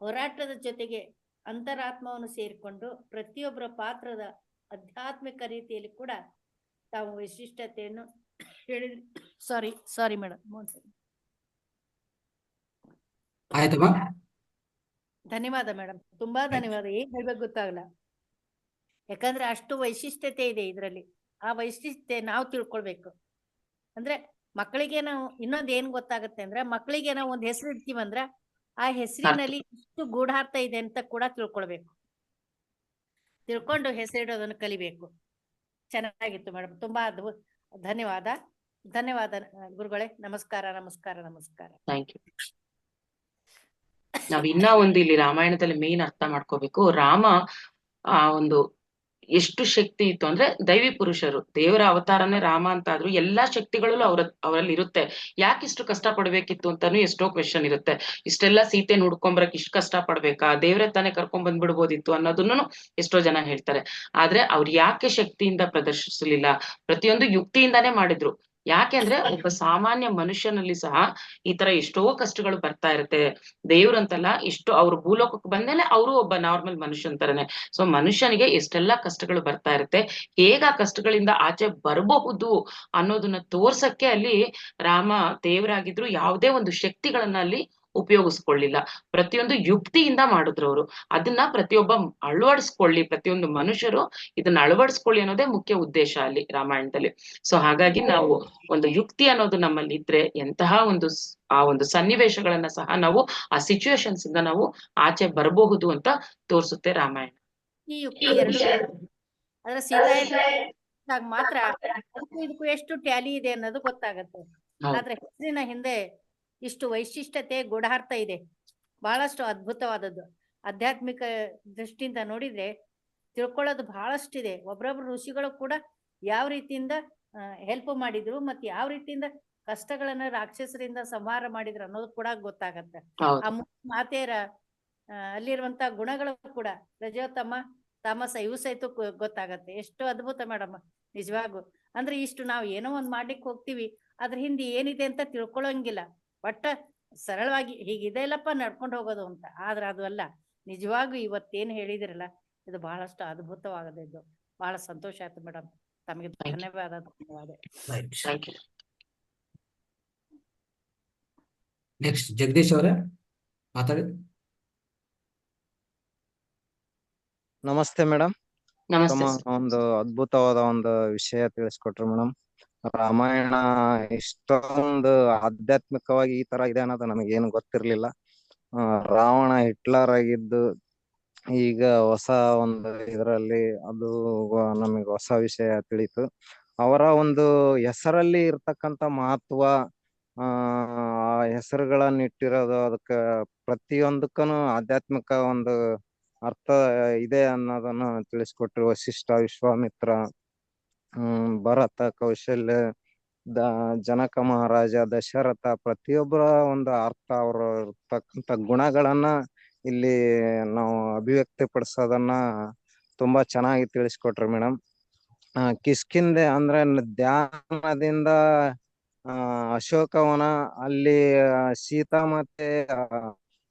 ಹೋರಾಟದ ಜೊತೆಗೆ ಅಂತರಾತ್ಮವನ್ನು ಸೇರಿಕೊಂಡು ಪ್ರತಿಯೊಬ್ಬರ ಪಾತ್ರದ ಆಧ್ಯಾತ್ಮಿಕ ರೀತಿಯಲ್ಲಿ ಕೂಡ ತಾವು ವಿಶಿಷ್ಟತೆಯನ್ನು ಹೇಳಿದ್ರಿ. Sorry madam. ಆಯ್ತಮ್ಮ. ಧನ್ಯವಾದ ಮೇಡಮ್, ತುಂಬಾ ಧನ್ಯವಾದ. ಏನ್ ಹೇಳ್ಬೇಕು ಗೊತ್ತಾಗಲ್ಲ, ಯಾಕಂದ್ರೆ ಅಷ್ಟು ವೈಶಿಷ್ಟ್ಯತೆ ಇದೆ ಇದರಲ್ಲಿ. ಆ ವೈಶಿಷ್ಟ್ಯತೆ ನಾವು ತಿಳ್ಕೊಳ್ಬೇಕು. ಅಂದ್ರೆ ಮಕ್ಕಳಿಗೆ ನಾವು ಇನ್ನೊಂದ್ ಏನ್ ಗೊತ್ತಾಗುತ್ತೆ ಅಂದ್ರೆ, ಮಕ್ಕಳಿಗೆ ನಾವು ಒಂದ್ ಹೆಸರು ಇಡ್ತೀವಂದ್ರ ಆ ಹೆಸರಿನಲ್ಲಿ ಇಷ್ಟು ಗೂಢಾರ್ಥ ಇದೆ ಅಂತ ಕೂಡ ತಿಳ್ಕೊಳ್ಬೇಕು. ತಿಳ್ಕೊಂಡು ಹೆಸರಿಡೋದನ್ನು ಕಲಿಬೇಕು. ಚೆನ್ನಾಗಿತ್ತು ಮೇಡಮ್, ತುಂಬಾ ಅದ್ಭುತ. ಧನ್ಯವಾದ ಗುರುಗಳೇ. ನಮಸ್ಕಾರ. Thank you. ನಾವ್ ಇನ್ನ ಒಂದು ಇಲ್ಲಿ ರಾಮಾಯಣದಲ್ಲಿ ಮೇನ್ ಅರ್ಥ ಮಾಡ್ಕೋಬೇಕು. ರಾಮ ಆ ಒಂದು ಎಷ್ಟು ಶಕ್ತಿ ಇತ್ತು ಅಂದ್ರೆ, ದೈವಿ ಪುರುಷರು, ದೇವರ ಅವತಾರನೇ ರಾಮ ಅಂತ ಆದ್ರೂ ಎಲ್ಲಾ ಶಕ್ತಿಗಳು ಅವರಲ್ಲಿ ಇರುತ್ತೆ. ಯಾಕೆ ಇಷ್ಟು ಕಷ್ಟ ಪಡ್ಬೇಕಿತ್ತು ಅಂತಾನು ಎಷ್ಟೋ ಕ್ವೆಶನ್ ಇರುತ್ತೆ. ಇಷ್ಟೆಲ್ಲ ಸೀತೆ ಹುಡ್ಕೊಂಬರಕ್ ಇಷ್ಟು ಕಷ್ಟ ಪಡ್ಬೇಕಾ, ದೇವ್ರೆ ತಾನೇ ಕರ್ಕೊಂಡ್ ಬಂದ್ಬಿಡ್ಬೋದಿತ್ತು ಅನ್ನೋದನ್ನು ಎಷ್ಟೋ ಜನ ಹೇಳ್ತಾರೆ. ಆದ್ರೆ ಅವ್ರು ಯಾಕೆ ಶಕ್ತಿಯಿಂದ ಪ್ರದರ್ಶಿಸಲಿಲ್ಲ, ಪ್ರತಿಯೊಂದು ಯುಕ್ತಿಯಿಂದಾನೇ ಮಾಡಿದ್ರು. ಯಾಕೆಂದ್ರೆ ಒಬ್ಬ ಸಾಮಾನ್ಯ ಮನುಷ್ಯನಲ್ಲಿ ಸಹ ಈ ತರ ಎಷ್ಟೋ ಕಷ್ಟಗಳು ಬರ್ತಾ ಇರುತ್ತೆ. ದೇವ್ರಂತಲ್ಲ, ಇಷ್ಟು ಅವ್ರು ಭೂಲೋಕಕ್ಕೆ ಬಂದ್ಮೇಲೆ ಅವರು ಒಬ್ಬ ನಾರ್ಮಲ್ ಮನುಷ್ಯನ್ ತರನೇ. ಸೊ ಮನುಷ್ಯನಿಗೆ ಎಷ್ಟೆಲ್ಲಾ ಕಷ್ಟಗಳು ಬರ್ತಾ ಇರುತ್ತೆ, ಹೇಗ ಆ ಕಷ್ಟಗಳಿಂದ ಆಚೆ ಬರಬಹುದು ಅನ್ನೋದನ್ನ ತೋರ್ಸಕ್ಕೆ ಅಲ್ಲಿ ರಾಮ ದೇವರಾಗಿದ್ರು ಯಾವುದೇ ಒಂದು ಶಕ್ತಿಗಳನ್ನ ಅಲ್ಲಿ ಉಪಯೋಗಿಸ್ಕೊಳ್ಳಿಲ್ಲ. ಪ್ರತಿಯೊಂದು ಯುಕ್ತಿಯಿಂದ ಮಾಡಿದ್ರು ಅವರು. ಅದನ್ನ ಪ್ರತಿಯೊಬ್ಬ ಅಳವಡಿಸ್ಕೊಳ್ಳಿ, ಪ್ರತಿಯೊಂದು ಮನುಷ್ಯರು ಇದನ್ನ ಅಳವಡಿಸ್ಕೊಳ್ಳಿ ಅನ್ನೋದೇ ಮುಖ್ಯ ಉದ್ದೇಶ ಅಲ್ಲಿ ರಾಮಾಯಣದಲ್ಲಿ. ಸೊ ಹಾಗಾಗಿ ನಾವು ಒಂದು ಯುಕ್ತಿ ಅನ್ನೋದು ನಮ್ಮಲ್ಲಿ ಇದ್ರೆ ಎಂತಹ ಒಂದು ಆ ಒಂದು ಸನ್ನಿವೇಶಗಳನ್ನ ಸಹ ನಾವು ಆ ಸಿಚುವೇಶನ್ಸ್ ಇಂದ ನಾವು ಆಚೆ ಬರಬಹುದು ಅಂತ ತೋರಿಸುತ್ತೆ ರಾಮಾಯಣ. ಈ ಯುಕ್ತಿ ಎರಡು ಅದರ ಸೀತಾಯ ಮಾತ್ರ ಇದಕ್ಕೂ ಎಷ್ಟು ಟ್ಯಾಲಿ ಇದೆ ಅನ್ನೋದು ಗೊತ್ತಾಗತ್ತೆ. ಆದ್ರೆ ಹೆಸರಿನ ಹಿಂದೆ ಇಷ್ಟು ವೈಶಿಷ್ಟ್ಯತೆ ಗೂಢಾರ್ಥ ಇದೆ, ಬಹಳಷ್ಟು ಅದ್ಭುತವಾದದ್ದು. ಆಧ್ಯಾತ್ಮಿಕ ದೃಷ್ಟಿಯಿಂದ ನೋಡಿದ್ರೆ ತಿಳ್ಕೊಳ್ಳೋದು ಬಹಳಷ್ಟಿದೆ. ಒಬ್ರೊಬ್ರು ಋಷಿಗಳು ಕೂಡ ಯಾವ ರೀತಿಯಿಂದ ಹೆಲ್ಪ್ ಮಾಡಿದ್ರು, ಮತ್ತೆ ಯಾವ ರೀತಿಯಿಂದ ಕಷ್ಟಗಳನ್ನ ರಾಕ್ಷಸರಿಂದ ಸಂಹಾರ ಮಾಡಿದ್ರು ಅನ್ನೋದು ಕೂಡ ಗೊತ್ತಾಗತ್ತೆ. ಆ ಮಾತೆಯರ ಅಲ್ಲಿರುವಂತ ಗುಣಗಳು ಕೂಡ ರಜೋತ್ತಮ ತಾಮಸ ಇವು ಸಹಿತ ಗೊತ್ತಾಗತ್ತೆ. ಎಷ್ಟು ಅದ್ಭುತ ಮೇಡಮ್, ನಿಜವಾಗೂ. ಅಂದ್ರೆ ಇಷ್ಟು ನಾವು ಏನೋ ಒಂದ್ ಮಾಡ್ಲಿಕ್ಕೆ ಹೋಗ್ತಿವಿ, ಅದ್ರ ಹಿಂದೆ ಏನಿದೆ ಅಂತ ತಿಳ್ಕೊಳಂಗಿಲ್ಲ. ಒಟ್ಟ ಸರಳವಾಗಿ ಹೀಗಿದೆ ಇಲ್ಲಪ್ಪ ನಡ್ಕೊಂಡು ಹೋಗೋದು ಅಂತ. ಆದ್ರೆ ಅದು ಅಲ್ಲ. ನಿಜವಾಗೂ ಇವತ್ತೇನು ಹೇಳಿದಿರಲ್ಲ, ಇದು ಬಹಳಷ್ಟು ಅದ್ಭುತವಾಗದಿದ್ದು. ಬಹಳ ಸಂತೋಷ ಆಯ್ತು ಮೇಡಮ್. ತಮಗೆ ಧನ್ಯವಾದ. ನೆಕ್ಸ್ಟ್ ಜಗದೀಶ್ ಅವರೇ ಮಾತಾಡಿ. ನಮಸ್ತೆ ಮೇಡಮ್. ನಮಸ್ತೆ. ಒಂದು ಅದ್ಭುತವಾದ ಒಂದು ವಿಷಯ ತಿಳಿಸ್ಕೊಟ್ರು ಮೇಡಮ್. ರಾಮಾಯಣ ಇಷ್ಟೊಂದು ಆಧ್ಯಾತ್ಮಿಕವಾಗಿ ಈ ತರ ಇದೆ ಅನ್ನೋದು ನಮಗೇನು ಗೊತ್ತಿರ್ಲಿಲ್ಲ. ರಾವಣ ಹಿಟ್ಲರ್ ಆಗಿದ್ದು ಈಗ ಹೊಸ ಒಂದು ಇದರಲ್ಲಿ ಅದು ನಮಗೆ ಹೊಸ ವಿಷಯ ತಿಳಿತು. ಅವರ ಒಂದು ಹೆಸರಲ್ಲಿ ಇರ್ತಕ್ಕಂಥ ಮಹತ್ವ, ಆ ಹೆಸರುಗಳನ್ನ ಇಟ್ಟಿರೋದು, ಅದಕ್ಕೆ ಪ್ರತಿಯೊಂದಕ್ಕೂ ಆಧ್ಯಾತ್ಮಿಕ ಒಂದು ಅರ್ಥ ಇದೆ ಅನ್ನೋದನ್ನ ತಿಳಿಸ್ಕೊಟ್ರು. ವಸಿಷ್ಠ, ವಿಶ್ವಾಮಿತ್ರ, ಭರತ, ಕೌಶಲ್ಯ, ಜನಕ ಮಹಾರಾಜ, ದಶರಥ, ಪ್ರತಿಯೊಬ್ಬರ ಒಂದು ಅರ್ಥ, ಅವರು ಇರ್ತಕ್ಕಂಥ ಗುಣಗಳನ್ನ ಇಲ್ಲಿ ನಾವು ಅಭಿವ್ಯಕ್ತಿ ಪಡಿಸೋದನ್ನ ತುಂಬಾ ಚೆನ್ನಾಗಿ ತಿಳಿಸ್ಕೊಟ್ರು ಮೇಡಮ್. ಕಿಷ್ಕಿಂಧೆ ಅಂದ್ರೆ ಧ್ಯಾನದಿಂದ ಅಶೋಕವನ, ಅಲ್ಲಿ ಸೀತಾ ಮತ್ತೆ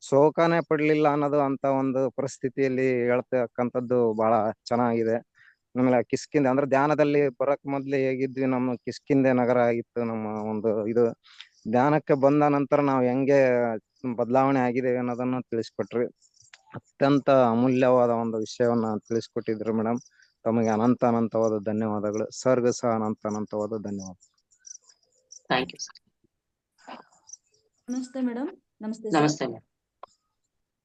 ಶೋಕನೇ ಪಡ್ಲಿಲ್ಲ ಅನ್ನೋದು ಅಂತ ಒಂದು ಪರಿಸ್ಥಿತಿಯಲ್ಲಿ ಹೇಳ್ತಕ್ಕಂಥದ್ದು ಬಹಳ ಚೆನ್ನಾಗಿದೆ. ಆಮೇಲೆ ಕಿಷ್ಕಿಂಧೆ ಅಂದ್ರೆ ಧ್ಯಾನದಲ್ಲಿ ಬರಕ್ ಮೊದ್ಲು ಹೇಗಿದ್ವಿ, ನಮ್ಮ ಕಿಷ್ಕಿಂಧೆ ನಗರ ಆಗಿತ್ತು ನಮ್ಮ ಒಂದು ಇದು. ಧ್ಯಾನಕ್ಕೆ ಬಂದ ನಂತರ ನಾವು ಹೆಂಗೆ ಬದಲಾವಣೆ ಆಗಿದ್ದೇವೆ ಅನ್ನೋದನ್ನ ತಿಳಿಸ್ಕೊಟ್ರಿ. ಅತ್ಯಂತ ಅಮೂಲ್ಯವಾದ ಒಂದು ವಿಷಯವನ್ನ ತಿಳಿಸ್ಕೊಟ್ಟಿದ್ರು ಮೇಡಮ್. ತಮಗೆ ಅನಂತವಾದ ಧನ್ಯವಾದಗಳು. ಸರ್ಗೂ ಸಹ ಅನಂತವಾದ ಧನ್ಯವಾದ. Thank you sir. ನಮಸ್ತೆ ಮೇಡಮ್. ನಮಸ್ತೆ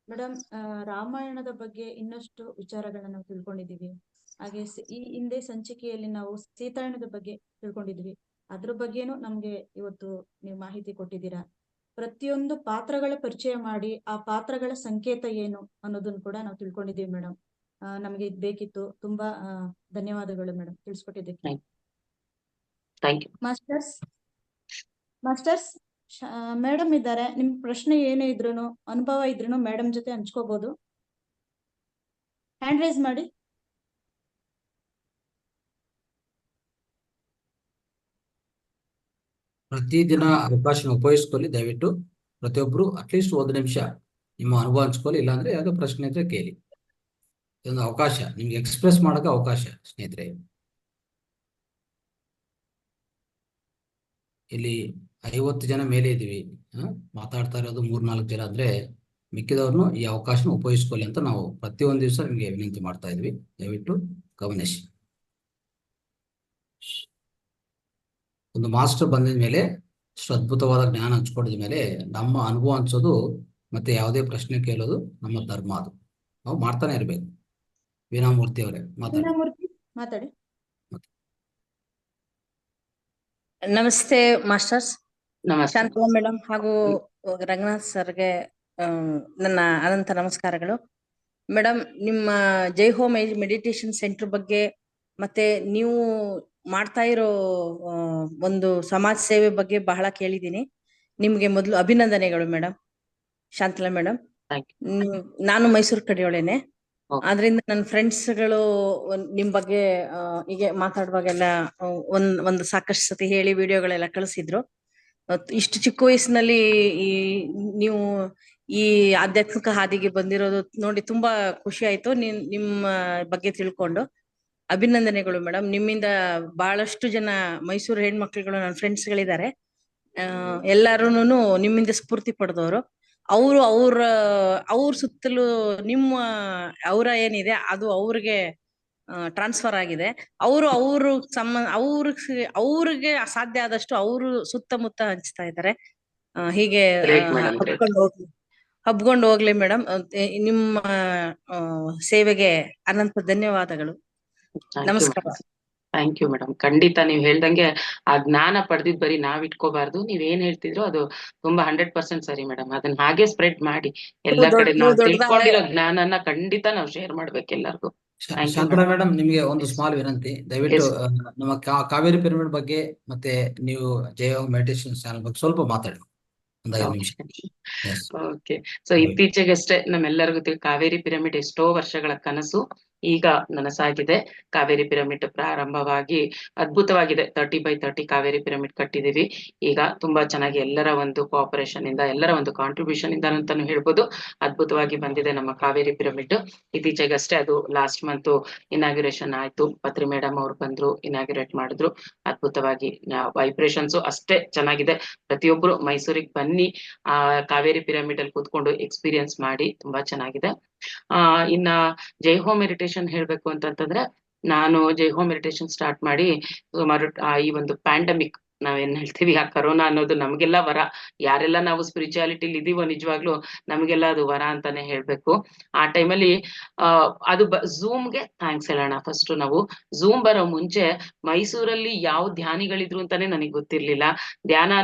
ಮೇಡಮ್. ರಾಮಾಯಣದ ಬಗ್ಗೆ ಇನ್ನಷ್ಟು ವಿಚಾರಗಳನ್ನ ನಾವು ತಿಳ್ಕೊಂಡಿದೀವಿ. ಹಾಗೆ ಈ ಹಿಂದೆ ಸಂಚಿಕೆಯಲ್ಲಿ ನಾವು ಸೀತಾಯಣದ ಬಗ್ಗೆ ತಿಳ್ಕೊಂಡಿದ್ವಿ. ಅದ್ರ ಬಗ್ಗೆನೂ ನಮ್ಗೆ ಇವತ್ತು ನೀವು ಮಾಹಿತಿ ಕೊಟ್ಟಿದ್ದೀರಾ. ಪ್ರತಿಯೊಂದು ಪಾತ್ರಗಳ ಪರಿಚಯ ಮಾಡಿ ಆ ಪಾತ್ರಗಳ ಸಂಕೇತ ಏನು ಅನ್ನೋದನ್ನ ಕೂಡ ನಾವು ತಿಳ್ಕೊಂಡಿದೀವಿ ಮೇಡಮ್. ನಮ್ಗೆ ಇದ್ ಬೇಕಿತ್ತು. ತುಂಬಾ ಧನ್ಯವಾದಗಳು ಮೇಡಮ್ ತಿಳಿಸ್ಕೊಟ್ಟಿದ್ದಕ್ಕೆ. ಮಾಸ್ಟರ್ಸ್ ಮೇಡಮ್ ಇದ್ದಾರೆ. ನಿಮ್ ಪ್ರಶ್ನೆ ಏನೇ ಇದ್ರೂನು, ಅನುಭವ ಇದ್ರೂನು ಮೇಡಮ್ ಜೊತೆ ಹಂಚ್ಕೋಬಹುದು. ಹ್ಯಾಂಡ್ ರೈಸ್ ಮಾಡಿ. ಪ್ರತಿದಿನ ಅವಕಾಶ ಉಪಯೋಗಿಸ್ಕೊಳ್ಳಿ. ದಯವಿಟ್ಟು ಪ್ರತಿಯೊಬ್ರು ಅಟ್ಲೀಸ್ಟ್ 1 ನಿಮಿಷ ನಿಮ್ಮ ಅನುಭವ ಹಂಚ್ಕೊಳ್ಳಿ. ಇಲ್ಲಾಂದ್ರೆ ಯಾವುದೋ ಪ್ರಶ್ನೆ ಇದ್ರೆ ಕೇಳಿ. ಇದೊಂದು ಅವಕಾಶ, ನಿಮ್ಗೆ ಎಕ್ಸ್ಪ್ರೆಸ್ ಮಾಡೋಕೆ ಅವಕಾಶ ಸ್ನೇಹಿತರೆ. ಇಲ್ಲಿ 50 ಜನ ಮೇಲೆ ಇದೀವಿ, ಮಾತಾಡ್ತಾ ಇರೋದು 3-4 ಜನ ಅಂದ್ರೆ ಮಿಕ್ಕಿದವ್ರನ್ನು ಈ ಅವಕಾಶನ ಉಪಯೋಗಿಸ್ಕೊಳ್ಳಿ ಅಂತ ನಾವು ಪ್ರತಿಯೊಂದು ದಿವಸ ನಿಮಗೆ ವಿನಂತಿ ಮಾಡ್ತಾ ಇದ್ವಿ. ದಯವಿಟ್ಟು ಗಮನಿಸಿ. ಒಂದು ಮಾಸ್ಟರ್ ಬಂದಿದ ಮೇಲೆ, ಅಷ್ಟು ಅದ್ಭುತವಾದ ಜ್ಞಾನ ಹಂಚ್ಕೊಂಡಿದ ಮೇಲೆ ನಮ್ಮ ಅನುಭವ ಹಂಚೋದು ಮತ್ತೆ ಯಾವುದೇ ಪ್ರಶ್ನೆ ಕೇಳೋದು ನಮ್ಮ ಧರ್ಮ. ಅದು ನಾವು ಮಾಡ್ತಾನೆ ಇರ್ಬೇಕು. ವೀಣಾಮೂರ್ತಿ ಅವರೇ ಮಾತಾಡಿ. ಮಾತಾಡಿ. ನಮಸ್ತೆ ಮಾಸ್ಟರ್ಸ್, ನಮಸ್ತೆ. ಶಾಂತಲಾ ಮೇಡಮ್ ಹಾಗೂ ರಂಗನಾಥ್ ಸರ್ಗೆ ನನ್ನ ಅನಂತ ನಮಸ್ಕಾರಗಳು. ಮೇಡಮ್, ನಿಮ್ಮ ಜೈ ಹೋಮ್ ಮೆಡಿಟೇಷನ್ ಸೆಂಟರ್ ಬಗ್ಗೆ ಮತ್ತೆ ನೀವು ಮಾಡ್ತಾ ಇರೋ ಒಂದು ಸಮಾಜ ಸೇವೆ ಬಗ್ಗೆ ಬಹಳ ಕೇಳಿದ್ದೀನಿ. ನಿಮ್ಗೆ ಮೊದಲು ಅಭಿನಂದನೆಗಳು ಮೇಡಮ್. ಶಾಂತಲಾ ಮೇಡಮ್, Thank ನಾನು ಮೈಸೂರು ಕಡೆಯೊಳೇನೆ. Okay. ಆದ್ರಿಂದ ನನ್ನ ಫ್ರೆಂಡ್ಸ್ಗಳು ನಿಮ್ ಬಗ್ಗೆ ಹೀಗೆ ಮಾತಾಡುವಾಗೆಲ್ಲ ಒಂದು ಸಾಕಷ್ಟು ಸತಿ ಹೇಳಿ ವಿಡಿಯೋಗಳೆಲ್ಲ ಕಳಿಸಿದ್ರು. ಇಷ್ಟು ಚಿಕ್ಕ ವಯಸ್ಸಿನಲ್ಲಿ ನೀವು ಈ ಆಧ್ಯಾತ್ಮಿಕ ಹಾದಿಗೆ ಬಂದಿರೋದು ನೋಡಿ ತುಂಬಾ ಖುಷಿ ಆಯ್ತು. ನಿಮ್ಮ ಬಗ್ಗೆ ತಿಳ್ಕೊಂಡು ಅಭಿನಂದನೆಗಳು ಮೇಡಮ್. ನಿಮ್ಮಿಂದ ಬಹಳಷ್ಟು ಜನ ಮೈಸೂರು ಹೆಣ್ಮಕ್ಳುಗಳು ನನ್ನ ಫ್ರೆಂಡ್ಸ್ ಗಳಿದ್ದಾರೆ. ಎಲ್ಲಾರುನು ನಿಮ್ಮಿಂದ ಸ್ಫೂರ್ತಿ ಪಡೆದವರು. ಅವ್ರ ಸುತ್ತಲೂ ನಿಮ್ಮ ಅವರ ಏನಿದೆ ಅದು ಅವ್ರಿಗೆ ಟ್ರಾನ್ಸ್ಫರ್ ಆಗಿದೆ. ಅವ್ರಿಗೆ ಅಸಾಧ್ಯ ಆದಷ್ಟು ಅವರು ಸುತ್ತಮುತ್ತ ಹಂಚ್ತಾ ಇದ್ದಾರೆ. ಹೀಗೆ Great madam, great. ಹಬ್ಕೊಂಡು ಹೋಗ್ಲಿ ಮೇಡಮ್. ನಿಮ್ಮ ಸೇವೆಗೆ ಅನಂತ ಧನ್ಯವಾದಗಳು. ನಮಸ್ಕಾರ. Thank you madam. ಖಂಡಿತ ನೀವ್ ಹೇಳ್ದಂಗೆ ಆ ಜ್ಞಾನ ಪಡೆದಿದ್ ಬರೀ ನಾವ್ ಇಟ್ಕೋಬಾರ್ದು. ನೀವ್ ಏನ್ ಹೇಳ್ತಿದ್ರು ಅದು ತುಂಬಾ 100% ಸರಿ ಮೇಡಮ್. ಅದನ್ನ ಹಾಗೆ ಸ್ಪ್ರೆಡ್ ಮಾಡಿ ಎಲ್ಲ ಕಡೆ ನಾವು ತಿಳ್ಕೊಂಡಿರೋ ಜ್ಞಾನನ ಖಂಡಿತ ನಾವು ಶೇರ್ ಮಾಡ್ಬೇಕು ಎಲ್ಲರಿಗೂ. ಶಾಂತಲಾ ಮೇಡಮ್, ನಿಮ್ಗೆ ಒಂದು ಸ್ಮಾಲ್ ವಿನಂತಿ. ದಯವಿಟ್ಟು ನಮ್ಮ ಕಾವೇರಿ ಪಿರಮಿಡ್ ಬಗ್ಗೆ ಮತ್ತೆ ನೀವು ಜೈ ಹೋಮ್ ಮೆಡಿಟೇಷನ್ ಚಾನಲ್ ಬಗ್ಗೆ ಸ್ವಲ್ಪ ಮಾತಾಡಿ, ಒಂದು 5 ನಿಮಿಷ. ಓಕೆ. ಸೊ ಇತ್ತೀಚೆಗಷ್ಟೇ ನಮ್ಮೆಲ್ಲರಿಗೂ ಕಾವೇರಿ ಪಿರಮಿಡ್ ಎಷ್ಟೋ ವರ್ಷಗಳ ಕನಸು ಈಗ ನನಸಾಗಿದೆ. ಕಾವೇರಿ ಪಿರಮಿಡ್ ಪ್ರಾರಂಭವಾಗಿ ಅದ್ಭುತವಾಗಿದೆ. 30x30 Kaveri pyramid ಕಟ್ಟಿದೀವಿ. ಈಗ ತುಂಬಾ ಚೆನ್ನಾಗಿ ಎಲ್ಲರ ಒಂದು ಕೋಆಪರೇಷನ್ ಇಂದ, ಎಲ್ಲರ ಒಂದು ಕಾಂಟ್ರಿಬ್ಯೂಷನ್ ಇಂದ ಅಂತಾನು ಹೇಳ್ಬೋದು ಅದ್ಭುತವಾಗಿ ಬಂದಿದೆ ನಮ್ಮ ಕಾವೇರಿ ಪಿರಮಿಡ್. ಇತ್ತೀಚೆಗಷ್ಟೇ ಅದು ಲಾಸ್ಟ್ ಮಂತ್ ಇನಾಗ್ಯುರೇಷನ್ ಆಯ್ತು. ಪತ್ರಿ ಮೇಡಮ್ ಅವ್ರು ಬಂದ್ರು, ಇನಾಗ್ಯುರೇಟ್ ಮಾಡಿದ್ರು. ಅದ್ಭುತವಾಗಿ ವೈಬ್ರೇಷನ್ಸ್ ಅಷ್ಟೇ ಚೆನ್ನಾಗಿದೆ. ಪ್ರತಿಯೊಬ್ರು ಮೈಸೂರಿಗೆ ಬನ್ನಿ, ಆ ಕಾವೇರಿ ಪಿರಮಿಡ್ ಅಲ್ಲಿ ಕೂತ್ಕೊಂಡು ಎಕ್ಸ್ಪೀರಿಯನ್ಸ್ ಮಾಡಿ. ತುಂಬಾ ಚೆನ್ನಾಗಿದೆ. ಇನ್ನ ಜೈ ಹೋಮ್ ಮೆಡಿಟೇಷನ್ ಹೇಳ್ಬೇಕು ಅಂತಂದ್ರೆ, ನಾನು ಜೈ ಹೋಮ್ ಮೆಡಿಟೇಷನ್ ಸ್ಟಾರ್ಟ್ ಮಾಡಿ ಸುಮಾರು ಈ ಒಂದು ಪ್ಯಾಂಡಮಿಕ್ ನಾವೇನ್ ಹೇಳ್ತೀವಿ, ಆ ಕರೋನಾ ಅನ್ನೋದು ನಮ್ಗೆಲ್ಲ ವರ. ಯಾರೆಲ್ಲ ನಾವು ಸ್ಪಿರಿಚುಯಾಲಿಟಿಲಿ ಇದೀವೋ ನಿಜವಾಗ್ಲೂ ನಮ್ಗೆಲ್ಲ ಅದು ವರ ಅಂತಾನೆ ಹೇಳ್ಬೇಕು. ಆ ಟೈಮಲ್ಲಿ ಅದು ಝೂಮ್ಗೆ ಥ್ಯಾಂಕ್ಸ್ ಹೇಳೋಣ. ಫಸ್ಟ್ ನಾವು ಝೂಮ್ ಬರೋ ಮುಂಚೆ ಮೈಸೂರಲ್ಲಿ ಯಾವ ಧ್ಯಾನಿಗಳಿದ್ರು ಅಂತಾನೆ ನನಗೆ ಗೊತ್ತಿರ್ಲಿಲ್ಲ.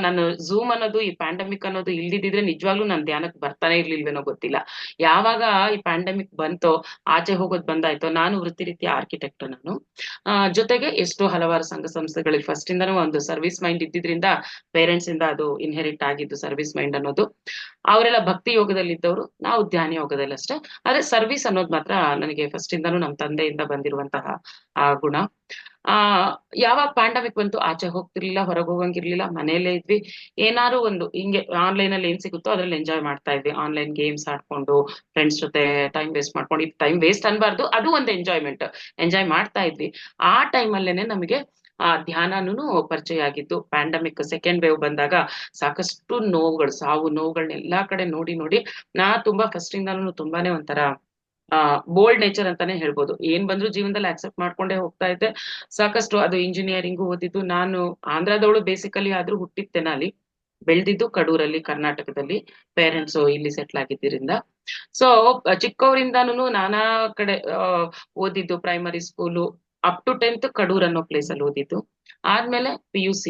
ನಾನು ಝೂಮ್ ಅನ್ನೋದು, ಈ ಪ್ಯಾಂಡಮಿಕ್ ಅನ್ನೋದು ಇಲ್ದಿದ್ರೆ ನಿಜವಾಗ್ಲೂ ನಾನು ಧ್ಯಾನಕ್ಕೆ ಬರ್ತಾನೆ ಇರ್ಲಿಲ್ವೇನೋ ಗೊತ್ತಿಲ್ಲ. ಯಾವಾಗ ಈ ಪ್ಯಾಂಡಮಿಕ್ ಬಂತೋ, ಆಚೆ ಹೋಗೋದ್ ಬಂದಾಯ್ತೋ, ನಾನು ವೃತ್ತಿ ರೀತಿಯ ಆರ್ಕಿಟೆಕ್ಟ್. ನಾನು ಜೊತೆಗೆ ಎಷ್ಟೋ ಹಲವಾರು ಸಂಘ ಸಂಸ್ಥೆಗಳಿಗೆ ಫಸ್ಟ್ ಇಂದಾನು ಒಂದು ಸರ್ವಿಸ್ ಮೈಂಡ್ ಇದ್ದಿದ್ರಿಂದ ಪೇರೆಂಟ್ಸ್ ಇಂದ ಅದು ಇನ್ಹೆರಿಟ್ ಆಗಿದ್ದು ಸರ್ವಿಸ್ ಮೈಂಡ್ ಅನ್ನೋದು. ಅವರೆಲ್ಲ ಭಕ್ತಿ ಯೋಗದಲ್ಲಿ ಇದ್ದವರು, ನಾವು ಧ್ಯಾನ ಯೋಗದಲ್ಲಿ ಅಷ್ಟೇ. ಆದ್ರೆ ಸರ್ವಿಸ್ ಅನ್ನೋದು ಮಾತ್ರ ನನಗೆ ಫಸ್ಟ್ ಇಂದಾನು ನಮ್ಮ ತಂದೆಯಿಂದ ಬಂದಿರುವಂತಹ ಆ ಗುಣ. ಯಾವಾಗ ಪ್ಯಾಂಡಮಿಕ್ ಬಂತು ಆಚೆ ಹೋಗ್ತಿರ್ಲಿಲ್ಲ, ಹೊರಗೆ ಹೋಗಂಗಿರ್ಲಿಲ್ಲ, ಮನೆಯಲ್ಲೇ ಇದ್ವಿ. ಏನಾದ್ರು ಒಂದು ಹಿಂಗೆ ಆನ್ಲೈನ್ ಅಲ್ಲಿ ಏನ್ ಸಿಗುತ್ತೋ ಅದ್ರಲ್ಲಿ ಎಂಜಾಯ್ ಮಾಡ್ತಾ ಇದ್ವಿ. ಆನ್ಲೈನ್ ಗೇಮ್ಸ್ ಆಡ್ಕೊಂಡು, ಫ್ರೆಂಡ್ಸ್ ಜೊತೆ ಟೈಮ್ ವೇಸ್ಟ್ ಮಾಡ್ಕೊಂಡು, ಟೈಮ್ ವೇಸ್ಟ್ ಅನ್ಬಾರ್ದು, ಅದು ಒಂದು ಎಂಜಾಯ್ ಮಾಡ್ತಾ ಇದ್ವಿ. ಆ ಟೈಮಲ್ಲೇನೆ ನಮಗೆ ಧ್ಯಾನನೂ ಪರಿಚಯ ಆಗಿದ್ದು. ಪ್ಯಾಂಡಮಿಕ್ ಸೆಕೆಂಡ್ ವೇವ್ ಬಂದಾಗ ಸಾಕಷ್ಟು ನೋವುಗಳು, ಸಾವು ನೋವುಗಳನ್ನ ಎಲ್ಲಾ ಕಡೆ ನೋಡಿ ನಾ ತುಂಬಾ ಫಸ್ಟ್ ಇಂದಾನು ತುಂಬಾನೇ ಒಂಥರ ಬೋಲ್ಡ್ ನೇಚರ್ ಅಂತಾನೆ ಹೇಳ್ಬೋದು. ಏನ್ ಬಂದ್ರು ಜೀವನದಲ್ಲಿ ಆಕ್ಸೆಪ್ಟ್ ಮಾಡ್ಕೊಂಡೇ ಹೋಗ್ತಾ ಇದ್ದೆ. ಸಾಕಷ್ಟು ಅದು ಇಂಜಿನಿಯರಿಂಗು ಓದಿದ್ದು. ನಾನು ಆಂಧ್ರದವಳು ಬೇಸಿಕಲಿ, ಆದ್ರೂ ಹುಟ್ಟಿದ ತೆನಾಲಿ, ಬೆಳೆದಿದ್ದು ಕಡೂರಲ್ಲಿ ಕರ್ನಾಟಕದಲ್ಲಿ. ಪೇರೆಂಟ್ಸ್ ಇಲ್ಲಿ ಸೆಟ್ಲ್ ಆಗಿದ್ದರಿಂದ ಸೊ ಚಿಕ್ಕವರಿಂದಾನು ನಾನಾ ಕಡೆ ಓದಿದ್ದು. Primary school up to 10th Kadur ಅನ್ನೋ ಪ್ಲೇಸ್ ಅಲ್ಲಿ ಓದಿದ್ದು. ಆದ್ಮೇಲೆ PUC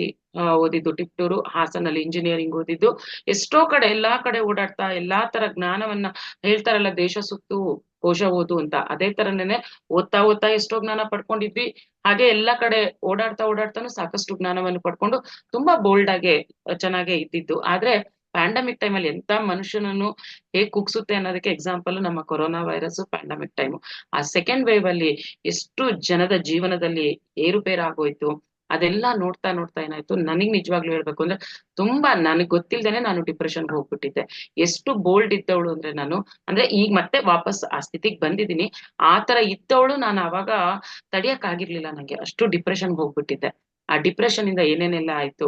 ಓದಿದ್ದು ಟಿಪ್ಟೂರು, ಹಾಸನಲ್ಲಿ ಇಂಜಿನಿಯರಿಂಗ್ ಓದಿದ್ದು. ಎಷ್ಟೋ ಕಡೆ ಎಲ್ಲಾ ಕಡೆ ಓಡಾಡ್ತಾ ಎಲ್ಲಾ ತರ ಜ್ಞಾನವನ್ನ ಹೇಳ್ತಾರಲ್ಲ, ದೇಶ ಸುತ್ತು ಕೋಶ ಓದು ಅಂತ, ಅದೇ ತರನೇನೆ ಓದ್ತಾ ಎಷ್ಟೋ ಜ್ಞಾನ ಪಡ್ಕೊಂಡಿದ್ವಿ. ಹಾಗೆ ಎಲ್ಲಾ ಕಡೆ ಓಡಾಡ್ತಾನು ಸಾಕಷ್ಟು ಜ್ಞಾನವನ್ನು ಪಡ್ಕೊಂಡು ತುಂಬಾ ಬೋಲ್ಡ್ ಆಗಿ ಚೆನ್ನಾಗೆ ಇದ್ದಿದ್ದು. ಆದ್ರೆ ಪ್ಯಾಂಡಮಿಕ್ ಟೈಮಲ್ಲಿ ಎಂತ ಮನುಷ್ಯನನ್ನು ಹೇಗ್ ಕುಗ್ಸುತ್ತೆ ಅನ್ನೋದಕ್ಕೆ ಎಕ್ಸಾಂಪಲ್ ನಮ್ಮ ಕೊರೋನಾ ವೈರಸ್ ಪ್ಯಾಂಡಮಿಕ್ ಟೈಮ್. ಆ ಸೆಕೆಂಡ್ ವೇವ್ ಅಲ್ಲಿ ಎಷ್ಟು ಜನದ ಜೀವನದಲ್ಲಿ ಏರುಪೇರು ಆಗೋಯ್ತು. ಅದೆಲ್ಲ ನೋಡ್ತಾ ನೋಡ್ತಾ ಏನಾಯ್ತು, ನನಗ್ ನಿಜವಾಗ್ಲೂ ಹೇಳ್ಬೇಕು ಅಂದ್ರೆ ತುಂಬಾ ನನಗ್ ಗೊತ್ತಿಲ್ದೇನೆ ನಾನು ಡಿಪ್ರೆಷನ್ಗೆ ಹೋಗ್ಬಿಟ್ಟಿದ್ದೆ. ಎಷ್ಟು ಬೋಲ್ಡ್ ಇದ್ದವಳು ಅಂದ್ರೆ ನಾನು, ಅಂದ್ರೆ ಈಗ ಮತ್ತೆ ವಾಪಸ್ ಆ ಸ್ಥಿತಿಗೆ ಬಂದಿದ್ದೀನಿ. ಆ ತರ ಇದ್ದವಳು ನಾನು ಅವಾಗ ತಡಿಯಕ್ ಆಗಿರ್ಲಿಲ್ಲ ನಂಗೆ, ಅಷ್ಟು ಡಿಪ್ರೆಷನ್ಗೆ ಹೋಗ್ಬಿಟ್ಟಿದ್ದೆ. ಆ ಡಿಪ್ರೆಷನ್ ಇಂದ ಏನೇನೆಲ್ಲ ಆಯ್ತು,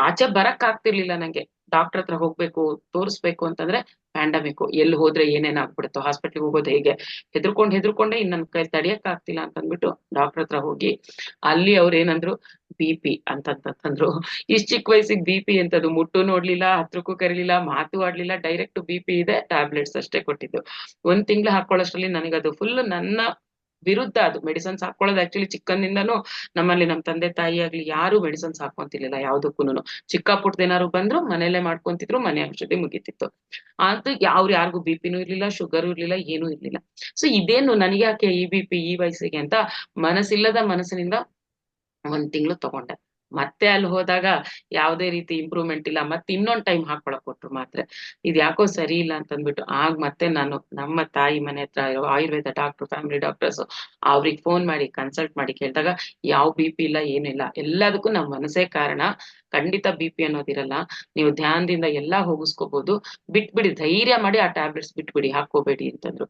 ಆಚೆ ಬರಕ್ ಆಗ್ತಿರ್ಲಿಲ್ಲ ನಂಗೆ. ಡಾಕ್ಟರ್ ಹತ್ರ ಹೋಗ್ಬೇಕು, ತೋರಿಸ್ಬೇಕು ಅಂತಂದ್ರೆ ಪ್ಯಾಂಡಮಿಕ್, ಎಲ್ಲಿ ಹೋದ್ರೆ ಏನೇನ್ ಆಗ್ಬಿಡುತ್ತೋ, ಹಾಸ್ಪಿಟ್ಲಿಗೆ ಹೋಗೋದು ಹೇಗೆ, ಹೆದರ್ಕೊಂಡೆ ಇನ್ ನನ್ ಕೈ ತಡಿಯಕ್ ಆಗ್ತಿಲ್ಲ ಅಂತ ಅಂದ್ಬಿಟ್ಟು ಡಾಕ್ಟರ್ ಹತ್ರ ಹೋಗಿ, ಅಲ್ಲಿ ಅವ್ರ ಏನಂದ್ರು, BP ಅಂತಂದ್ರು. ಇಷ್ಟ್ ಚಿಕ್ಕ ವಯಸ್ಸಿಗೆ BP ಅಂತದ್ದು ಮುಟ್ಟು ನೋಡ್ಲಿಲ್ಲ, ಹತ್ರಕ್ಕೂ ಕರೀಲಿಲ್ಲ, ಮಾತು ಆಡ್ಲಿಲ್ಲ, ಡೈರೆಕ್ಟ್ BP ಇದೆ, ಟ್ಯಾಬ್ಲೆಟ್ಸ್ ಅಷ್ಟೇ ಕೊಟ್ಟಿದ್ದು. 1 ತಿಂಗಳು ಹಾಕೊಳ್ಳೋಷ್ಟ್ರಲ್ಲಿ ನನಗದು ಫುಲ್ ನನ್ನ ವಿರುದ್ಧ. ಅದು ಮೆಡಿಸನ್ಸ್ ಹಾಕೊಳ್ಳೋದು ಆಕ್ಚುಲಿ ಚಿಕ್ಕಂದಿಂದನೂ ನಮ್ಮಲ್ಲಿ ನಮ್ ತಂದೆ ತಾಯಿ ಆಗ್ಲಿ ಯಾರು ಮೆಡಿಸನ್ಸ್ ಹಾಕೊಂತಿರ್ಲಿಲ್ಲ ಯಾವ್ದಕ್ಕೂನು. ಚಿಕ್ಕ ಪುಟ್ಟದೇನಾದ್ರು ಬಂದ್ರು ಮನೇಲೆ ಮಾಡ್ಕೊಂತಿದ್ರು, ಮನೆ ಔಷಧಿ ಮುಗೀತಿತ್ತು. ಅದು ಯಾರಿಗೂ BPನೂ ಇರ್ಲಿಲ್ಲ, ಶುಗರು ಇರ್ಲಿಲ್ಲ, ಏನೂ ಇರ್ಲಿಲ್ಲ. ಸೊ ಇದೇನು ನನಗೆ ಯಾಕೆ ಈ BP ಈ ವಯಸ್ಸಿಗೆ ಅಂತ ಮನಸ್ಸಿಲ್ಲದ ಮನಸ್ಸಿನಿಂದ 1 ತಿಂಗಳು ತಗೊಂಡೆ. ಮತ್ತೆ ಅಲ್ಲಿ ಹೋದಾಗ ಯಾವ್ದೇ ರೀತಿ ಇಂಪ್ರೂವ್ಮೆಂಟ್ ಇಲ್ಲ. ಮತ್ತೆ ಇನ್ನೊಂದ್ ಟೈಮ್ ಹಾಕೊಳಕ್ ಕೊಟ್ರು ಮಾತ್ರೆ. ಇದ್ ಯಾಕೋ ಸರಿ ಇಲ್ಲ ಅಂತ ಅಂದ್ಬಿಟ್ಟು ಮತ್ತೆ ನಾನು ನಮ್ಮ ತಾಯಿ ಮನೆ ಹತ್ರ ಇರೋ ಆಯುರ್ವೇದ ಡಾಕ್ಟರ್, ಫ್ಯಾಮಿಲಿ ಡಾಕ್ಟರ್ಸ್, ಅವ್ರಿಗೆ ಫೋನ್ ಮಾಡಿ ಕನ್ಸಲ್ಟ್ ಮಾಡಿ ಕೇಳಿದಾಗ ಯಾವ BP ಇಲ್ಲ, ಏನಿಲ್ಲ, ಎಲ್ಲದಕ್ಕೂ ನಮ್ಮ ಮನಸ್ಸೇ ಕಾರಣ. ಖಂಡಿತ BP ಅನ್ನೋದಿರಲ್ಲ, ನೀವು ಧ್ಯಾನದಿಂದ ಎಲ್ಲಾ ಹೋಗಿಸ್ಕೋಬಹುದು, ಬಿಟ್ಬಿಡಿ, ಧೈರ್ಯ ಮಾಡಿ ಆ ಟ್ಯಾಬ್ಲೆಟ್ಸ್ ಬಿಟ್ಬಿಡಿ, ಹಾಕೋಬೇಡಿ ಅಂತಂದ್ರು.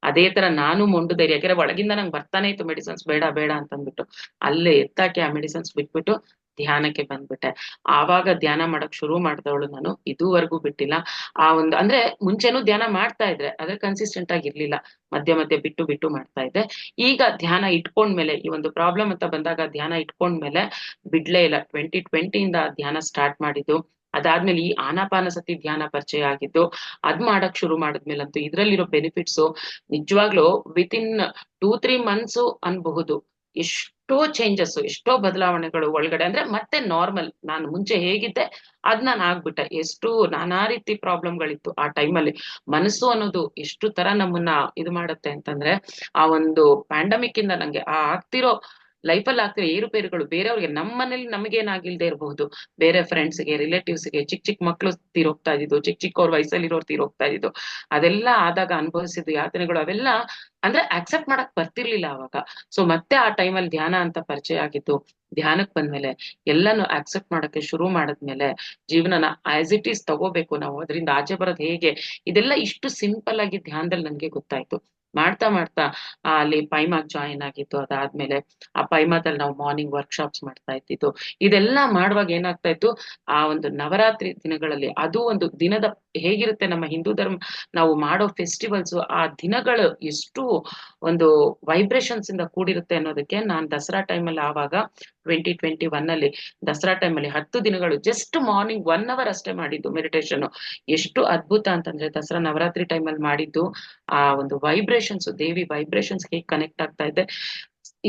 ಅದೇ ತರ ನಾನು ಮೊಂಡು ಧೈರ್ಯ, ಯಾಕಂದ್ರೆ ಒಳಗಿಂದ ನಂಗೆ ಬರ್ತಾನೆ ಇತ್ತು ಮೆಡಿಸನ್ಸ್ ಬೇಡ ಬೇಡ ಅಂತಂದ್ಬಿಟ್ಟು, ಅಲ್ಲೇ ಎತ್ತಾಕಿ ಆ ಮೆಡಿಸನ್ಸ್ ಬಿಟ್ಬಿಟ್ಟು ಧ್ಯಾನಕ್ಕೆ ಬಂದ್ಬಿಟ್ಟೆ. ಆವಾಗ ಧ್ಯಾನ ಮಾಡಕ್ ಶುರು ಮಾಡ್ದವಳು ನಾನು, ಇದುವರೆಗೂ ಬಿಟ್ಟಿಲ್ಲ. ಆ ಒಂದು ಅಂದ್ರೆ ಮುಂಚೆನೂ ಧ್ಯಾನ ಮಾಡ್ತಾ ಇದ್ರೆ, ಅದ್ರ ಕನ್ಸಿಸ್ಟೆಂಟ್ ಆಗಿರ್ಲಿಲ್ಲ, ಮಧ್ಯ ಮಧ್ಯ ಬಿಟ್ಟು ಮಾಡ್ತಾ ಇದ್ದೆ. ಈಗ ಧ್ಯಾನ ಇಟ್ಕೊಂಡ್ಮೇಲೆ, ಈ ಒಂದು ಪ್ರಾಬ್ಲಮ್ ಅಂತ ಬಂದಾಗ ಧ್ಯಾನ ಇಟ್ಕೊಂಡ್ಮೇಲೆ ಬಿಡ್ಲೇ ಇಲ್ಲ. 2020 ಇಂದ ಧ್ಯಾನ ಸ್ಟಾರ್ಟ್ ಮಾಡಿದ್ದು. ಅದಾದ್ಮೇಲೆ ಈ ಆನಾಪಾನಸತಿ ಧ್ಯಾನ ಪರಿಚಯ ಆಗಿದ್ದು, ಅದ್ ಮಾಡಕ್ ಶುರು ಮಾಡಿದ್ಮೇಲಂತೂ ಇದ್ರಲ್ಲಿರೋ ಬೆನಿಫಿಟ್ಸ್ ನಿಜವಾಗ್ಲೂ ವಿತಿನ್ 2-3 ಮಂತ್ಸ್ ಅನ್ಬಹುದು. ಎಷ್ಟೋ ಚೇಂಜಸ್, ಎಷ್ಟೋ ಬದಲಾವಣೆಗಳು ಒಳಗಡೆ. ಅಂದ್ರೆ ಮತ್ತೆ ನಾರ್ಮಲ್, ನಾನು ಮುಂಚೆ ಹೇಗಿದ್ದೆ ಅದ್ ನಾನ್ ಆಗ್ಬಿಟ್ಟೆ. ಎಷ್ಟು ನಾನಾ ರೀತಿ ಪ್ರಾಬ್ಲಮ್ಗಳಿತ್ತು ಆ ಟೈಮಲ್ಲಿ. ಮನಸ್ಸು ಅನ್ನೋದು ಎಷ್ಟು ತರ ನಮ್ಮನ್ನ ಇದು ಮಾಡುತ್ತೆ ಅಂತಂದ್ರೆ, ಆ ಒಂದು ಪ್ಯಾಂಡಮಿಕ್ ಇಂದ ನಂಗೆ ಆ ಆಗ್ತಿರೋ ಲೈಫಲ್ಲಿ ಆಗ್ತಿರೋ ಏರುಪೇರುಗಳು ಬೇರೆಯವ್ರಿಗೆ, ನಮ್ಮ ಮನೇಲಿ ನಮಗೇನಾಗಿಲ್ದೇ ಇರಬಹುದು, ಬೇರೆ ಫ್ರೆಂಡ್ಸ್ಗೆ, ರಿಲೇಟಿವ್ಸ್ಗೆ, ಚಿಕ್ಕ ಮಕ್ಳು ತೀರೋಗ್ತಾ ಇದ್ದು, ಚಿಕ್ಕವ್ರ ವಯಸ್ಸಲ್ಲಿರೋರು ತೀರೋಗ್ತಾ ಇದ್ದು, ಅದೆಲ್ಲ ಆದಾಗ ಅನುಭವಿಸಿದ್ದು ಯಾತನೆಗಳು ಅವೆಲ್ಲ ಅಂದ್ರೆ ಅಕ್ಸೆಪ್ಟ್ ಮಾಡಕ್ ಬರ್ತಿರ್ಲಿಲ್ಲ ಅವಾಗ. ಸೊ ಮತ್ತೆ ಆ ಟೈಮಲ್ಲಿ ಧ್ಯಾನ ಅಂತ ಪರಿಚಯ ಆಗಿದ್ದು, ಧ್ಯಾನಕ್ ಬಂದ್ಮೇಲೆ ಎಲ್ಲಾನು ಅಕ್ಸೆಪ್ಟ್ ಮಾಡಕ್ಕೆ ಶುರು ಮಾಡಿದ್ಮೇಲೆ ಜೀವನನ ಆಸ್ ಇಟ್ ಈಸ್ ತಗೋಬೇಕು ನಾವು, ಅದರಿಂದ ಆಚೆ ಬರೋದು ಹೇಗೆ, ಇದೆಲ್ಲ ಇಷ್ಟು ಸಿಂಪಲ್ ಆಗಿ ಧ್ಯಾನದಲ್ಲಿ ನನ್ಗೆ ಗೊತ್ತಾಯ್ತು. ಮಾಡ್ತಾ ಅಲ್ಲಿ ಪೈಮಾಗ್ ಜಾಯಿನ್ ಆಗಿತ್ತು. ಅದಾದ್ಮೇಲೆ ಆ ಪೈಮಾದಲ್ಲಿ ನಾವು ಮಾರ್ನಿಂಗ್ ವರ್ಕ್ಶಾಪ್ಸ್ ಮಾಡ್ತಾ ಇದ್ದಿದ್ದು. ಇದೆಲ್ಲ ಮಾಡುವಾಗ ಏನಾಗ್ತಾ ಇತ್ತು, ಆ ಒಂದು ನವರಾತ್ರಿ ದಿನಗಳಲ್ಲಿ, ಅದು ಒಂದು ದಿನದ ಹೇಗಿರುತ್ತೆ ನಮ್ಮ ಹಿಂದೂ ಧರ್ಮ ನಾವು ಮಾಡೋ ಫೆಸ್ಟಿವಲ್ಸ್, ಆ ದಿನಗಳು ಎಷ್ಟು ಒಂದು ವೈಬ್ರೇಷನ್ಸ್ ಇಂದ ಕೂಡಿರುತ್ತೆ ಅನ್ನೋದಕ್ಕೆ ನಾನ್ ದಸರಾ ಟೈಮಲ್ಲಿ ಆವಾಗ 2021 ಅಲ್ಲಿ ದಸರಾ ಟೈಮಲ್ಲಿ 10 ದಿನಗಳು ಜಸ್ಟ್ ಮಾರ್ನಿಂಗ್ 1 hour ಅಷ್ಟೇ ಮಾಡಿದ್ದು ಮೆಡಿಟೇಷನ್. ಎಷ್ಟು ಅದ್ಭುತ ಅಂತಂದ್ರೆ ದಸರಾ ನವರಾತ್ರಿ ಟೈಮಲ್ಲಿ ಮಾಡಿದ್ದು ಆ ಒಂದು ವೈಬ್ರೇಷನ್ಸ್, ದೇವಿ ವೈಬ್ರೇಷನ್ಸ್ ಹೇಗೆ ಕನೆಕ್ಟ್ ಆಗ್ತಾ ಇದೆ,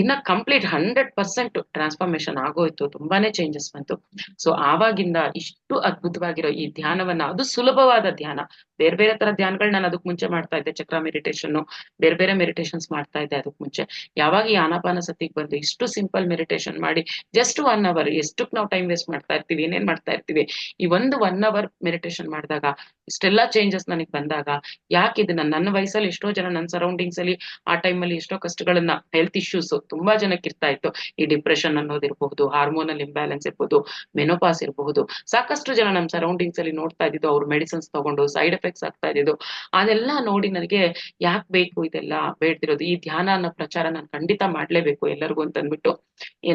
ಇನ್ನ ಕಂಪ್ಲೀಟ್ 100% ಟ್ರಾನ್ಸ್ಫಾರ್ಮೇಶನ್ ಆಗೋಯ್ತು. ತುಂಬಾನೇ ಚೇಂಜಸ್ ಬಂತು. ಸೊ ಆವಾಗಿಂದ ಇಷ್ಟು ಅದ್ಭುತವಾಗಿರೋ ಈ ಧ್ಯಾನವನ್ನ, ಅದು ಸುಲಭವಾದ ಧ್ಯಾನ. ಬೇರೆ ತರ ಧ್ಯಾನಗಳು ನಾನು ಅದಕ್ ಮುಂಚೆ ಮಾಡ್ತಾ ಇದ್ದೆ, ಚಕ್ರ ಮೆಡಿಟೇಷನ್, ಬೇರೆ ಮೆಡಿಟೇಷನ್ಸ್ ಮಾಡ್ತಾ ಇದ್ದೆ ಅದಕ್ ಮುಂಚೆ. ಯಾವಾಗ ಈ ಆನಾಪಾನಸತಿಗೆ ಬಂದು ಇಷ್ಟು ಸಿಂಪಲ್ ಮೆಡಿಟೇಷನ್ ಮಾಡಿ ಜಸ್ಟ್ 1 hour, ಎಷ್ಟಕ್ ನಾವು ಟೈಮ್ ವೇಸ್ಟ್ ಮಾಡ್ತಾ ಇರ್ತೀವಿ, ಏನೇನ್ ಮಾಡ್ತಾ ಇರ್ತೀವಿ, ಈ ಒಂದು 1 hour ಮೆಡಿಟೇಷನ್ ಮಾಡಿದಾಗ ಇಷ್ಟೆಲ್ಲಾ ಚೇಂಜಸ್ ನನಗೆ ಬಂದಾಗ, ಯಾಕೆ ಇದನ್ನ ನನ್ನ ವಯಸ್ಸಲ್ಲಿ ಎಷ್ಟೋ ಜನ ನನ್ನ ಸರೌಂಡಿಂಗ್ಸ್ ಅಲ್ಲಿ ಆ ಟೈಮಲ್ಲಿ ಎಷ್ಟೋ ಕಷ್ಟಗಳನ್ನ, ಹೆಲ್ತ್ ಇಶ್ಯೂಸ್ ತುಂಬಾ ಜನಕ್ಕೆ ಇರ್ತಾ ಇತ್ತು. ಈ ಡಿಪ್ರೆಷನ್ ಅನ್ನೋದಿರಬಹುದು, ಹಾರ್ಮೋನಲ್ ಇಂಬ್ಯಾಲೆನ್ಸ್ ಇರಬಹುದು, ಮೆನೋಪಾಸ್ ಇರಬಹುದು, ಸಾಕಷ್ಟು ಜನ ನಮ್ಮ ಸರೌಂಡಿಂಗ್ಸ್ ಅಲ್ಲಿ ನೋಡ್ತಾ ಇದ್ದಿದ್ದು, ಅವ್ರು ಮೆಡಿಸಿನ್ಸ್ ತಗೊಂಡು ಸೈಡ್ ಎಫೆಕ್ಟ್ಸ್ ಆಗ್ತಾ ಇದ್ದು. ಅದೆಲ್ಲ ನೋಡಿ ನನಗೆ ಯಾಕೆ ಬೇಕು ಇದೆಲ್ಲ ಬೇಡ್ತಿರೋದು, ಈ ಧ್ಯಾನ ಅನ್ನೋ ಪ್ರಚಾರ ನಾನು ಖಂಡಿತ ಮಾಡ್ಲೇಬೇಕು ಎಲ್ಲರಿಗೂ ಅಂತ ಅಂದ್ಬಿಟ್ಟು,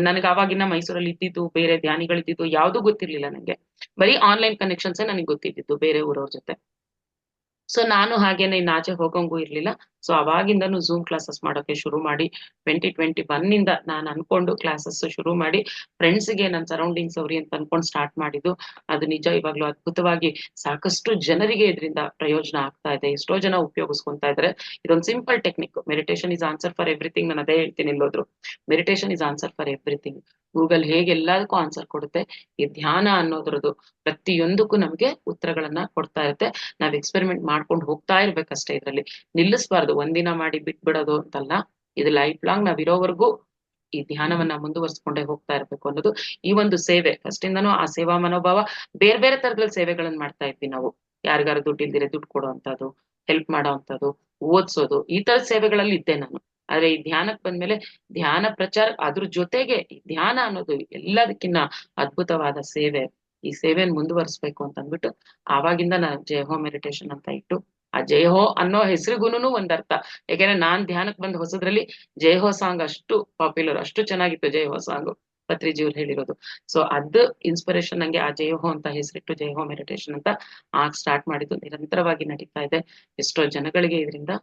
ನನಗೆ ಅವಾಗಿನ ಮೈಸೂರಲ್ಲಿ ಇದ್ದಿದ್ದು ಬೇರೆ ಧ್ಯಾನಿಗಳಿದ್ದು ಯಾವ್ದು ಗೊತ್ತಿರ್ಲಿಲ್ಲ ನಂಗೆ. ಬರೀ ಆನ್ಲೈನ್ ಕನೆಕ್ಷನ್ಸ್ ನನಗೆ ಗೊತ್ತಿದ್ದು ಬೇರೆ ಊರವ್ರ ಜೊತೆ. ಸೊ ನಾನು ಹಾಗೇನೆ ಇನ್ನು ಆಚೆ ಹೋಗಂಗೂ ಇರ್ಲಿಲ್ಲ. ಸೊ ಅವಾಗಿಂದನು ಝೂಮ್ ಕ್ಲಾಸಸ್ ಮಾಡೋಕೆ ಶುರು ಮಾಡಿ 2021 ಇಂದ ನಾನು ಅನ್ಕೊಂಡು ಕ್ಲಾಸಸ್ ಶುರು ಮಾಡಿ ಫ್ರೆಂಡ್ಸ್ಗೆ ನನ್ನ ಸರೌಂಡಿಂಗ್ಸ್ ಅವ್ರಿ ಅಂತ ಅನ್ಕೊಂಡು ಸ್ಟಾರ್ಟ್ ಮಾಡಿದ್ದು. ಅದು ನಿಜ ಇವಾಗ್ಲೂ ಅದ್ಭುತವಾಗಿ ಸಾಕಷ್ಟು ಜನರಿಗೆ ಇದರಿಂದ ಪ್ರಯೋಜನ ಆಗ್ತಾ ಇದೆ. ಎಷ್ಟೋ ಜನ ಉಪಯೋಗಿಸ್ಕೊಂತಾ ಇದ್ದಾರೆ. ಇದೊಂದು simple technique. Meditation is answer for everything. ನಾನು ಅದೇ ಹೇಳ್ತೀನಿ ಎಲ್ಲೋದ್ರು, meditation is answer for everything. Google ಹೇಗೆ ಎಲ್ಲದಕ್ಕೂ ಆನ್ಸರ್ ಕೊಡುತ್ತೆ, ಈ ಧ್ಯಾನ ಅನ್ನೋದ್ರದ್ದು ಪ್ರತಿಯೊಂದಕ್ಕೂ ನಮ್ಗೆ ಉತ್ತರಗಳನ್ನ ಕೊಡ್ತಾ ಇರುತ್ತೆ. ನಾವ್ ಎಕ್ಸ್ಪೆರಿಮೆಂಟ್ ಮಾಡ್ಕೊಂಡು ಹೋಗ್ತಾ ಇರ್ಬೇಕಷ್ಟೇ, ಇದ್ರಲ್ಲಿ ನಿಲ್ಲಿಸಬಾರ್ದು. ಒಂದಿನ ಮಾಡಿ ಬಿಟ್ಬಿಡೋದು ಅಂತಲ್ಲ, ಇದು ಲೈಫ್ ಲಾಂಗ್ ನಾವ್ ಇರೋವರೆಗೂ ಈ ಧ್ಯಾನವನ್ನ ಮುಂದುವರ್ಸ್ಕೊಂಡೇ ಹೋಗ್ತಾ ಇರ್ಬೇಕು ಅನ್ನೋದು ಈ ಒಂದು ಸೇವೆ. ಫಸ್ಟ್ ಇಂದನೂ ಆ ಸೇವಾ ಮನೋಭಾವ. ಬೇರೆ ತರದಲ್ಲಿ ಸೇವೆಗಳನ್ನ ಮಾಡ್ತಾ ಇದ್ವಿ ನಾವು. ಯಾರಿಗಾರು ದುಡ್ಡು ಇಲ್ದಿರೆ ದುಡ್ಡು ಕೊಡೋ ಅಂತದ್ದು, ಹೆಲ್ಪ್ ಮಾಡೋ ಅಂತದ್ದು, ಓದ್ಸೋದು, ಈ ತರದ ಸೇವೆಗಳಲ್ಲಿ ಇದ್ದೆ ನಾನು. ಆದ್ರೆ ಈ ಧ್ಯಾನಕ್ಕೆ ಬಂದ್ಮೇಲೆ ಧ್ಯಾನ ಪ್ರಚಾರ ಅದ್ರ ಜೊತೆಗೆ ಈ ಧ್ಯಾನ ಅನ್ನೋದು ಎಲ್ಲದಕ್ಕಿನ್ನ ಅದ್ಭುತವಾದ ಸೇವೆ. ಈ ಸೇವೆಯನ್ನು ಮುಂದುವರಿಸ್ಬೇಕು ಅಂತ ಅಂದ್ಬಿಟ್ಟು ಆವಾಗಿಂದ ನಾನು ಜಯಹೋ ಮೆಡಿಟೇಷನ್ ಅಂತ ಇಟ್ಟು, ಆ ಜಯಹೋ ಅನ್ನೋ ಹೆಸರಿಗೂನು ಒಂದ್ ಅರ್ಥ. ಯಾಕೆಂದ್ರೆ ನಾನ್ ಧ್ಯಾನಕ್ಕೆ ಬಂದ ಹೊಸದ್ರಲ್ಲಿ ಜಯಹೋ ಸಾಂಗ್ ಅಷ್ಟು ಪಾಪ್ಯುಲರ್, ಅಷ್ಟು ಚೆನ್ನಾಗಿತ್ತು ಜಯಹೋ ಸಾಂಗ್ ಪತ್ರಿಜಿಯವ್ರು ಹೇಳಿರೋದು. ಸೊ ಅದು ಇನ್ಸ್ಪಿರೇಷನ್ ನಂಗೆ ಆ ಜಯಹೋ ಅಂತ ಹೆಸರಿಟ್ಟು ಜಯಹೋ ಮೆಡಿಟೇಷನ್ ಅಂತ ಆಗ ಸ್ಟಾರ್ಟ್ ಮಾಡಿದ್ದು. ನಿರಂತರವಾಗಿ ನಡೀತಾ ಇದೆ. ಎಷ್ಟೋ ಜನಗಳಿಗೆ ಇದರಿಂದ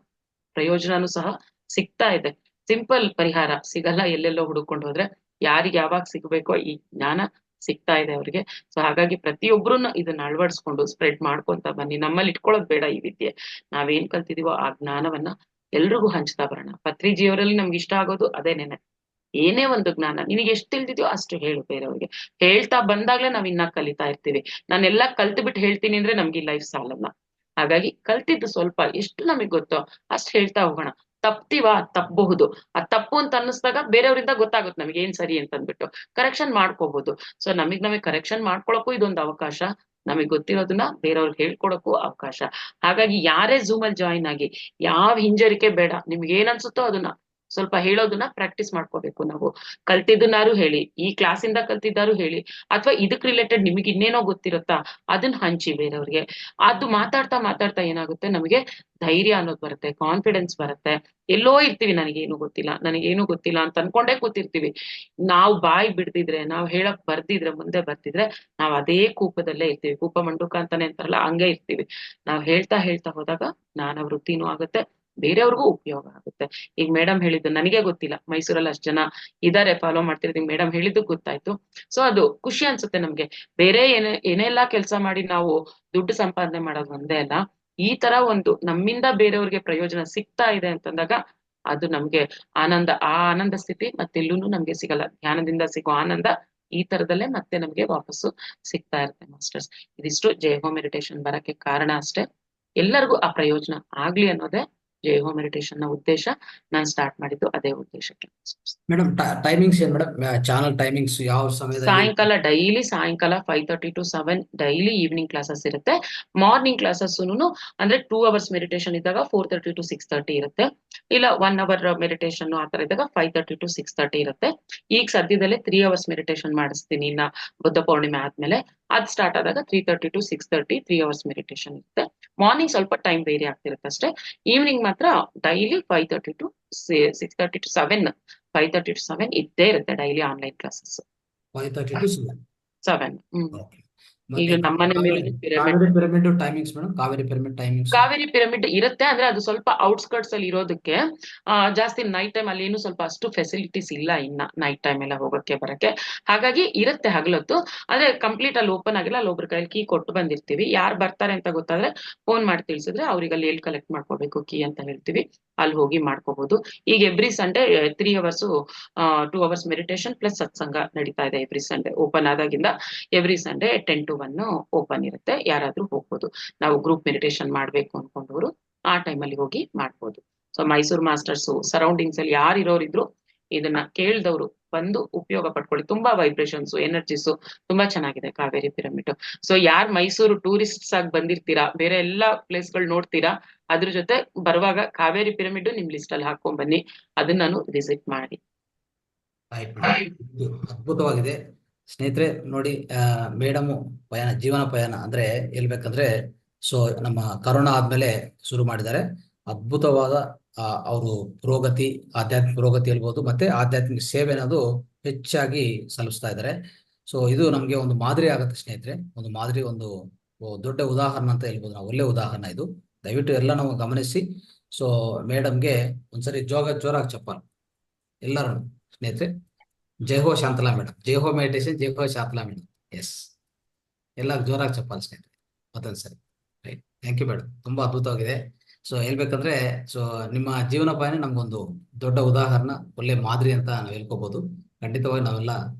ಪ್ರಯೋಜನನೂ ಸಹ ಸಿಗ್ತಾ ಇದೆ. ಸಿಂಪಲ್ ಪರಿಹಾರ ಸಿಗಲ್ಲ, ಎಲ್ಲೆಲ್ಲೋ ಹುಡುಕೊಂಡು ಹೋದ್ರೆ ಯಾರಿಗೆ ಯಾವಾಗ ಸಿಗ್ಬೇಕೋ ಈ ಜ್ಞಾನ ಸಿಗ್ತಾ ಇದೆ ಅವ್ರಿಗೆ. ಸೊ ಹಾಗಾಗಿ ಪ್ರತಿಯೊಬ್ರುನು ಇದನ್ನ ಅಳವಡಿಸ್ಕೊಂಡು ಸ್ಪ್ರೆಡ್ ಮಾಡ್ಕೊಂತ ಬನ್ನಿ. ನಮ್ಮಲ್ಲಿ ಇಟ್ಕೊಳ್ಳೋದು ಬೇಡ ಈ ವಿದ್ಯೆ. ನಾವೇನ್ ಕಲ್ತಿದೀವೋ ಆ ಜ್ಞಾನವನ್ನ ಎಲ್ರಿಗೂ ಹಂಚ್ತಾ ಬರೋಣ. ಪತ್ರಿಜಿಯವರಲ್ಲಿ ನಮ್ಗೆ ಇಷ್ಟ ಆಗೋದು ಅದೇನೇನೆ. ಏನೇ ಒಂದು ಜ್ಞಾನ ನಿನಗೆ ಎಷ್ಟು ತಿಳಿದಿದ್ಯೋ ಅಷ್ಟು ಹೇಳು ಬೇರೆಯವ್ರಿಗೆ. ಹೇಳ್ತಾ ಬಂದಾಗ್ಲೇ ನಾವ್ ಇನ್ನ ಕಲಿತಾ ಇರ್ತೀವಿ. ನಾನೆಲ್ಲಾ ಕಲ್ತು ಬಿಟ್ಟು ಹೇಳ್ತೀನಿ ಅಂದ್ರೆ ನಮ್ಗೆ ಈ ಲೈಫ್ ಸಾಲಲ್ಲ. ಹಾಗಾಗಿ ಕಲ್ತಿದ್ದು ಸ್ವಲ್ಪ ಎಷ್ಟು ನಮಗ್ ಗೊತ್ತೋ ಅಷ್ಟು ಹೇಳ್ತಾ ಹೋಗೋಣ. ತಪ್ತೀವಾ, ತಪ್ಪಬಹುದು. ಆ ತಪ್ಪು ಅಂತ ಅನ್ನಿಸ್ದಾಗ ಬೇರೆಯವರಿಂದ ಗೊತ್ತಾಗುತ್ತೆ ನಮಗೆ ಏನ್ ಸರಿ ಅಂತ ಅಂದ್ಬಿಟ್ಟು ಕರೆಕ್ಷನ್ ಮಾಡ್ಕೋಬಹುದು. ಸೊ ನಮಗ್ ಕರೆಕ್ಷನ್ ಮಾಡ್ಕೊಳಕ್ಕೂ ಇದೊಂದು ಅವಕಾಶ, ನಮಗ್ ಗೊತ್ತಿರೋದನ್ನ ಬೇರೆಯವ್ರಿಗೆ ಹೇಳ್ಕೊಡಕ್ಕೂ ಅವಕಾಶ. ಹಾಗಾಗಿ ಯಾರೇ ಝೂಮ್ ಅಲ್ಲಿ ಜಾಯಿನ್ ಆಗಿ ಯಾವ ಹಿಂಜರಿಕೆ ಬೇಡ. ನಿಮ್ಗೆ ಏನ್ ಅನ್ಸುತ್ತೋ ಅದನ್ನ ಸ್ವಲ್ಪ ಹೇಳೋದನ್ನ ಪ್ರಾಕ್ಟೀಸ್ ಮಾಡ್ಕೋಬೇಕು. ನಾವು ಕಲ್ತಿದ್ದನ್ನಾರು ಹೇಳಿ, ಈ ಕ್ಲಾಸಿಂದ ಕಲ್ತಿದ್ದಾರು ಹೇಳಿ, ಅಥವಾ ಇದಕ್ ರಿಲೇಟೆಡ್ ನಿಮಗೆ ಇನ್ನೇನೋ ಗೊತ್ತಿರುತ್ತಾ ಅದನ್ನ ಹಂಚಿ ಬೇರೆಯವ್ರಿಗೆ. ಅದು ಮಾತಾಡ್ತಾ ಮಾತಾಡ್ತಾ ಏನಾಗುತ್ತೆ, ನಮಗೆ ಧೈರ್ಯ ಅನ್ನೋದು ಬರುತ್ತೆ, ಕಾನ್ಫಿಡೆನ್ಸ್ ಬರುತ್ತೆ. ಎಲ್ಲೋ ಇರ್ತೀವಿ ನನಗೇನು ಗೊತ್ತಿಲ್ಲ ಅಂತ ಅನ್ಕೊಂಡೇ ಕೂತಿರ್ತೀವಿ. ನಾವು ಬಾಯಿ ಬಿಡ್ದಿದ್ರೆ, ನಾವು ಹೇಳಕ್ ಬರ್ದಿದ್ರೆ, ಮುಂದೆ ಬರ್ತಿದ್ರೆ ನಾವ್ ಅದೇ ಕೂಪದಲ್ಲೇ ಇರ್ತೀವಿ. ಕೂಪ ಮಂಡುಕ ಅಂತಾನೆ ಅಂತಾರಲ್ಲ, ಹಂಗೆ ಇರ್ತೀವಿ. ನಾವ್ ಹೇಳ್ತಾ ಹೋದಾಗ ಜ್ಞಾನ ವೃದ್ಧಿನೂ ಆಗುತ್ತೆ, ಬೇರೆಯವ್ರಿಗೂ ಉಪಯೋಗ ಆಗುತ್ತೆ. ಈಗ ಮೇಡಮ್ ಹೇಳಿದ್ದು ನನಗೆ ಗೊತ್ತಿಲ್ಲ, ಮೈಸೂರಲ್ಲಿ ಅಷ್ಟ್ ಜನ ಇದಾರೆ ಫಾಲೋ ಮಾಡ್ತಿರ್ತೀವಿ, ಮೇಡಮ್ ಹೇಳಿದ್ದು ಗೊತ್ತಾಯ್ತು. ಸೊ ಅದು ಖುಷಿ ಅನ್ಸುತ್ತೆ ನಮ್ಗೆ. ಬೇರೆ ಏನೆಲ್ಲಾ ಕೆಲಸ ಮಾಡಿ ನಾವು ದುಡ್ಡು ಸಂಪಾದನೆ ಮಾಡೋದು ಒಂದೇ ಅಲ್ಲ, ಈ ತರ ಒಂದು ನಮ್ಮಿಂದ ಬೇರೆಯವ್ರಿಗೆ ಪ್ರಯೋಜನ ಸಿಗ್ತಾ ಇದೆ ಅಂತಂದಾಗ ಅದು ನಮ್ಗೆ ಆನಂದ. ಆ ಆನಂದ ಸ್ಥಿತಿ ಮತ್ತೆಲ್ಲೂ ನಮ್ಗೆ ಸಿಗಲ್ಲ. ಧ್ಯಾನದಿಂದ ಸಿಗೋ ಆನಂದ ಈ ತರದಲ್ಲೇ ಮತ್ತೆ ನಮ್ಗೆ ವಾಪಸ್ಸು ಸಿಗ್ತಾ ಇರುತ್ತೆ ಮಾಸ್ಟರ್ಸ್. ಇದಿಷ್ಟು ಜಯಹೋ ಮೆಡಿಟೇಷನ್ ಬರಕ್ಕೆ ಕಾರಣ ಅಷ್ಟೇ. ಎಲ್ಲರಿಗೂ ಆ ಪ್ರಯೋಜನ ಆಗ್ಲಿ ಅನ್ನೋದೇ ಜಯಹೋ ಮೆಡಿಟೇಷನ್ ನ ಉದ್ದೇಶ. ನಾನು ಸ್ಟಾರ್ಟ್ ಮಾಡಿದ್ದು ಅದೇ ಉದ್ದೇಶಕ್ಕೆ. ಮೇಡಮ್ ಟೈಮಿಂಗ್ಸ್ ಏನ್ ಮೇಡಮ್? ಚಾನಲ್ ಟೈಮಿಂಗ್ಸ್ ಯಾವ ಸಮಯದಲ್ಲಿ? ಸಾಯಂಕಾಲ ಡೈಲಿ ಸಾಯಂಕಾಲ 5:30 to 7 ಡೈಲಿ ಈವ್ನಿಂಗ್ ಕ್ಲಾಸಸ್ ಇರುತ್ತೆ. ಮಾರ್ನಿಂಗ್ ಕ್ಲಾಸಸ್ ಅಂದ್ರೆ 2 hours ಮೆಡಿಟೇಷನ್ ಇದ್ದಾಗ 4:30 to 6:30 ಇರುತ್ತೆ. ಇಲ್ಲ 1 hour ಮೆಡಿಟೇಷನ್ ಆತರ ಇದ್ದಾಗ 5:30 to 6:30 ಇರುತ್ತೆ. ಈಗ ಸದ್ಯದಲ್ಲೇ 3 hours ಮೆಡಿಟೇಷನ್ ಮಾಡಿಸ್ತೀನಿ ಇನ್ನ ಬುದ್ಧ ಪೌರ್ಣಿಮೆ ಆದ್ಮೇಲೆ. ಅದ್ ಸ್ಟಾರ್ಟ್ ಆದಾಗ 3:30 to 6:30 3 hours ಮೆಡಿಟೇಷನ್ ಇರುತ್ತೆ. ಮಾರ್ನಿಂಗ್ ಸ್ವಲ್ಪ ಟೈಮ್ ವೇರಿ ಆಗ್ತಿರುತ್ತೆ ಅಷ್ಟೇ. ಈವ್ನಿಂಗ್ ಮಾತ್ರ ಡೈಲಿ 5:30 to 6:30 to 7 5:30 to 7 ಇದ್ದೇ ಇರುತ್ತೆ daily online classes. 5:30 to 7. 7 Okay. ಈಗ ನಮ್ಮನೆ ಮೇಲೆ Kaveri pyramid timings madam? Kaveri pyramid timings? Kaveri pyramid ಇರುತ್ತೆ, ಅಂದ್ರೆ ಅದು ಸ್ವಲ್ಪ ಔಟ್ಸ್ಕರ್ಟ್ಸ್ ಅಲ್ಲಿ ಇರೋದಕ್ಕೆ ಜಾಸ್ತಿ ನೈಟ್ ಟೈಮ್ ಅಲ್ಲಿ ಏನು ಸ್ವಲ್ಪ ಅಷ್ಟು ಫೆಸಿಲಿಟೀಸ್ ಇಲ್ಲ ಇನ್ನ ನೈಟ್ ಟೈಮ್ ಎಲ್ಲ ಹೋಗಕ್ಕೆ ಬರಕ್ಕೆ. ಹಾಗಾಗಿ ಇರುತ್ತೆ ಹಗಲೊತ್ತು, ಆದ್ರೆ ಕಂಪ್ಲೀಟ್ ಅಲ್ಲಿ ಓಪನ್ ಆಗಿಲ್ಲ. ಅಲ್ಲಿ ಒಬ್ರ ಕೈಲಿ ಕೀ ಕೊಟ್ಟು ಬಂದಿರ್ತೀವಿ. ಯಾರು ಬರ್ತಾರೆ ಅಂತ ಗೊತ್ತಾದ್ರೆ ಫೋನ್ ಮಾಡಿ ತಿಳಿಸಿದ್ರೆ ಅವ್ರಿಗೆ ಅಲ್ಲಿ ಕಲೆಕ್ಟ್ ಮಾಡ್ಕೋಬೇಕು ಕೀ ಅಂತ ಹೇಳ್ತೀವಿ, ಅಲ್ಲಿ ಹೋಗಿ ಮಾಡ್ಕೋಬಹುದು. ಈಗ every Sunday 3 hours 2 hours meditation plus satsang ನಡೀತಾ ಇದೆ ಎವ್ರಿ ಸಂಡೇ. ಓಪನ್ ಆದಾಗಿಂದ ಎವ್ರಿ ಸಂಡೇ 10 to 1 ಓಪನ್ ಇರುತ್ತೆ. ಯಾರಾದ್ರೂ ಹೋಗ್ಬೋದು. ನಾವು ಗ್ರೂಪ್ ಮೆಡಿಟೇಷನ್ ಮಾಡ್ಬೇಕು ಅನ್ಕೊಂಡವರು ಆ ಟೈಮಲ್ಲಿ ಹೋಗಿ ಮಾಡ್ಬೋದು. ಸೊ ಮೈಸೂರು ಮಾಸ್ಟರ್ಸ್ ಸರೌಂಡಿಂಗ್ಸ್ ಅಲ್ಲಿ ಯಾರು ಇರೋರಿದ್ರು ಇದನ್ನ ಕೇಳ್ದವ್ರು ಬಂದು ಉಪಯೋಗ ಪಡ್ಕೊಳ್ಳಿ. ತುಂಬಾ ವೈಬ್ರೇಷನ್ಸ್ ಎನರ್ಜೀಸ್ ತುಂಬಾ ಚೆನ್ನಾಗಿದೆ ಕಾವೇರಿ ಪಿರಮಿಡ್. ಸೊ ಯಾರ್ ಮೈಸೂರು ಟೂರಿಸ್ಟ್ಸ್ ಆಗಿ ಬಂದಿರ್ತೀರಾ, ಬೇರೆ ಎಲ್ಲಾ ಪ್ಲೇಸ್ ಗಳು ನೋಡ್ತೀರಾ, ಅದ್ರ ಜೊತೆ ಬರುವಾಗ ಕಾವೇರಿ ಪಿರಮಿಡ್ ನಿಮ್ ಲಿಸ್ಟ್ ಅಲ್ಲಿ ಹಾಕೊಂಡ್ ಬನ್ನಿ, ಅದನ್ನ ವಿಸಿಟ್ ಮಾಡಿ. ಅದ್ಭುತವಾಗಿದೆ ಸ್ನೇಹಿತರೆ. ನೋಡಿ, ಮೇಡಮ್ ಪಯಣ, ಜೀವನ ಪಯಣ ಅಂದ್ರೆ ಹೇಳ್ಬೇಕಂದ್ರೆ, ಸೊ ನಮ್ಮ ಕರೋನಾ ಆದ್ಮೇಲೆ ಶುರು ಮಾಡಿದ್ದಾರೆ. ಅದ್ಭುತವಾದ ಅವರು ಪುರೋಗತಿ, ಆಧ್ಯಾತ್ಮಿಕ ಪುರೋಗತಿ ಹೇಳ್ಬೋದು, ಮತ್ತೆ ಆಧ್ಯಾತ್ಮಿಕ ಸೇವೆ ಅನ್ನೋದು ಹೆಚ್ಚಾಗಿ ಸಲ್ಲಿಸ್ತಾ ಇದ್ದಾರೆ. ಸೊ ಇದು ನಮ್ಗೆ ಒಂದು ಮಾದರಿ ಆಗುತ್ತೆ ಸ್ನೇಹಿತರೆ. ಒಂದು ಮಾದರಿ, ಒಂದು ದೊಡ್ಡ ಉದಾಹರಣೆ ಅಂತ ಹೇಳ್ಬೋದು ನಾವು. ಒಳ್ಳೆ ಉದಾಹರಣೆ ಇದು. ದಯವಿಟ್ಟು ಎಲ್ಲ ನಾವು ಗಮನಿಸಿ. ಸೊ ಮೇಡಮ್ಗೆ ಒಂದ್ಸರಿ ಜೋರಾಗಿ ಚಪ್ಪಾಳೆ ಎಲ್ಲರೂ ಸ್ನೇಹಿತರೆ. ಜಯಹೋ ಶಾಂತಲಾ ಮೇಡಮ್, ಜಯಹೋ ಮೆಡಿಟೇಷನ್, ಜಯಹೋ ಶಾಂತಲಾ ಮೇಡಮ್. ಎಸ್, ಎಲ್ಲ ಜೋರಾಗಿ ಚಪ್ಪಾಳೆ ಸ್ನೇಹಿತರೆ ಮತ್ತೊಂದು ಸರಿ. ರೈಟ್, ಥ್ಯಾಂಕ್ ಯು ಮೇಡಮ್, ತುಂಬಾ ಅದ್ಭುತವಾಗಿದೆ. ಸೊ ಹೇಳ್ಬೇಕಂದ್ರೆ, ಸೊ ನಿಮ್ಮ ಜೀವನ ಪಯಣ ನಮ್ಗೊಂದು ದೊಡ್ಡ ಉದಾಹರಣೆ, ಒಳ್ಳೆ ಮಾದರಿ ಅಂತ ನಾವು ಹೇಳ್ಕೋಬಹುದು. ಖಂಡಿತವಾಗಿ ನಾವೆಲ್ಲ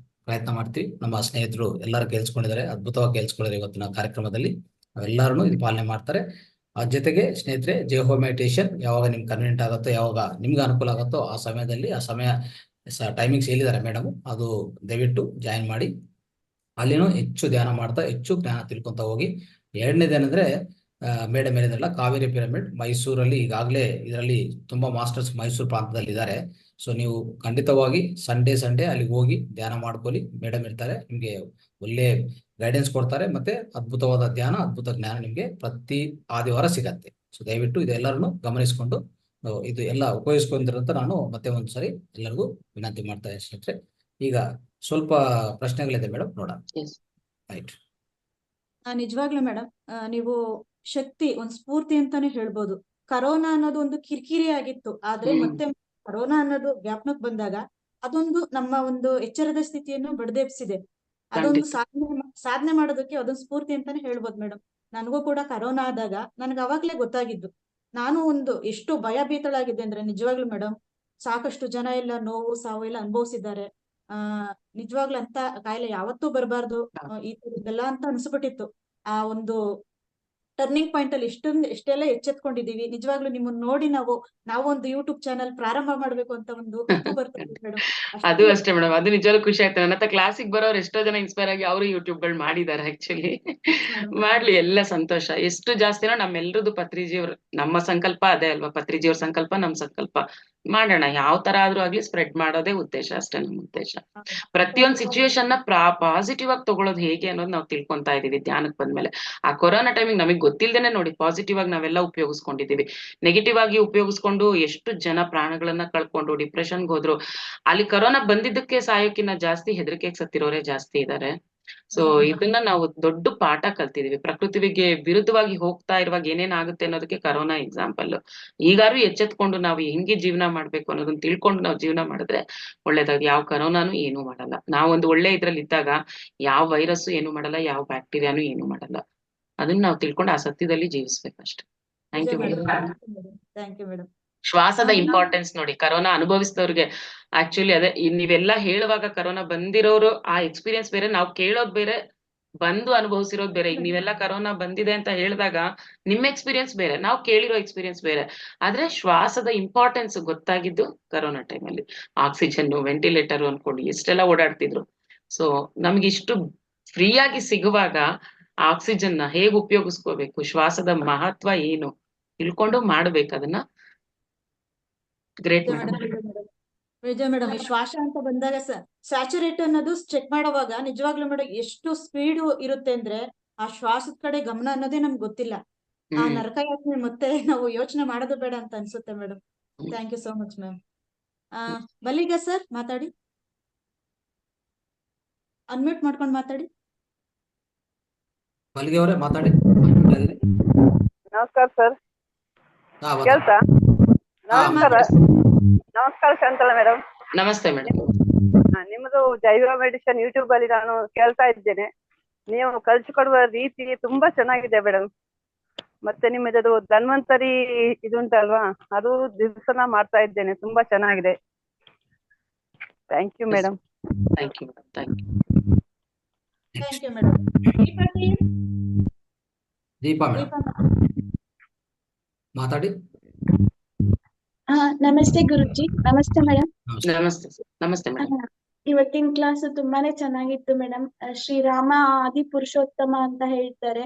ಪ್ರಯತ್ನ ಮಾಡ್ತೀವಿ. ನಮ್ಮ ಸ್ನೇಹಿತರು ಎಲ್ಲರೂ ಕೇಳಿಸ್ಕೊಂಡಿದ್ದಾರೆ, ಅದ್ಭುತವಾಗಿ ಕೇಳಿಸ್ಕೊಂಡಿದ್ದಾರೆ ಇವತ್ತಿನ ಕಾರ್ಯಕ್ರಮದಲ್ಲಿ. ನಾವೆಲ್ಲರೂ ಇದು ಪಾಲನೆ ಮಾಡ್ತಾರೆ. ಅದ್ರ ಜೊತೆಗೆ ಸ್ನೇಹಿತರೆ, ಜಯಹೋ ಮೆಡಿಟೇಷನ್ ಯಾವಾಗ ನಿಮ್ಗೆ ಕನ್ವೀನಿಯಂಟ್ ಆಗುತ್ತೋ, ಯಾವಾಗ ನಿಮ್ಗೆ ಅನುಕೂಲ ಆಗುತ್ತೋ ಆ ಸಮಯದಲ್ಲಿ, ಆ ಸಮಯ ಟೈಮಿಂಗ್ಸ್ ಹೇಳಿದ್ದಾರೆ ಮೇಡಮ್, ಅದು ದಯವಿಟ್ಟು ಜಾಯಿನ್ ಮಾಡಿ. ಅಲ್ಲಿನೂ ಹೆಚ್ಚು ಧ್ಯಾನ ಮಾಡ್ತಾ ಹೆಚ್ಚು ಜ್ಞಾನ ತಿಳ್ಕೊಂತ ಹೋಗಿ. ಎರಡನೇದೇನಂದ್ರೆ, ಮೇಡಮ್ ಹೇಳಿದ್ರಲ್ಲ, ಕಾವೇರಿ ಪಿರಮಿಡ್ ಮೈಸೂರಲ್ಲಿ ಈಗಾಗಲೇ ಇದರಲ್ಲಿ ತುಂಬಾ ಮಾಸ್ಟರ್ಸ್ ಮೈಸೂರು ಪ್ರಾಂತದಲ್ಲಿ ಇದ್ದಾರೆ. ಸೊ ನೀವು ಖಂಡಿತವಾಗಿ ಸಂಡೇ ಅಲ್ಲಿಗೆ ಹೋಗಿ ಧ್ಯಾನ ಮಾಡ್ಕೊಳ್ಳಿ. ಮೇಡಮ್ ಇರ್ತಾರೆ, ನಿಮ್ಗೆ ಒಳ್ಳೆ ಗೈಡೆನ್ಸ್ ಕೊಡ್ತಾರೆ, ಮತ್ತೆ ಅದ್ಭುತವಾದ ಧ್ಯಾನ, ಅದ್ಭುತ ಜ್ಞಾನ ನಿಮ್ಗೆ ಪ್ರತಿ ಆದಿವಾರ ಸಿಗತ್ತೆ. ಸೊ ದಯವಿಟ್ಟು ಇದೆಲ್ಲರನ್ನು ಗಮನಿಸಿಕೊಂಡು ಇದು ಎಲ್ಲ ಉಪಯೋಗಿಸ್ಕೊಂಡಿರಂತ ನಾನು ಮತ್ತೆ ಒಂದ್ಸರಿ ಎಲ್ಲರಿಗೂ ವಿನಂತಿ ಮಾಡ್ತಾ ಇದ್ದೀನಿ ಸ್ನೇಹಿತರೆ. ಈಗ ಸ್ವಲ್ಪ ಪ್ರಶ್ನೆಗಳಿದೆ ಮೇಡಮ್, ನೋಡೋಣ. Yes. ರೈಟ್. ನಿಜವಾಗ್ಲೂ ಮೇಡಮ್, ನೀವು ಶಕ್ತಿ ಒಂದ್ ಸ್ಫೂರ್ತಿ ಅಂತಾನೆ ಹೇಳ್ಬೋದು. ಕರೋನಾ ಅನ್ನೋದು ಒಂದು ಕಿರಿಕಿರಿ ಆಗಿತ್ತು, ಆದ್ರೆ ಮತ್ತೆ ಕರೋನಾ ಅನ್ನೋದು ವ್ಯಾಪನಕ್ಕೆ ಬಂದಾಗ ಅದೊಂದು ನಮ್ಮ ಒಂದು ಎಚ್ಚರದ ಸ್ಥಿತಿಯನ್ನು ಬಡದೆಬ್ಸಿದೆ. ಅದೊಂದು ಸಾಧನೆ ಮಾಡೋದಕ್ಕೆ ಅದೊಂದು ಸ್ಫೂರ್ತಿ ಅಂತಾನೆ ಹೇಳ್ಬೋದು ಮೇಡಮ್. ನನಗೂ ಕೂಡ ಕರೋನಾ ಆದಾಗ ನನ್ಗೆ ಅವಾಗ್ಲೇ ಗೊತ್ತಾಗಿದ್ದು. ನಾನು ಒಂದು ಎಷ್ಟು ಭಯಭೀತಳಾಗಿದ್ದೆ ಅಂದ್ರೆ ನಿಜವಾಗ್ಲೂ ಮೇಡಮ್, ಸಾಕಷ್ಟು ಜನ ಎಲ್ಲ ನೋವು ಸಾವು ಎಲ್ಲ ಅನುಭವಿಸಿದ್ದಾರೆ. ನಿಜವಾಗ್ಲೂ ಅಂತ ಕಾಯಿಲೆ ಯಾವತ್ತೂ ಬರಬಾರ್ದು ಈ ತರದ್ದೆಲ್ಲ ಅಂತ ಅನ್ಸ್ಬಿಟ್ಟಿತ್ತು. ಆ ಒಂದು ಟರ್ನಿಂಗ್ ಪಾಯಿಂಟ್ ಅಲ್ಲಿ ಎಷ್ಟೆಲ್ಲ ಎಚ್ಚೆತ್ಕೊಂಡಿದೀವಿ. ನಿಜವಾಗ್ಲೂ ನಿಮ್ಮನ್ನ ನೋಡಿ ನಾವು ಒಂದು ಯೂಟ್ಯೂಬ್ ಚಾನಲ್ ಪ್ರಾರಂಭ ಮಾಡ್ಬೇಕು ಅಂತ ಒಂದು ಹುಮ್ಮು ಬರ್ತದೆ ಮೇಡಮ್. ಅದು ಅಷ್ಟೇ ಮೇಡಮ್, ಅದು ನಿಜವಾಗ್ಲೂ ಖುಷಿ ಆಗ್ತದೆ. ನನ್ನ ಹತ್ರ ಕ್ಲಾಸಿಗೆ ಬರೋರು ಎಷ್ಟೋ ಜನ ಇನ್ಸ್ಪೈರ್ ಆಗಿ ಅವರು ಯೂಟ್ಯೂಬ್ ಗಳು ಮಾಡಿದ್ದಾರೆ. ಆಕ್ಚುಲಿ ಮಾಡ್ಲಿ, ಎಲ್ಲ ಸಂತೋಷ. ಎಷ್ಟು ಜಾಸ್ತಿನೋ ನಮ್ಮೆಲ್ಲರದು ಪತ್ರಿಜಿಯವ್ರ ನಮ್ಮ ಸಂಕಲ್ಪ ಅದೇ ಅಲ್ವಾ, ಪತ್ರಿಜಿಯವ್ರ ಸಂಕಲ್ಪ ನಮ್ ಸಂಕಲ್ಪ ಮಾಡೋಣ. ಯಾವ ತರ ಆದ್ರೂ ಆಗ್ಲಿ ಸ್ಪ್ರೆಡ್ ಮಾಡೋದೇ ಉದ್ದೇಶ, ಅಷ್ಟೇ ನಮ್ಮ ಉದ್ದೇಶ. ಪ್ರತಿಯೊಂದು ಸಿಚುವೇಶನ್ ನ ಪಾಸಿಟಿವ್ ಆಗಿ ತಗೊಳ್ಳೋದು ಹೇಗೆ ಅನ್ನೋದು ನಾವು ತಿಳ್ಕೊಂತಾ ಇದೀವಿ ಧ್ಯಾನಕ್ಕೆ ಬಂದ್ಮೇಲೆ. ಆ ಕೊರೋನಾ ಟೈಮಿಗೆ ನಮಗೆ ಗೊತ್ತಿಲ್ದೇನೆ ನೋಡಿ ಪಾಸಿಟಿವ್ ಆಗಿ ನಾವೆಲ್ಲ ಉಪಯೋಗಿಸ್ಕೊಂಡಿದೀವಿ. ನೆಗೆಟಿವ್ ಆಗಿ ಉಪಯೋಗಿಸ್ಕೊಂಡು ಎಷ್ಟು ಜನ ಪ್ರಾಣಗಳನ್ನ ಕಳ್ಕೊಂಡು ಡಿಪ್ರೆಷನ್ಗೆ ಹೋದ್ರು. ಅಲ್ಲಿ ಕರೋನಾ ಬಂದಿದ್ದಕ್ಕೆ ಸಾಯೋಕಿನ್ನ ಜಾಸ್ತಿ ಹೆದರಿಕೆಗೆ ಸತ್ತಿರೋರೇ ಜಾಸ್ತಿ ಇದ್ದಾರೆ. ಸೊ ಇದನ್ನ ನಾವು ದೊಡ್ಡ ಪಾಠ ಕಲ್ತಿದೀವಿ. ಪ್ರಕೃತಿಗೆ ವಿರುದ್ಧವಾಗಿ ಹೋಗ್ತಾ ಇರುವಾಗ ಏನೇನ್ ಆಗುತ್ತೆ ಅನ್ನೋದಕ್ಕೆ ಕರೋನಾ ಎಕ್ಸಾಂಪಲ್. ಈಗಾರು ಎಚ್ಚೆತ್ಕೊಂಡು ನಾವು ಹೆಂಗೆ ಜೀವನ ಮಾಡ್ಬೇಕು ಅನ್ನೋದನ್ನ ತಿಳ್ಕೊಂಡು ನಾವು ಜೀವನ ಮಾಡಿದ್ರೆ ಒಳ್ಳೇದಾಗಿ. ಯಾವ ಕರೋನಾನು ಏನು ಮಾಡಲ್ಲ. ನಾವೊಂದು ಒಳ್ಳೆ ಇದ್ರಲ್ಲಿ ಇದ್ದಾಗ ಯಾವ ವೈರಸ್ ಏನು ಮಾಡಲ್ಲ, ಯಾವ ಬ್ಯಾಕ್ಟೀರಿಯಾನು ಏನು ಮಾಡಲ್ಲ. ಅದನ್ನ ನಾವು ತಿಳ್ಕೊಂಡು ಆ ಸತ್ಯದಲ್ಲಿ ಜೀವಿಸ್ಬೇಕಷ್ಟೆ. Thank you madam. Thank you madam. ಶ್ವಾಸದ ಇಂಪಾರ್ಟೆನ್ಸ್ ನೋಡಿ, ಕರೋನಾ ಅನುಭವಿಸಿದವ್ರಿಗೆ ಆಕ್ಚುಲಿ ಅದೇ ನೀವೆಲ್ಲ ಹೇಳುವಾಗ ಕರೋನಾ ಬಂದಿರೋರು ಆ ಎಕ್ಸ್ಪೀರಿಯನ್ಸ್ ಬೇರೆ, ನಾವು ಕೇಳೋದ್ ಬೇರೆ, ಬಂದು ಅನುಭವಿಸಿರೋದ್ ಬೇರೆ. ಈಗ ನೀವೆಲ್ಲ ಕರೋನಾ ಬಂದಿದೆ ಅಂತ ಹೇಳಿದಾಗ ನಿಮ್ಮ ಎಕ್ಸ್ಪೀರಿಯನ್ಸ್ ಬೇರೆ, ನಾವು ಕೇಳಿರೋ ಎಕ್ಸ್ಪೀರಿಯನ್ಸ್ ಬೇರೆ. ಆದ್ರೆ ಶ್ವಾಸದ ಇಂಪಾರ್ಟೆನ್ಸ್ ಗೊತ್ತಾಗಿದ್ದು ಕರೋನಾ ಟೈಮಲ್ಲಿ. ಆಕ್ಸಿಜನ್, ವೆಂಟಿಲೇಟರ್ ಅನ್ಕೊಂಡು ಎಷ್ಟೆಲ್ಲ ಓಡಾಡ್ತಿದ್ರು. ಸೊ ನಮ್ಗೆ ಇಷ್ಟು ಫ್ರೀಯಾಗಿ ಸಿಗುವಾಗ ಆಕ್ಸಿಜನ್ ನ ಹೇಗ್ ಉಪಯೋಗಿಸ್ಕೋಬೇಕು, ಶ್ವಾಸದ ಮಹತ್ವ ಏನು ತಿಳ್ಕೊಂಡು ಮಾಡ್ಬೇಕು ಅದನ್ನ. Great madam. ವಿಜಯ್ ಮೇಡಮ್, ಈ ಶ್ವಾಸ ಅಂತ ಬಂದಾಗ ಸ್ಯಾಚುರೇಟ್ ಅನ್ನೋದು ಚೆಕ್ ಮಾಡುವಾಗ ನಿಜವಾಗ್ಲೂ ಮೇಡಮ್ ಎಷ್ಟು ಸ್ಪೀಡ್ ಇರುತ್ತೆ ಅಂದ್ರೆ ಆ ಶ್ವಾಸದ ಕಡೆ ಗಮನ ಅನ್ನೋದೇ ನಮ್ಗೆ ಗೊತ್ತಿಲ್ಲ. ಆ ನರಕ ಯಾತ್ರೆ ಮತ್ತೆ ನಾವು ಯೋಚನೆ ಮಾಡೋದು ಬೇಡ ಅಂತ ಅನ್ಸುತ್ತೆ madam. Thank you so much ma'am. ಬಲಿಗ ಸರ್ ಮಾತಾಡಿ, ಅನ್ಮ್ಯೂಟ್ ಮಾಡ್ಕೊಂಡು ಮಾತಾಡಿ. ಮಲ್ಲಿಗೆ ಅವರೇ ಮಾತಾಡಿ. ನಮಸ್ಕಾರ ಸರ್. ಕೇಳ್ತಾ? ನಮಸ್ಕಾರ ಶಾಂತಲಾ ಮೇಡಮ್. ನಮಸ್ತೆ ಮೇಡಮ್. ನಿಮ್ಮದು ಜೈವ ಮೆಡಿಸಿನ್ ಯೂಟ್ಯೂಬ್ ಅಲ್ಲಿ ನಾನು ಕೇಳ್ತಾ ಇದ್ದೇನೆ. ನೀವು ಕಲಿಸಿಕೊಡುವ ರೀತಿ ತುಂಬಾ ಚೆನ್ನಾಗಿದೆ ಮೇಡಮ್. ಮತ್ತೆ ನಿಮ್ಮದು ಧನ್ವಂತರಿ ಇದುಂಟಲ್ವಾ, ಅದು ದಿವಸನ ಮಾಡ್ತಾ ಇದ್ದೇನೆ, ತುಂಬಾ ಚೆನ್ನಾಗಿದೆ. Thank you madam. Thank you madam. Thank thank you madam. Deepa madam ಮಾತಾಡಿ. ನಮಸ್ತೆ ಗುರುಜಿ. ನಮಸ್ತೆ ಮೇಡಮ್. ಯು. ನಮಸ್ತೆ ಸರ್. ನಮಸ್ತೆ ಮೇಡಮ್. ಇವತ್ತಿನ ಕ್ಲಾಸ್ ತುಂಬಾನೇ ಚೆನ್ನಾಗಿತ್ತು ಮೇಡಮ್. ಶ್ರೀರಾಮ ಆದಿ ಪುರುಷೋತ್ತಮ ಅಂತ ಹೇಳ್ತಾರೆ.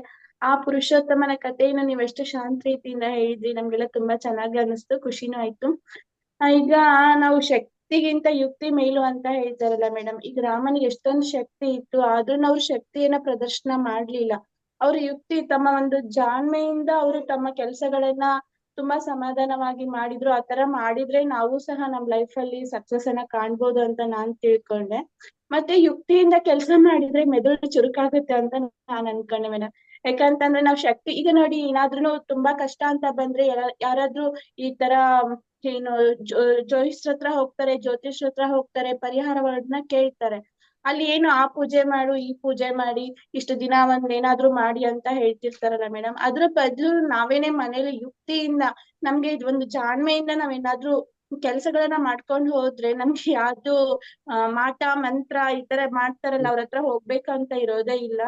ಆ ಪುರುಷೋತ್ತಮನ ಕಥೆಯನ್ನು ನೀವೆಷ್ಟು ಶಾಂತ ರೀತಿಯಿಂದ ಹೇಳಿದ್ರಿ, ನಮ್ಗೆಲ್ಲ ತುಂಬಾ ಚೆನ್ನಾಗಿ ಅನಿಸ್ತು, ಖುಷಿನೂ ಆಯ್ತು. ಈಗ ನಾವು ಶಕ್ತಿಗಿಂತ ಯುಕ್ತಿ ಮೇಲು ಅಂತ ಹೇಳ್ತಾರಲ್ಲ ಮೇಡಮ್. ಈಗ ರಾಮನಿಗೆ ಎಷ್ಟೊಂದು ಶಕ್ತಿ ಇತ್ತು, ಆದ್ರೂ ಅವ್ರ ಶಕ್ತಿಯನ್ನ ಪ್ರದರ್ಶನ ಮಾಡ್ಲಿಲ್ಲ. ಅವ್ರ ಯುಕ್ತಿ, ತಮ್ಮ ಒಂದು ಜಾಣ್ಮೆಯಿಂದ ಅವರು ತಮ್ಮ ಕೆಲಸಗಳನ್ನ ತುಂಬಾ ಸಮಾಧಾನವಾಗಿ ಮಾಡಿದ್ರು. ಆತರ ಮಾಡಿದ್ರೆ ನಾವು ಸಹ ನಮ್ ಲೈಫ್ ಅಲ್ಲಿ ಸಕ್ಸಸ್ ಅನ್ನ ಕಾಣ್ಬೋದು ಅಂತ ನಾನ್ ತಿಳ್ಕೊಂಡೆ. ಮತ್ತೆ ಯುಕ್ತಿಯಿಂದ ಕೆಲಸ ಮಾಡಿದ್ರೆ ಮೆದುಳು ಚುರುಕಾಗುತ್ತೆ ಅಂತ ನಾನ್ ಅನ್ಕೊಂಡೆ ಮೇಡಮ್. ಯಾಕಂತಂದ್ರೆ ನಾವ್ ಶಕ್ತಿ, ಈಗ ನೋಡಿ ಏನಾದ್ರೂ ತುಂಬಾ ಕಷ್ಟ ಅಂತ ಬಂದ್ರೆ ಯಾರಾದ್ರೂ ಈ ತರ ಏನು ಜ್ಯೋತಿಷ್ರ ಹತ್ರ ಹೋಗ್ತಾರೆ, ಜ್ಯೋತಿಷ್ರ ಹತ್ರ ಹೋಗ್ತಾರೆ, ಪರಿಹಾರಗಳನ್ನ ಕೇಳ್ತಾರೆ. ಅಲ್ಲಿ ಏನು ಆ ಪೂಜೆ ಮಾಡು, ಈ ಪೂಜೆ ಮಾಡಿ, ಇಷ್ಟು ದಿನ ಒಂದ್ ಏನಾದ್ರು ಮಾಡಿ ಅಂತ ಹೇಳ್ತಿರ್ತಾರಲ್ಲ ಮೇಡಮ್. ಅದ್ರ ಬದಲು ನಾವೇನೆ ಮನೇಲಿ ಯುಕ್ತಿಯಿಂದ, ನಮ್ಗೆ ಒಂದು ಜಾಣ್ಮೆಯಿಂದ ನಾವೇನಾದ್ರೂ ಕೆಲ್ಸಗಳನ್ನ ಮಾಡ್ಕೊಂಡು ಹೋದ್ರೆ ನಮ್ಗೆ ಯಾವ್ದು ಮಾಟ ಮಂತ್ರ ಈ ತರ ಮಾಡ್ತಾರಲ್ಲ, ಅವ್ರ ಹತ್ರ ಹೋಗ್ಬೇಕಂತ ಇರೋದೇ ಇಲ್ಲ.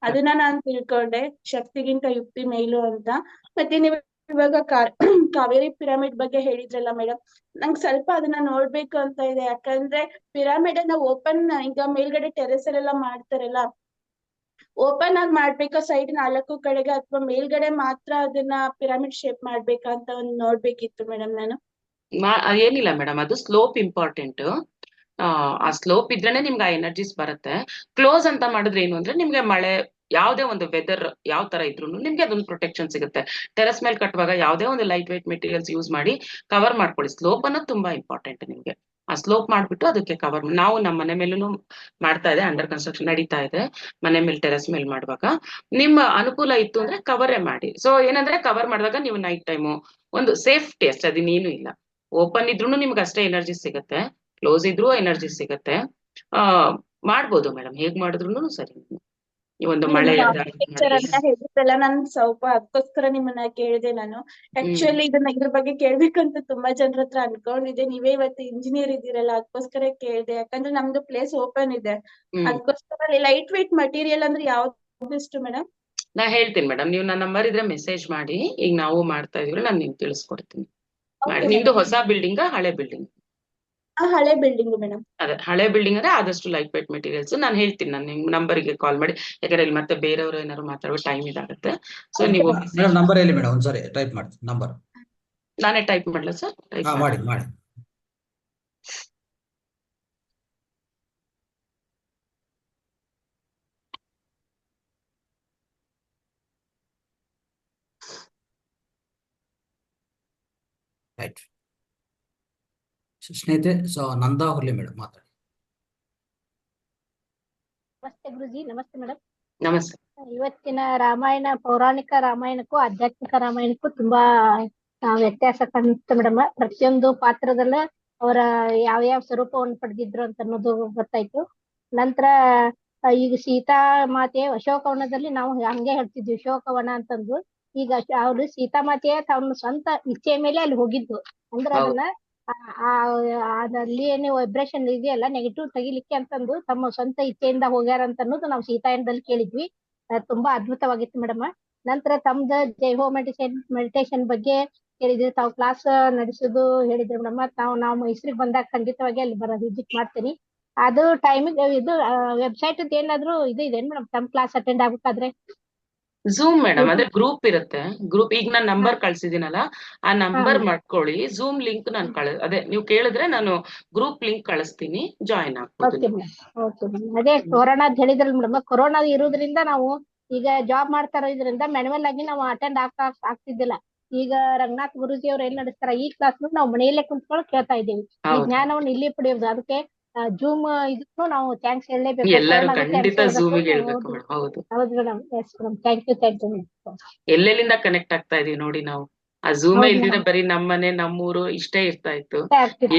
ಅದನ್ನ ನಾನ್ ತಿಳ್ಕೊಂಡೆ, ಶಕ್ತಿಗಿಂತ ಯುಕ್ತಿ ಮೇಲು ಅಂತ. ಮತ್ತೆ ನೀವು ಇವಾಗ ಕಾವೇರಿ ಪಿರಮಿಡ್ ಬಗ್ಗೆ ಹೇಳಿದ್ರಲ್ಲ ಮೇಡಮ್, ನಂಗೆ ಸ್ವಲ್ಪ ಅದನ್ನ ನೋಡ್ಬೇಕು ಅಂತ ಇದೆ. ಯಾಕಂದ್ರೆ ಪಿರಮಿಡ್ ಅನ್ನ ಓಪನ್ ಈಗ ಮೇಲ್ಗಡೆ ಟೆರೆಸ್ ಅಲ್ಲೆಲ್ಲ ಮಾಡ್ತಾರಲ್ಲ, ಓಪನ್ ಆಗಿ ಮಾಡ್ಬೇಕಾ ಸೈಡ್ 4 ಕಡೆಗೆ ಅಥವಾ ಮೇಲ್ಗಡೆ ಮಾತ್ರ ಅದನ್ನ ಪಿರಮಿಡ್ ಶೇಪ್ ಮಾಡ್ಬೇಕಾ ಅಂತ ಒಂದು ನೋಡ್ಬೇಕಿತ್ತು ಮೇಡಮ್ ನಾನು. ಏನಿಲ್ಲ ಮೇಡಮ್, ಅದು ಸ್ಲೋಪ್ ಇಂಪಾರ್ಟೆಂಟ್. ಆ ಸ್ಲೋಪ್ ಇದ್ರೇನೆ ನಿಮ್ಗೆ ಆ ಎನರ್ಜೀಸ್ ಬರುತ್ತೆ. ಕ್ಲೋಸ್ ಅಂತ ಮಾಡಿದ್ರೆ ಏನು ಅಂದ್ರೆ ನಿಮ್ಗೆ ಮಳೆ ಯಾವ್ದೇ ಒಂದು ವೆದರ್ ಯಾವ ತರ ಇದ್ರು ನಿಮ್ಗೆ ಅದೊಂದು ಪ್ರೊಟೆಕ್ಷನ್ ಸಿಗುತ್ತೆ. ಟೆರೆಸ್ ಮೇಲೆ ಕಟ್ಟುವಾಗ ಯಾವ್ದೇ ಒಂದು ಲೈಟ್ ವೇಟ್ ಮೆಟೀರಿಯಲ್ಸ್ ಯೂಸ್ ಮಾಡಿ ಕವರ್ ಮಾಡ್ಕೊಳ್ಳಿ. ಸ್ಲೋಪ್ ಅನ್ನೋದು ತುಂಬಾ ಇಂಪಾರ್ಟೆಂಟ್ ನಿಮ್ಗೆ. ಆ ಸ್ಲೋಪ್ ಮಾಡ್ಬಿಟ್ಟು ಅದಕ್ಕೆ ಕವರ್. ನಾವು ನಮ್ಮ ಮನೆ ಮೇಲೂ ಮಾಡ್ತಾ ಇದೆ, ಅಂಡರ್ ಕನ್ಸ್ಟ್ರಕ್ಷನ್ ನಡೀತಾ ಇದೆ. ಮನೆ ಮೇಲೆ ಟೆರೆಸ್ ಮೇಲೆ ಮಾಡುವಾಗ ನಿಮ್ಮ ಅನುಕೂಲ ಇತ್ತು ಅಂದ್ರೆ ಕವರೇ ಮಾಡಿ. ಸೊ ಏನಂದ್ರೆ ಕವರ್ ಮಾಡಿದಾಗ ನೀವು ನೈಟ್ ಟೈಮು ಒಂದು ಸೇಫ್ಟಿ ಅಷ್ಟೇ, ಅದಿನ್ನೇನು ಇಲ್ಲ. ಓಪನ್ ಇದ್ರೂ ನಿಮ್ಗೆ ಅಷ್ಟೇ ಎನರ್ಜಿ ಸಿಗುತ್ತೆ, ಕ್ಲೋಸ್ ಇದ್ರೂ ಎನರ್ಜಿ ಸಿಗುತ್ತೆ. ಮಾಡ್ಬೋದು ಮೇಡಮ್, ಹೇಗ್ ಮಾಡಿದ್ರು ಸರಿ. ಈ ಒಂದು ಮಳೆ ಪಿಕ್ಚರ್ ಅಂತ ಹೇಳಿದ್ರಲ್ಲ, ನಾನು ಸ್ವಲ್ಪ ಅದಕ್ಕೋಸ್ಕರ ನಿಮ್ಮನ್ನ ಕೇಳಿದೆ. ನಾನು ಆಕ್ಚುಲಿ ಇದ್ರ ಬಗ್ಗೆ ಕೇಳ್ಬೇಕಂತ ತುಂಬಾ ಜನರ ಹತ್ರ ಅನ್ಕೊಂಡಿದ್ದೆ. ನೀವೇ ಇವತ್ತು ಇಂಜಿನಿಯರ್ ಇದ್ದೀರಲ್ಲ, ಅದಕ್ಕೋಸ್ಕರ ಕೇಳಿದೆ. ಯಾಕಂದ್ರೆ ನಮ್ದು ಪ್ಲೇಸ್ ಓಪನ್ ಇದೆ, ಅದಕ್ಕೋಸ್ಕರ ಲೈಟ್ ವೇಟ್ ಮಟೀರಿಯಲ್ ಅಂದ್ರೆ ಯಾವ್ದು ಬೆಸ್ಟ್ ಮೇಡಮ್? ನಾ ಹೇಳ್ತೀನಿ ಮೇಡಮ್, ನೀವು ನನ್ನ ನಂಬರ್ ಇದ್ರೆ ಮೆಸೇಜ್ ಮಾಡಿ. ಈಗ ನಾವು ಮಾಡ್ತಾ ಇದೀವಿ, ನಾನು ನಿಮ್ಗೆ ತಿಳಿಸ್ಕೊಡ್ತೀನಿ. ನಿಮ್ದು ಹೊಸ ಬಿಲ್ಡಿಂಗ್ ಹಳೆ ಬಿಲ್ಡಿಂಗ್? ಹಳೆ ಬಿಲ್ಡಿಂಗ್ ಮೇಡಮ್. ಅದೇ ಹಳೆ ಬಿಲ್ಡಿಂಗ್ ಅಂದ್ರೆ ಆದಷ್ಟು ಲೈಟ್ ವೇಟ್ ಮೆಟೀರಿಯಲ್ಸ್. ನಾನು ಹೇಳ್ತೀನಿ, ನಾನು ನಿಮ್ ನಂಬರ್ಗೆ ಕಾಲ್ ಮಾಡಿ. ಯಾಕಂದ್ರೆ ಇಲ್ಲಿ ಮತ್ತೆ ಬೇರೆಯವರು ಏನಾದ್ರು ಮಾತಾಡುವ ಟೈಮ್ ಇದಾಗುತ್ತೆ. ಸೊ ನೀವು ನಂಬರ್ ಹೇಳಿ ಮೇಡಮ್, ಒಂದ್ಸರಿ ಟೈಪ್ ಮಾಡಿ ನಂಬರ್. ನಾನೇ ಟೈಪ್ ಮಾಡ್ಲಾ ಸರ್? ಟೈಪ್ ಮಾಡಿ ಮಾಡಿ. ರೈಟ್ ಸ್ನೇಹಿತರೆ, ಸೊ ನಂದಾ ಹುರ್ಲಿ ಮೇಡಮ್ ಮಾತಾಡಿ. ನಮಸ್ತೆ ಗುರುಜಿ. ನಮಸ್ತೆ ಮೇಡಮ್. ನಮಸ್ತೆ. ಇವತ್ತಿನ ರಾಮಾಯಣ, ಪೌರಾಣಿಕ ರಾಮಾಯಣಕ್ಕೂ ಆಧ್ಯಾತ್ಮಿಕ ರಾಮಾಯಣಕ್ಕೂ ತುಂಬಾ ವ್ಯತ್ಯಾಸ ಕಾಣುತ್ತೆ ಮೇಡಮ್. ಪ್ರತಿಯೊಂದು ಪಾತ್ರದಲ್ಲ ಅವರ ಯಾವ ಸ್ವರೂಪವನ್ನು ಪಡೆದಿದ್ರು ಅಂತ ಅನ್ನೋದು ಗೊತ್ತಾಯ್ತು. ನಂತರ ಈಗ ಸೀತಾ ಮಾತೆಯ ಅಶೋಕವನದಲ್ಲಿ ನಾವು ಹಂಗೆ ಹೇಳ್ತಿದ್ವಿ ಅಶೋಕವನ ಅಂತಂದು. ಈಗ ಅವ್ರು ಸೀತಾ ಮಾತೆಯ ತಮ್ಮ ಸ್ವಂತ ಇಚ್ಛೆಯ ಮೇಲೆ ಅಲ್ಲಿ ಹೋಗಿದ್ದು. ಅಂದ್ರೆ ಅದನ್ನ ಅಲ್ಲಿ ಏನು ವೈಬ್ರೇಷನ್ ಇದೆಯಲ್ಲ ನೆಗೆಟಿವ್ ತೆಗಿಲಿಕ್ಕೆ ಅಂತಂದು ತಮ್ಮ ಸ್ವಂತ ಇಚ್ಛೆಯಿಂದ ಹೋಗ್ಯಾರ ಅಂತ ಅನ್ನೋದು ನಾವು ಸೀತಾಯಣದಲ್ಲಿ ಕೇಳಿದ್ವಿ. ತುಂಬಾ ಅದ್ಭುತವಾಗಿತ್ತು ಮೇಡಮ್. ನಂತರ ತಮ್ದು ಜೈವೋ ಮೆಡಿಟೇಷನ್ ಬಗ್ಗೆ ಹೇಳಿದ್ರಿ, ತಾವು ಕ್ಲಾಸ್ ನಡೆಸೋದು ಹೇಳಿದ್ರಿ ಮೇಡಮ್. ನಾವು ಮೈಸೂರಿಗೆ ಬಂದಾಗ ಖಂಡಿತವಾಗಿ ಅಲ್ಲಿ ವಿಸಿಟ್ ಮಾಡ್ತೀನಿ. ಅದು ಟೈಮಿಗೆ ಇದು ವೆಬ್ಸೈಟ್ ಏನಾದ್ರು ಇದು ಇದೆ ಮೇಡಮ್ ತಮ್ಮ ಕ್ಲಾಸ್ ಅಟೆಂಡ್ ಆಗ್ಬೇಕಾದ್ರೆ? ಝೂಮ್ ಮೇಡಮ್, ಅದೇ ಗ್ರೂಪ್ ಇರುತ್ತೆ. ಗ್ರೂಪ್ ಈಗ ನಾನು ನಂಬರ್ ಕಳ್ಸಿದೀನಲ್ಲ, ಆ ನಂಬರ್ ಮಾಡ್ಕೊಳ್ಳಿ. ಝೂಮ್ ಲಿಂಕ್ ನಾನು ಅದೇ ನೀವು ಕೇಳಿದ್ರೆ ನಾನು ಗ್ರೂಪ್ ಲಿಂಕ್ ಕಳಿಸ್ತೀನಿ, ಜಾಯಿನ್ ಆಗ್ಬೋದು. ಅದೇ ಕೊರೋನಾ ಹೇಳಿದ್ರಲ್ಲ ಮೇಡಮ್, ಕೊರೋನಾ ಇರೋದ್ರಿಂದ ನಾವು ಈಗ ಜಾಬ್ ಮಾಡ್ತಾ ಇದ್ರಿಂದ ಮ್ಯಾನ್ಯುವಲ್ ಆಗಿ ನಾವು ಅಟೆಂಡ್ ಆಗ್ತಿದ್ದಿಲ್ಲ. ಈಗ ರಂಗನಾಥ್ ಗುರುಜಿ ಅವ್ರು ಏನ್ ನಡೆಸ್ತಾರ ಈ ಕ್ಲಾಸ್ ನಾವು ಮನೆಯಲ್ಲೇ ಕುಂತ್ಕೊಂಡು ಕೇಳ್ತಾ ಇದ್ದೀವಿ. ಈ ಜ್ಞಾನವನ್ನು ಇಲ್ಲಿ ಪಡೆಯೋದು. ಅದಕ್ಕೆ ಜೂಮ್ ಇದಕ್ಕೂ ನಾವು ಥ್ಯಾಂಕ್ಸ್ ಹೇಳಲೇಬೇಕು. ಎಲ್ಲರೂ ಖಂಡಿತ ಝೂಮಿಗೆ ಹೇಳ್ಬೇಕು ಮೇಡಮ್. ಹೌದು ಹೌದು madam. Yes madam, thank you madam. ಎಲ್ಲೆಲ್ಲಿಂದ ಕನೆಕ್ಟ್ ಆಗ್ತಾ ಇದೀವಿ ನೋಡಿ ನಾವು. ಆ ಝೂಮ್ ಇಲ್ದಿದ್ರೆ ಬರೀ ನಮ್ಮನೆ ನಮ್ಮೂರು ಇಷ್ಟೇ ಇರ್ತಾ ಇತ್ತು.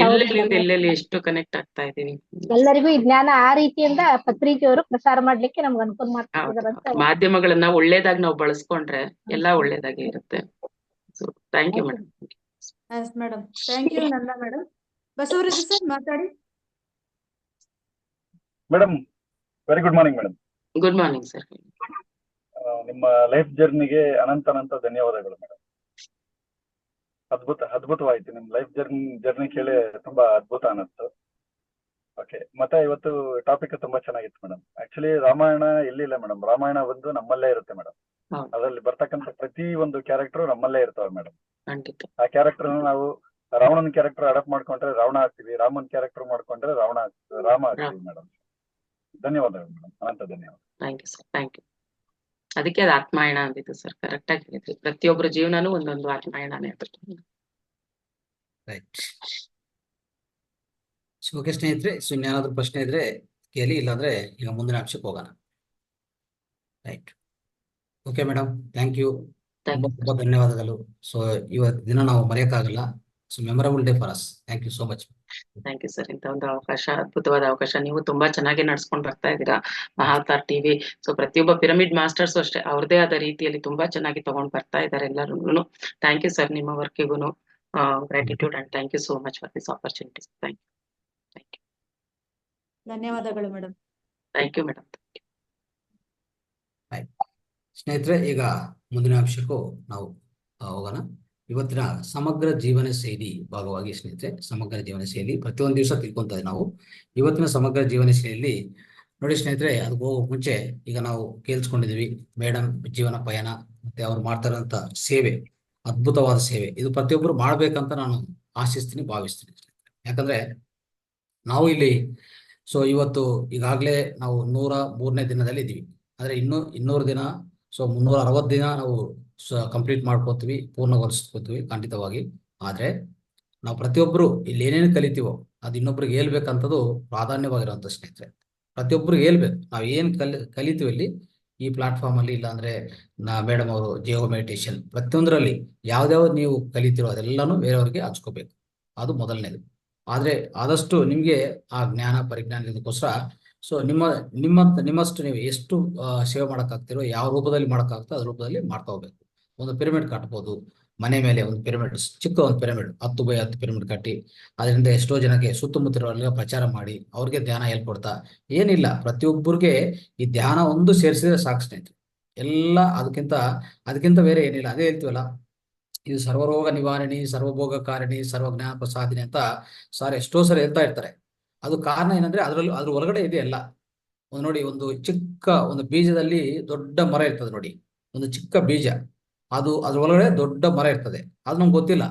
ಎಲ್ಲೆಲ್ಲಿ ಎಷ್ಟು ಕನೆಕ್ಟ್ ಆಗ್ತಾ ಇದೀವಿ. ಎಲ್ಲರಿಗೂ ಈ ಜ್ಞಾನ ಆ ರೀತಿಯಿಂದ ಪತ್ರಿಕೆಯವರು ಪ್ರಸಾರ ಮಾಡ್ಲಿಕ್ಕೆ ನಮ್ಗೆ ಅನುಕೂಲ ಮಾಡ್ತಾರೆ. ಮಾಧ್ಯಮಗಳನ್ನ ಒಳ್ಳೇದಾಗಿ ನಾವು ಬಳಸ್ಕೊಂಡ್ರೆ ಎಲ್ಲಾ ಒಳ್ಳೇದಾಗಿ ಇರುತ್ತೆ. So thank you madam. Madam thank you Nanda madam. Basavaraj sir ಮಾತಾಡಿ. Madam very good morning madam. Good morning sir. ನಿಮ್ಮ ಲೈಫ್ ಜರ್ನಿಗೆ ಅನಂತ ಧನ್ಯವಾದಗಳು ಮೇಡಮ್. ಅದ್ಭುತವಾಯ್ತು ನಿಮ್ ಲೈಫ್ ಜರ್ನಿ ಕೇಳಿ ತುಂಬಾ ಅದ್ಭುತ ಅನ್ನಿಸ್ತು. ಓಕೆ, ಮತ್ತೆ ಇವತ್ತು ಟಾಪಿಕ್ ತುಂಬಾ ಚೆನ್ನಾಗಿತ್ತು ಮೇಡಮ್. ಆಕ್ಚುಲಿ ರಾಮಾಯಣ ಎಲ್ಲಿಲ್ಲ ಮೇಡಮ್, ರಾಮಾಯಣ ಒಂದು ನಮ್ಮಲ್ಲೇ ಇರುತ್ತೆ ಮೇಡಮ್. ಅದರಲ್ಲಿ ಬರ್ತಕ್ಕಂಥ ಪ್ರತಿ ಒಂದು ಕ್ಯಾರೆಕ್ಟರ್ ನಮ್ಮಲ್ಲೇ ಇರ್ತವೆ ಮೇಡಮ್. ಆ ಕ್ಯಾರೆಕ್ಟರ್ ನಾವು ರಾವಣನ್ ಕ್ಯಾರೆಕ್ಟರ್ ಅಡಾಪ್ಟ್ ಮಾಡ್ಕೊಂಡ್ರೆ ರಾವಣ ಆಗ್ತೀವಿ, ರಾಮನ್ ಕ್ಯಾರೆಕ್ಟರ್ ಮಾಡ್ಕೊಂಡ್ರೆ ರಾಮ ಆಗ್ತೀವಿ ಮೇಡಮ್. ಧನ್ಯವಾದಗಳು ಮೇಡಮ್, ಅನಂತ ಧನ್ಯವಾದ. Thank you sir, thank you. ಅದಕ್ಕೆ ಅದು ಆತ್ಮಾಯಣ ಅಂದಿತ್ತು ಸರ್, ಕರೆಕ್ಟ್ ಆಗಿ ಹೇಳಿದ್ರಿ. ಪ್ರತಿಯೊಬ್ಬರ ಜೀವನನೂ ಒಂದೊಂದು ಆತ್ಮಾಯಣನೇ ಇರುತ್ತೆ. ರೈಟ್. ಸೊ ಓಕೆ ಸ್ನೇಹಿತರೆ, ಸೊ ಏನಾದ್ರು ಪ್ರಶ್ನೆ ಇದ್ರೆ ಕೇಳಿ, ಇಲ್ಲಾಂದ್ರೆ ಈಗ ಮುಂದಿನ ಅಂಶಕ್ಕೆ ಹೋಗೋಣ. Right. Okay madam, thank you. ತುಂಬಾ ಧನ್ಯವಾದಗಳು. ಸೊ ಇವತ್ತು ದಿನ ನಾವು ಮರೆಯಕ್ಕಾಗಲ್ಲ. So memorable day for us. Thank you so much. Thank you sir. ಇಂಥ ಒಂದು ಅವಕಾಶ, ಅದ್ಭುತವಾದ ಅವಕಾಶ. ನೀವು ತುಂಬಾ ಚೆನ್ನಾಗಿ ನಡ್ಸ್ಕೊಂಡು ಬರ್ತಾ ಇದ್ದೀರಾ ಮಹಾವತಾರ್ ಟಿವಿ. ಸೊ ಪ್ರತಿಯೊಬ್ಬ ಪಿರಮಿಡ್ ಮಾಸ್ಟರ್ಸ್ ಅಷ್ಟೇ ಅವ್ರದೇ ಆದ ರೀತಿಯಲ್ಲಿ ತುಂಬಾ ಚೆನ್ನಾಗಿ ತಗೊಂಡ್ ಬರ್ತಾ ಇದ್ದಾರೆ ಎಲ್ಲರೂ. ಥ್ಯಾಂಕ್ ಯು ಸರ್, ನಿಮ್ಮ ವರ್ಕಿಗೂ gratitude and thank you so much for this opportunity. Thank you. ಧನ್ಯವಾದಗಳು ಮೇಡಮ್. Thank you madam. ಸ್ನೇಹಿತರೆ, ಈಗ ಮುಂದಿನ ಅಂಶಕ್ಕೂ ನಾವು ಹೋಗೋಣ. ಇವತ್ತಿನ ಸಮಗ್ರ ಜೀವನ ಶೈಲಿ ಭಾಗವಾಗಿ ಸ್ನೇಹಿತರೆ, ಸಮಗ್ರ ಜೀವನ ಶೈಲಿ ಪ್ರತಿಯೊಂದು ದಿವಸ ತಿಳ್ಕೊಂತ ನಾವು. ಇವತ್ತಿನ ಸಮಗ್ರ ಜೀವನ ಶೈಲಿಯಲ್ಲಿ ನೋಡಿ ಸ್ನೇಹಿತರೆ, ಅದಕ್ಕೆ ಹೋಗೋ ಮುಂಚೆ ಈಗ ನಾವು ಕೇಳಿಸ್ಕೊಂಡಿದೀವಿ ಮೇಡಮ್ ಜೀವನ ಪಯಣ ಮತ್ತೆ ಅವ್ರು ಮಾಡ್ತಾ ಇರೋಂಥ ಸೇವೆ, ಅದ್ಭುತವಾದ ಸೇವೆ. ಇದು ಪ್ರತಿಯೊಬ್ಬರು ಮಾಡ್ಬೇಕಂತ ನಾನು ಆಶಿಸ್ತೀನಿ, ಭಾವಿಸ್ತೀನಿ. ಯಾಕಂದ್ರೆ ನಾವು ಇಲ್ಲಿ ಇವತ್ತು ಈಗಾಗಲೇ ನಾವು 103ನೇ ದಿನದಲ್ಲಿ ಇದ್ದೀವಿ. ಆದ್ರೆ ಇನ್ನು 200 ದಿನ, 360 ದಿನ ನಾವು ಕಂಪ್ಲೀಟ್ ಮಾಡ್ಕೋತೀವಿ, ಪೂರ್ಣಗೊಳಿಸ್ಕೋತೀವಿ ಖಂಡಿತವಾಗಿ. ಆದ್ರೆ ನಾವು ಪ್ರತಿಯೊಬ್ಬರು ಇಲ್ಲಿ ಏನೇನು ಕಲಿತೀವೋ ಅದು ಇನ್ನೊಬ್ರಿಗೆ ಹೇಳ್ಬೇಕಂತದ್ದು ಪ್ರಾಧಾನ್ಯವಾಗಿರುವಂತ ಸ್ನೇಹಿತರೆ. ಪ್ರತಿಯೊಬ್ಬರು ಹೇಳ್ಬೇಕು, ನಾವು ಏನ್ ಕಲಿತೀವಿ ಇಲ್ಲಿ ಈ ಪ್ಲಾಟ್ಫಾರ್ಮ್ ಅಲ್ಲಿ, ಇಲ್ಲಾಂದ್ರೆ ಮೇಡಮ್ ಅವರು ಜಿಯೋ ಮೆಡಿಟೇಷನ್ ಪ್ರತಿಯೊಂದರಲ್ಲಿ ಯಾವ್ದಾವ್ದು ನೀವು ಕಲಿತಿರೋ ಅದೆಲ್ಲಾನು ಬೇರೆಯವ್ರಿಗೆ ಹಂಚ್ಕೋಬೇಕು, ಅದು ಮೊದಲನೇದು. ಆದ್ರೆ ಆದಷ್ಟು ನಿಮ್ಗೆ ಆ ಜ್ಞಾನ ಪರಿಜ್ಞಾನ ಇದಕ್ಕೋಸ್ಕರ ನಿಮ್ಮಷ್ಟು ನೀವು ಎಷ್ಟು ಸೇವೆ ಮಾಡೋಕ್ಕಾಗ್ತಿರೋ, ಯಾವ ರೂಪದಲ್ಲಿ ಮಾಡೋಕ್ಕಾಗ್ತೋ ಅದ್ರ ರೂಪದಲ್ಲಿ ಮಾಡ್ತಾ ಹೋಗ್ಬೇಕು. ಒಂದು ಪಿರಮಿಡ್ ಕಟ್ಬೋದು, ಮನೆ ಮೇಲೆ ಒಂದು ಪಿರಮಿಡ್, ಚಿಕ್ಕ ಒಂದು ಪಿರಮಿಡ್ 10 by 10 ಪಿರಮಿಡ್ ಕಟ್ಟಿ ಅದರಿಂದ ಎಷ್ಟೋ ಜನಕ್ಕೆ ಸುತ್ತಮುತ್ತಲಿನ ಪ್ರಚಾರ ಮಾಡಿ ಅವ್ರಿಗೆ ಧ್ಯಾನ ಹೇಳ್ಕೊಡ್ತಾ, ಏನಿಲ್ಲ ಪ್ರತಿಯೊಬ್ಬರಿಗೆ ಈ ಧ್ಯಾನ ಒಂದು ಸೇರಿಸಿದ್ರೆ ಸಾಕು ಸ್ನೇಹಿತರೆ. ಎಲ್ಲ ಅದಕ್ಕಿಂತ ಬೇರೆ ಏನಿಲ್ಲ. ಅದೇ ಹೇಳ್ತೀವಲ್ಲ, ಇದು ಸರ್ವರೋಗ ನಿವಾರಣಿ, ಸರ್ವಭೋಗ ಕಾರಣಿ, ಸರ್ವಜ್ಞಾನ ಪ್ರಸಾದಿನಿ ಅಂತ ಎಷ್ಟೋ ಸರಿ ಹೇಳ್ತಾ ಇರ್ತಾರೆ. ಅದು ಕಾರಣ ಏನಂದ್ರೆ ಅದ್ರ ಒಳಗಡೆ ಇದೆ ಎಲ್ಲ. ನೋಡಿ, ಒಂದು ಚಿಕ್ಕ ಒಂದು ಬೀಜದಲ್ಲಿ ದೊಡ್ಡ ಮರ ಇರ್ತದೆ ನೋಡಿ, ಒಂದು ಚಿಕ್ಕ ಬೀಜ, ಅದು ಅದ್ರ ಒಳಗಡೆ ದೊಡ್ಡ ಮರ ಇರ್ತದೆ. ಅದು ನಮ್ಗೆ ಗೊತ್ತಿಲ್ಲ.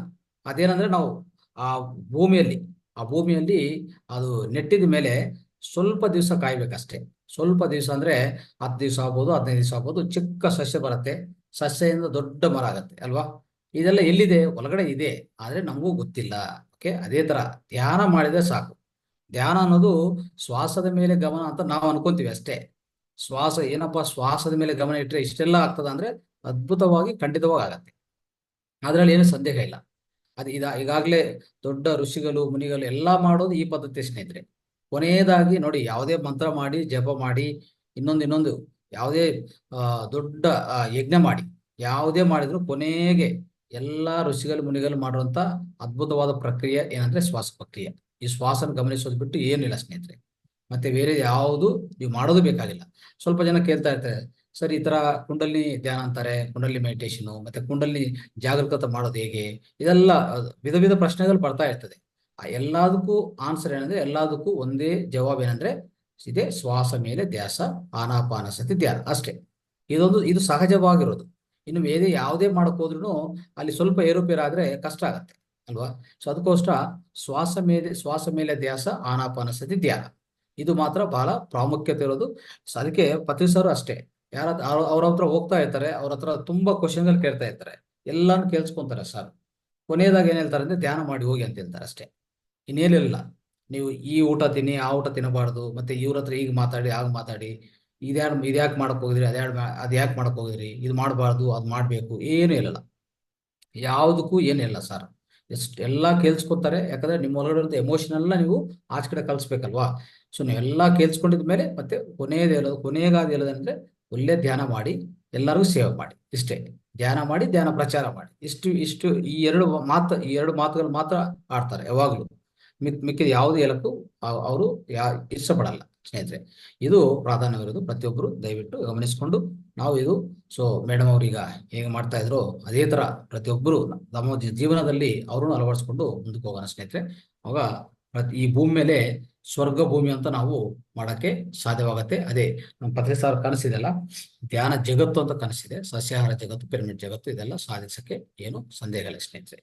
ಅದೇನಂದ್ರೆ ನಾವು ಆ ಭೂಮಿಯಲ್ಲಿ ಅದು ನೆಟ್ಟಿದ ಮೇಲೆ ಸ್ವಲ್ಪ ದಿವಸ ಕಾಯ್ಬೇಕಷ್ಟೇ. ಸ್ವಲ್ಪ ದಿವಸ ಅಂದ್ರೆ 10 ದಿವಸ ಆಗ್ಬೋದು, 15 ದಿವಸ ಆಗ್ಬೋದು, ಚಿಕ್ಕ ಸಸ್ಯ ಬರುತ್ತೆ, ಸಸ್ಯದಿಂದ ದೊಡ್ಡ ಮರ ಆಗತ್ತೆ ಅಲ್ವಾ. ಇದೆಲ್ಲ ಎಲ್ಲಿದೆ? ಒಳಗಡೆ ಇದೆ, ಆದ್ರೆ ನಮಗೂ ಗೊತ್ತಿಲ್ಲ. ಓಕೆ, ಅದೇ ತರ ಧ್ಯಾನ ಮಾಡಿದ್ರೆ ಸಾಕು. ಧ್ಯಾನ ಅನ್ನೋದು ಶ್ವಾಸದ ಮೇಲೆ ಗಮನ ಅಂತ ನಾವು ಅನ್ಕೊಂತೀವಿ ಅಷ್ಟೇ. ಶ್ವಾಸದ ಮೇಲೆ ಗಮನ ಇಟ್ಟರೆ ಇಷ್ಟೆಲ್ಲ ಆಗ್ತದ ಅಂದ್ರೆ ಅದ್ಭುತವಾಗಿ ಖಂಡಿತವಾಗಿ ಆಗತ್ತೆ, ಅದ್ರಲ್ಲಿ ಏನು ಸಂದೇಹ ಇಲ್ಲ. ಅದು ಈಗಾಗಲೇ ದೊಡ್ಡ ಋಷಿಗಳು ಮುನಿಗಳು ಎಲ್ಲ ಮಾಡೋದು ಈ ಪದ್ಧತಿ ಸ್ನೇಹಿತರೆ. ಕೊನೆಯದಾಗಿ ನೋಡಿ, ಯಾವುದೇ ಮಂತ್ರ ಮಾಡಿ, ಜಪ ಮಾಡಿ, ಇನ್ನೊಂದು ಯಾವುದೇ ದೊಡ್ಡ ಯಜ್ಞ ಮಾಡಿ, ಯಾವುದೇ ಮಾಡಿದ್ರು ಕೊನೆಗೆ ಎಲ್ಲಾ ಋಷಿಗಳು ಮುನಿಗಳು ಮಾಡುವಂತ ಅದ್ಭುತವಾದ ಪ್ರಕ್ರಿಯೆ ಏನಂದ್ರೆ ಶ್ವಾಸ ಪ್ರಕ್ರಿಯೆ. ಈ ಶ್ವಾಸನ ಗಮನಿಸೋದು ಬಿಟ್ಟು ಏನಿಲ್ಲ ಸ್ನೇಹಿತರೆ. ಮತ್ತೆ ಬೇರೆ ಯಾವುದು ನೀವು ಮಾಡೋದು ಬೇಕಾಗಿಲ್ಲ. ಸ್ವಲ್ಪ ಜನ ಕೇಳ್ತಾ ಇರ್ತಾರೆ, ಸರ್ ಈ ತರ ಕುಂಡಲಿನಿ ಧ್ಯಾನ ಅಂತಾರೆ, ಕುಂಡಲಿನಿ ಮೆಡಿಟೇಷನ್, ಮತ್ತೆ ಕುಂಡಲಿನಿ ಜಾಗೃತ ಮಾಡೋದು ಹೇಗೆ? ಇದೆಲ್ಲ ವಿಧ ಪ್ರಶ್ನೆಗಳು ಬರ್ತಾ ಇರ್ತದೆ. ಆ ಎಲ್ಲದಕ್ಕೂ ಆನ್ಸರ್ ಏನಂದ್ರೆ, ಎಲ್ಲದಕ್ಕೂ ಒಂದೇ ಜವಾಬ್ ಏನಂದ್ರೆ, ಇದೇ ಶ್ವಾಸ ಮೇಲೆ ಧ್ಯಾಸ, ಆನಾಪಾನಸತಿ ಧ್ಯಾನ ಅಷ್ಟೇ. ಇದು ಸಹಜವಾಗಿರೋದು. ಇನ್ನು ಬೇರೆ ಯಾವುದೇ ಮಾಡಕ್ ಹೋದ್ರು ಅಲ್ಲಿ ಸ್ವಲ್ಪ ಏರುಪೇರು ಆದ್ರೆ ಕಷ್ಟ ಆಗತ್ತೆ ಅಲ್ವಾ. ಅದಕ್ಕೋಸ್ಕರ ಶ್ವಾಸ ಮೇಲೆ ಧ್ಯಾಸ, ಆನಾಪಾನಸತಿ ಧ್ಯಾನ, ಇದು ಮಾತ್ರ ಬಹಳ ಪ್ರಾಮುಖ್ಯತೆ ಇರೋದು. ಅದಕ್ಕೆ ಪತಿ ಸರ್ ಅಷ್ಟೇ, ಅವ್ರ ಹತ್ರ ಹೋಗ್ತಾ ಇರ್ತಾರೆ, ಅವ್ರ ಹತ್ರ ತುಂಬಾ ಕ್ವಶನ್ಗಳು ಕೇಳ್ತಾ ಇರ್ತಾರೆ, ಎಲ್ಲಾನು ಕೇಳಿಸ್ಕೊಂತಾರೆ ಸರ್. ಕೊನೆಯದಾಗ ಏನ್ ಹೇಳ್ತಾರೆ ಅಂದ್ರೆ, ಧ್ಯಾನ ಮಾಡಿ ಹೋಗಿ ಅಂತ ಹೇಳ್ತಾರೆ ಅಷ್ಟೇ, ಇನ್ನೇನಿಲ್ಲ. ನೀವು ಈ ಊಟ ತಿನ್ನಿ, ಆ ಊಟ ತಿನ್ನಬಾರ್ದು, ಮತ್ತೆ ಇವ್ರ ಹತ್ರ ಈಗ ಮಾತಾಡಿ ಆಗ ಮಾತಾಡಿ, ಇದ್ಯಾಕೆ ಮಾಡಕ್ ಹೋಗಿದ್ರಿ, ಅದ್ಯಾಕೆ ಮಾಡಕ್ ಹೋಗಿದ್ರಿ, ಇದು ಮಾಡಬಾರ್ದು, ಅದು ಮಾಡ್ಬೇಕು, ಏನು ಇಲ್ಲಲ್ಲ. ಯಾವುದಕ್ಕೂ ಏನಿಲ್ಲ ಸರ್. ಎಲ್ಲಾ ಕೇಳಿಸ್ಕೊತಾರೆ. ಯಾಕಂದ್ರೆ ನಿಮ್ಮ ಒಳಗಡೆ ಇರೋ ಎಮೋಷನ್ ಎಲ್ಲ ನೀವು ಆಚೆ ಕಡೆ ಕಲಿಸ್ಬೇಕಲ್ವಾ. ನೀವೆಲ್ಲಾ ಕೇಳಿಸ್ಕೊಂಡಿದ್ಮೇಲೆ ಮತ್ತೆ ಕೊನೆಯದಾಗಿ ಹೇಳೋದಂದ್ರೆ, ಒಳ್ಳೆ ಧ್ಯಾನ ಮಾಡಿ, ಎಲ್ಲರಿಗೂ ಸೇವೆ ಮಾಡಿ, ಇಷ್ಟೇ. ಧ್ಯಾನ ಮಾಡಿ, ಧ್ಯಾನ ಪ್ರಚಾರ ಮಾಡಿ, ಇಷ್ಟು ಈ ಎರಡು ಮಾತುಗಳು ಮಾತ್ರ ಆಡ್ತಾರೆ ಯಾವಾಗ್ಲೂ. ಮಿಕ್ಕಿದ ಯಾವ್ದು ಹೇಳಕ್ಕೂ ಅವರು ಇಷ್ಟಪಡಲ್ಲ ಸ್ನೇಹಿತರೆ. ಇದು ಪ್ರಾಧಾನ್ಯವಿರೋದು. ಪ್ರತಿಯೊಬ್ಬರು ದಯವಿಟ್ಟು ಗಮನಿಸಿಕೊಂಡು ನಾವು ಇದು ಮೇಡಮ್ ಅವ್ರೀಗ ಹೇಗೆ ಮಾಡ್ತಾ ಇದ್ರು ಅದೇ ತರ ಪ್ರತಿಯೊಬ್ಬರು ನಮ್ಮ ಜೀವನದಲ್ಲಿ ಅವ್ರನ್ನು ಅಳವಡಿಸ್ಕೊಂಡು ಮುಂದಕ್ಕೆ ಹೋಗೋಣ ಸ್ನೇಹಿತರೆ. ಅವಾಗ ಈ ಭೂಮಿ ಮೇಲೆ ಸ್ವರ್ಗ ಭೂಮಿ ಅಂತ ನಾವು ಮಾಡಕ್ಕೆ ಸಾಧ್ಯವಾಗತ್ತೆ. ಅದೇ ನಮ್ಮ ಪತ್ರಿ ಸಾರ್ ಕನಸಿದೆಲ್ಲ, ಧ್ಯಾನ ಜಗತ್ತು ಅಂತ ಕನಸಿದೆ. ಸಸ್ಯಾಹಾರ ಜಗತ್ತು, ಪಿರಮಿಡ್ ಜಗತ್ತು, ಇದೆಲ್ಲ ಸಾಧಿಸಕ್ಕೆ ಏನು ಸಂದೇಹ ಇಲ್ಲ ಸ್ನೇಹಿತರೆ.